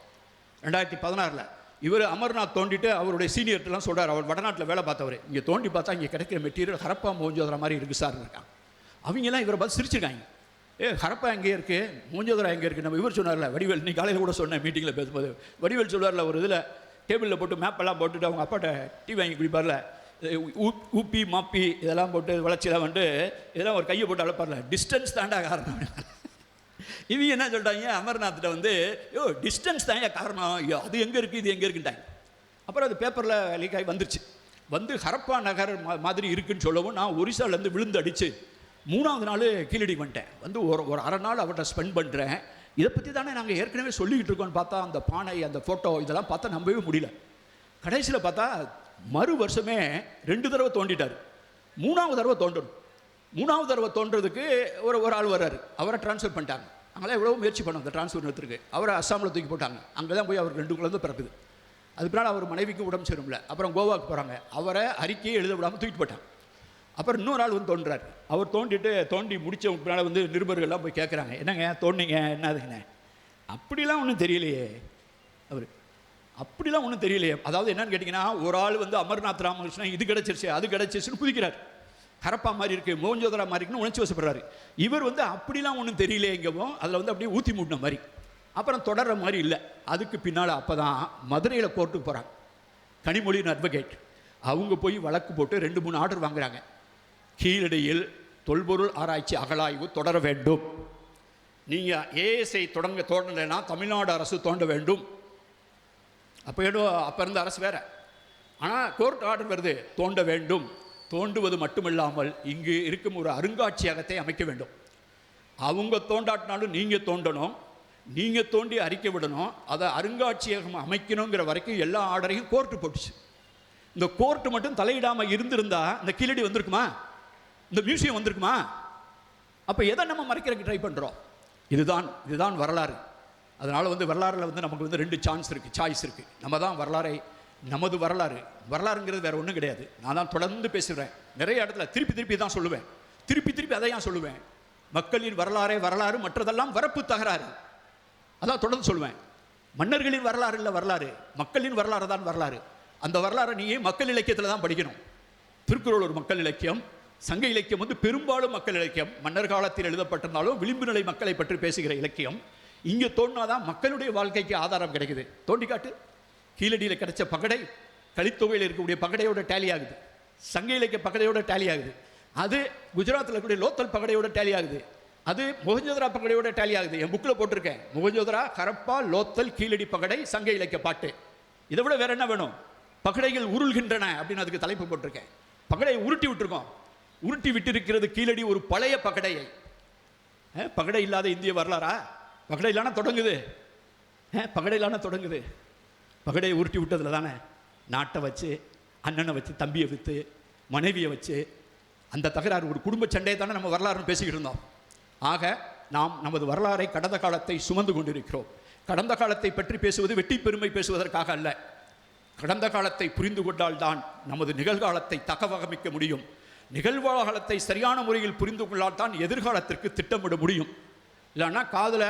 2016 இவர் அமர்நாத் தோண்டிட்டு அவருடைய சீனியர்ட்டெல்லாம் சொல்கிறார், அவர் வடநாட்டில் வேலை பார்த்தவர், இங்கே தோண்டி பார்த்தா இங்கே கிடைக்கிற மெட்டீரியல் ஹரப்பா மோஞ்சோதரா மாதிரி இருக்குது சார் இருக்கான். அவங்கெல்லாம் இவரை பார்த்து சிரிச்சிருக்காங்க. ஹரப்பா எங்கே இருக்குது, மோஞ்சோதரா எங்கே இருக்குது? நம்ம இவர் சொன்னார்ல, வடிவேல், நீ காலையில் கூட சொன்னேன் மீட்டிங்கில் பேசும்போது, வடிவேல் சொல்வார்ல ஒரு இதில், டேபிளில் போட்டு மேப்பெல்லாம் போட்டுட்டு அவங்க அப்பாட்ட டீ வாங்கி குடிப்பார்ல, ஊப்பி மாப்பி இதெல்லாம் போட்டு வளர்ச்சியெல்லாம் வந்துட்டு இதெல்லாம் ஒரு கையை போட்டு அளப்பார்ல, டிஸ்டன்ஸ் தாண்டா காரணம். இவங்க என்ன சொல்லிட்டாங்க, அமர்நாத்திட்ட வந்து யோ டிஸ்டன்ஸ் தான் காரணம், ஐயோ அது எங்கே இருக்குது இது எங்கே இருக்குன்ட்டாங்க. அப்புறம் அது பேப்பரில் லீக் ஆகி வந்துருச்சு. வந்து ஹரப்பா நகர் மாதிரி இருக்குன்னு சொல்லவும் நான் ஒரிசாலேருந்து விழுந்து அடித்து 3ஆவது நாள் கீழடி வந்துட்டேன். வந்து ஒரு அரை நாள் அவர்கிட்ட ஸ்பெண்ட் பண்ணுறேன். இதை பற்றி தானே நாங்கள் ஏற்கனவே சொல்லிக்கிட்டு இருக்கோன்னு பார்த்தா அந்த பானை அந்த ஃபோட்டோ இதெல்லாம் பார்த்தா நம்பவே முடியல. கடைசியில் பார்த்தா மறு வருஷமே 2 தடவை தோண்டிட்டார். 3ஆவது தடவை தோண்டணும். 3ஆவது தடவை தோன்றதுக்கு ஒரு ஆள் வர்றாரு. அவரை ட்ரான்ஸ்ஃபர் பண்ணிட்டாங்க. அங்கெல்லாம் எவ்வளோ முயற்சி பண்ணோம் அந்த ட்ரான்ஸ்ஃபர் நிறுத்துக்கு. அவரை அஸ்ஸாமில் தூக்கி போட்டாங்க. அங்கே தான் போய் அவர் 2 குழந்தை பிறக்குது. அதுக்கு பின்னால் அவர் மனைவிக்கு உடம்பு சரியில்லை. அப்புறம் கோவாவுக்கு போகிறாங்க. அவரை அறிக்கையை எழுத விடாமல் தூக்கிட்டு போட்டாங்க. அப்புறம் இன்னொரு ஆள் வந்து தோன்றாரு. அவர் தோண்டி முடித்த பின்னால் வந்து நிருபர்கள்லாம் போய் கேட்குறாங்க, என்னங்க தோண்டிங்க என்னதுங்கண்ணே? அப்படிலாம் ஒன்றும் தெரியலையே. அவர் அப்படிலாம் ஒன்றும் தெரியலையே. அதாவது என்னன்னு கேட்டிங்கன்னா, ஒரு ஆள் வந்து அமர்நாத் ராமகிருஷ்ணன் இது கிடச்சிருச்சு அது கிடச்சிருச்சுன்னு குதிக்கிறார். ஹரப்பா மாதிரி இருக்குது, மோகஞ்சோதரா மாதிரி இருக்குன்னு உணர்ச்சி வசப்படுறாரு. இவர் வந்து அப்படிலாம் ஒன்றும் தெரியலையேங்கவும் அதில் வந்து அப்படியே ஊற்றி மூட்டின மாதிரி. அப்புறம் தொடர்ற மாதிரி இல்லை. அதுக்கு பின்னால் அப்போ தான் மதுரையில் கோர்ட்டுக்கு போகிறாங்க. கனிமொழியின் அட்வொகேட் அவங்க போய் வழக்கு போட்டு 2-3 ஆர்டர் வாங்குறாங்க. கீழடியில் தொல்பொருள் ஆராய்ச்சி அகழாய்வு தொடர வேண்டும். நீங்கள் ஏஎஸ்ஐ தோண்டலைன்னா தமிழ்நாடு அரசு தோண்ட வேண்டும். அப்போ இருந்த அரசு வேறு. ஆனால் கோர்ட் ஆர்டர் வருது, தோண்ட வேண்டும். தோண்டுவது மட்டுமில்லாமல் இங்கு இருக்கும் ஒரு அருங்காட்சியகத்தை அமைக்க வேண்டும். அவங்க தோண்டாட்டினாலும் நீங்கள் தோண்டணும், நீங்கள் தோண்டி அறிக்கை விடணும், அதை அருங்காட்சியகம் அமைக்கணுங்கிற வரைக்கும் எல்லா ஆர்டரையும் கோர்ட்டு போட்டுச்சு. இந்த கோர்ட்டு மட்டும் தலையிடாமல் இருந்திருந்தா இந்த கீழடி வந்திருக்குமா, இந்த மியூசியம் வந்திருக்குமா? அப்போ எதை நம்ம மறைக்கிறதுக்கு ட்ரை பண்ணுறோம்? இதுதான் வரலாறு. அதனால் வந்து வரலாறில் வந்து நமக்கு வந்து 2 சாய்ஸ் இருக்குது. நம்ம தான் நமது வரலாறுங்கிறது வேறு ஒன்றும் கிடையாது. நான் தான் தொடர்ந்து பேசுகிறேன் நிறைய இடத்துல, திருப்பி தான் சொல்லுவேன், திருப்பி அதையும் சொல்லுவேன். மக்களின் வரலாறு, மற்றதெல்லாம் வரப்பு தகராறு. அதான் தொடர்ந்து சொல்லுவேன். மன்னர்களின் வரலாறு இல்லை வரலாறு, மக்களின் வரலாறு தான் வரலாறு. அந்த வரலாறை நீ மக்கள் இலக்கியத்தில் தான் படிக்கணும். திருக்குறள் ஒரு மக்கள் இலக்கியம், சங்க இலக்கியம் வந்து பெரும்பாலும் மக்கள் இலக்கியம். மன்னர் காலத்தில் எழுதப்பட்டிருந்தாலும் விளிம்பு நிலை மக்களை பற்றி பேசுகிற இலக்கியம். இங்கே தோண்டினாதான் மக்களுடைய வாழ்க்கைக்கு ஆதாரம் கிடைக்குது. தோண்டிக்காட்டு. கீழடியில் கிடைச்ச பகடை கலித்தொகையில் இருக்கக்கூடிய பகடையோட டேலி ஆகுது, சங்க இலக்கிய பகடையோட டேலி ஆகுது. அது குஜராத்தில் இருக்கக்கூடிய லோக்கல் பகடையோட டேலி ஆகுது. அது மொஹஞ்சோதரா பகடையோட டேலி ஆகுது. என் புக்கில் போட்டிருக்கேன், மொஹஞ்சோதரா, ஹரப்பா, லோத்தல், கீழடி பகடை, சங்க இலக்கிய பாட்டு. இதை விட வேற என்ன வேணும்? பகடைகள் உருள்கின்றன அப்படின்னு அதுக்கு தலைப்பு போட்டிருக்கேன். பகடையை உருட்டி விட்டுருக்கோம். உருட்டி விட்டிருக்கிறது கீழடி ஒரு பழைய பகடையை. பகடை இல்லாத இந்திய வரலாறா? பகடை இல்லாமல் தொடங்குது. பகடையை உருட்டி விட்டதில் தானே நாட்டை வச்சு, அண்ணனை வச்சு, தம்பியை விற்று, மனைவியை வச்சு, அந்த தகராறு ஒரு குடும்ப சண்டையை தானே நம்ம வரலாறுன்னு பேசிக்கிட்டு இருந்தோம். ஆக நாம் நமது வரலாறை, கடந்த காலத்தை சுமந்து கொண்டிருக்கிறோம். கடந்த காலத்தை பற்றி பேசுவது வெட்டி பெருமை பேசுவதற்காக அல்ல. கடந்த காலத்தை புரிந்து கொண்டால்தான் நமது நிகழ்காலத்தை தகவகமிக்க முடியும். நிகழ்காலத்தை சரியான முறையில் புரிந்து கொண்டால்தான் எதிர்காலத்திற்கு திட்டமிட முடியும். இல்லைன்னா காதில்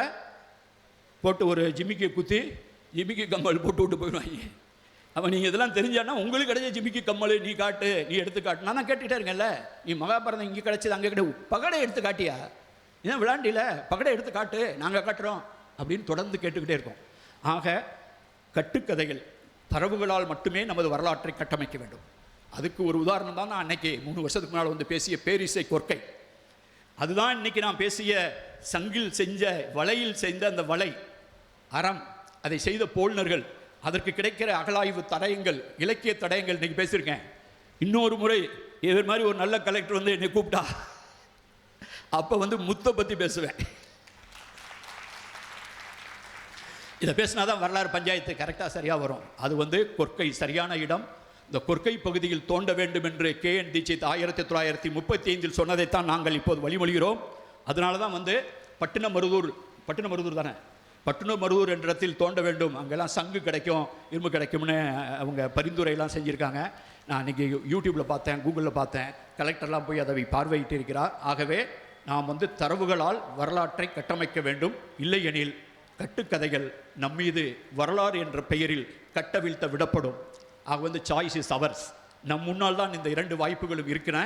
போட்டு ஒரு ஜிமிக்கி கம்மல் போட்டு விட்டு போயிடுவாங்க. அப்போ நீங்கள் இதெல்லாம் தெரிஞ்சான்னா உங்களுக்கு கிடைச்ச ஜிமிக்கி கம்மல் நீ எடுத்து காட்டு. நான் தான் கேட்டுகிட்டே இருக்கேன்ல, நீ மகாபாரதம் இங்கே கிடைச்சது அங்கே கிடையாது, பகடை எடுத்து காட்டியா? ஏன் விளாண்டில பகடை எடுத்து காட்டு, நாங்கள் காட்டுறோம் அப்படின்னு தொடர்ந்து கேட்டுக்கிட்டே இருக்கோம். ஆக கட்டுக்கதைகள், தரவுகளால் மட்டுமே நமது வரலாற்றை கட்டமைக்க வேண்டும். அதுக்கு ஒரு உதாரணம் தான் நான் அன்னைக்கு 3 வருஷத்துக்கு முன்னால் வந்து பேசிய பேரிசை கொற்கை. அதுதான் இன்னைக்கு நான் பேசிய சங்கில் செஞ்ச வலையில் செய்த அந்த வலை அறம், அதை செய்த போல்னர்கள், அதற்கு கிடைக்கிற அகழாய்வு தடயங்கள், இலக்கிய தடயங்கள் இன்னைக்கு பேசியிருக்கேன். இன்னொரு முறை இது மாதிரி ஒரு நல்ல கலெக்டர் வந்து என்னை கூப்பிட்டா அப்போ வந்து முத்தை பற்றி பேசுவேன். இதை பேசினா தான் வரலாறு பஞ்சாயத்து கரெக்டாக சரியாக வரும். அது வந்து கொற்கை சரியான இடம். இந்த கொற்கை பகுதியில் தோண்ட வேண்டும் என்று KN தீட்சித் 1935 சொன்னதைத்தான் நாங்கள் இப்போது வழிமொழிகிறோம். அதனால தான் வந்து பட்டினமருதூர் தானே, பட்டினமருதூர் என்ற இடத்தில் தோண்ட வேண்டும், அங்கெல்லாம் சங்கு கிடைக்கும், இரும்பு கிடைக்கும்னு அவங்க பரிந்துரையெல்லாம் செஞ்சுருக்காங்க. நான் இன்றைக்கி யூடியூப்பில் பார்த்தேன், கூகுளில் பார்த்தேன், கலெக்டர்லாம் போய் அதை பார்வையிட்டு இருக்கிறார். ஆகவே நாம் வந்து தரவுகளால் வரலாற்றை கட்டமைக்க வேண்டும். இல்லையெனில் கட்டுக்கதைகள் நம்மீது வரலாறு என்ற பெயரில் கட்டவிழ்த்த விடப்படும். ஆக வந்து சாய்ஸ் இஸ் அவர்ஸ். நம் முன்னால் தான் இந்த 2 வாய்ப்புகளும் இருக்கிற.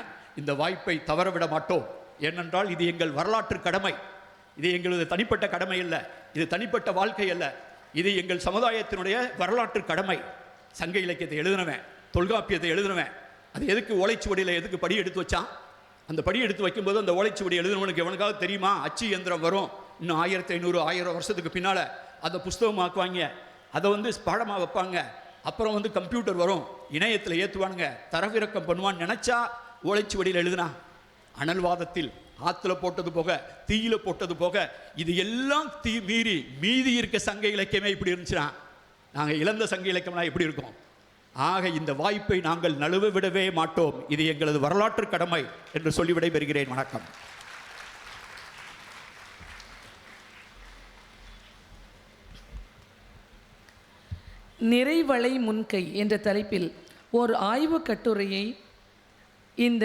இந்த வாய்ப்பை தவறவிட மாட்டோம். ஏனென்றால் இது எங்கள் வரலாற்று கடமை. இது எங்களது தனிப்பட்ட கடமை அல்ல, இது தனிப்பட்ட வாழ்க்கை அல்ல, இது எங்கள் சமுதாயத்தினுடைய வரலாற்று கடமை. சங்க இலக்கியத்தை எழுதினவன், தொல்காப்பியத்தை எழுதினவன், அது எதுக்கு ஓலைச்சுவடியில் எதுக்கு படி எடுத்து வச்சான்? அந்த படி எடுத்து வைக்கும்போது அந்த ஓலைச்சுவடி எழுதினவனுக்கு எவனுக்காவது தெரியுமா அச்சு இயந்திரம் வரும் இன்னும் 1500 1000 வருஷத்துக்கு பின்னால் அதை புஸ்தகமாக்குவாங்க, அதை பாடமாக வைப்பாங்க, அப்புறம் கம்ப்யூட்டர் வரும், இணையத்தில் ஏற்றுவானுங்க, தரவிறக்கம் பண்ணுவான்னு நினச்சா ஓலைச்சுவடியில் எழுதுனா? அனல்வாதத்தில் ஆற்றுல போட்டது போக தீயில போட்டது போக இது எல்லாம் மீதி இருக்க சங்க இலக்கியமே இப்படி இருந்துச்சுன்னா நாங்கள் இழந்த சங்க இலக்கியம்னா எப்படி இருக்கும்? ஆக இந்த வாய்ப்பை நாங்கள் நழுவ விடவே மாட்டோம். இது எங்களது வரலாற்று கடமை என்று சொல்லி விடைபெறுகிறேன். வணக்கம். நிறைவளை முன்கை என்ற தலைப்பில் ஒரு ஆய்வு கட்டுரையை இந்த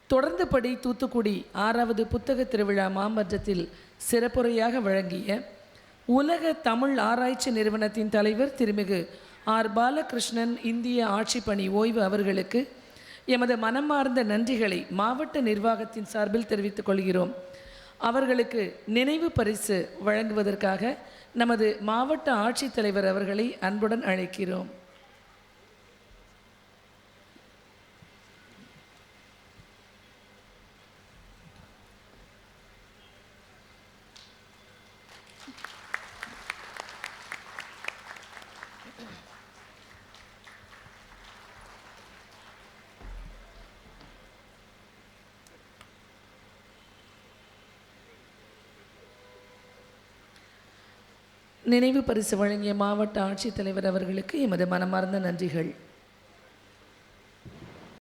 தொடர்ந்தபடி தூத்துக்குடி 6வது புத்தக திருவிழா மாமன்றத்தில் சிறப்புரையாக வழங்கிய உலக தமிழ் ஆராய்ச்சி நிறுவனத்தின் தலைவர் திருமிகு ஆர் பாலகிருஷ்ணன் இந்திய ஆட்சிப்பணி ஓய்வு அவர்களுக்கு எமது மனமார்ந்த நன்றிகளை மாவட்ட நிர்வாகத்தின் சார்பில் தெரிவித்துக் கொள்கிறோம். அவர்களுக்கு நினைவு பரிசு வழங்குவதற்காக நமது மாவட்ட ஆட்சித்தலைவர் அவர்களை அன்புடன் அழைக்கிறோம். நினைவு பரிசு வழங்கிய மாவட்ட ஆட்சித்தலைவர் அவர்களுக்கு எமது மனமார்ந்த நன்றிகள்.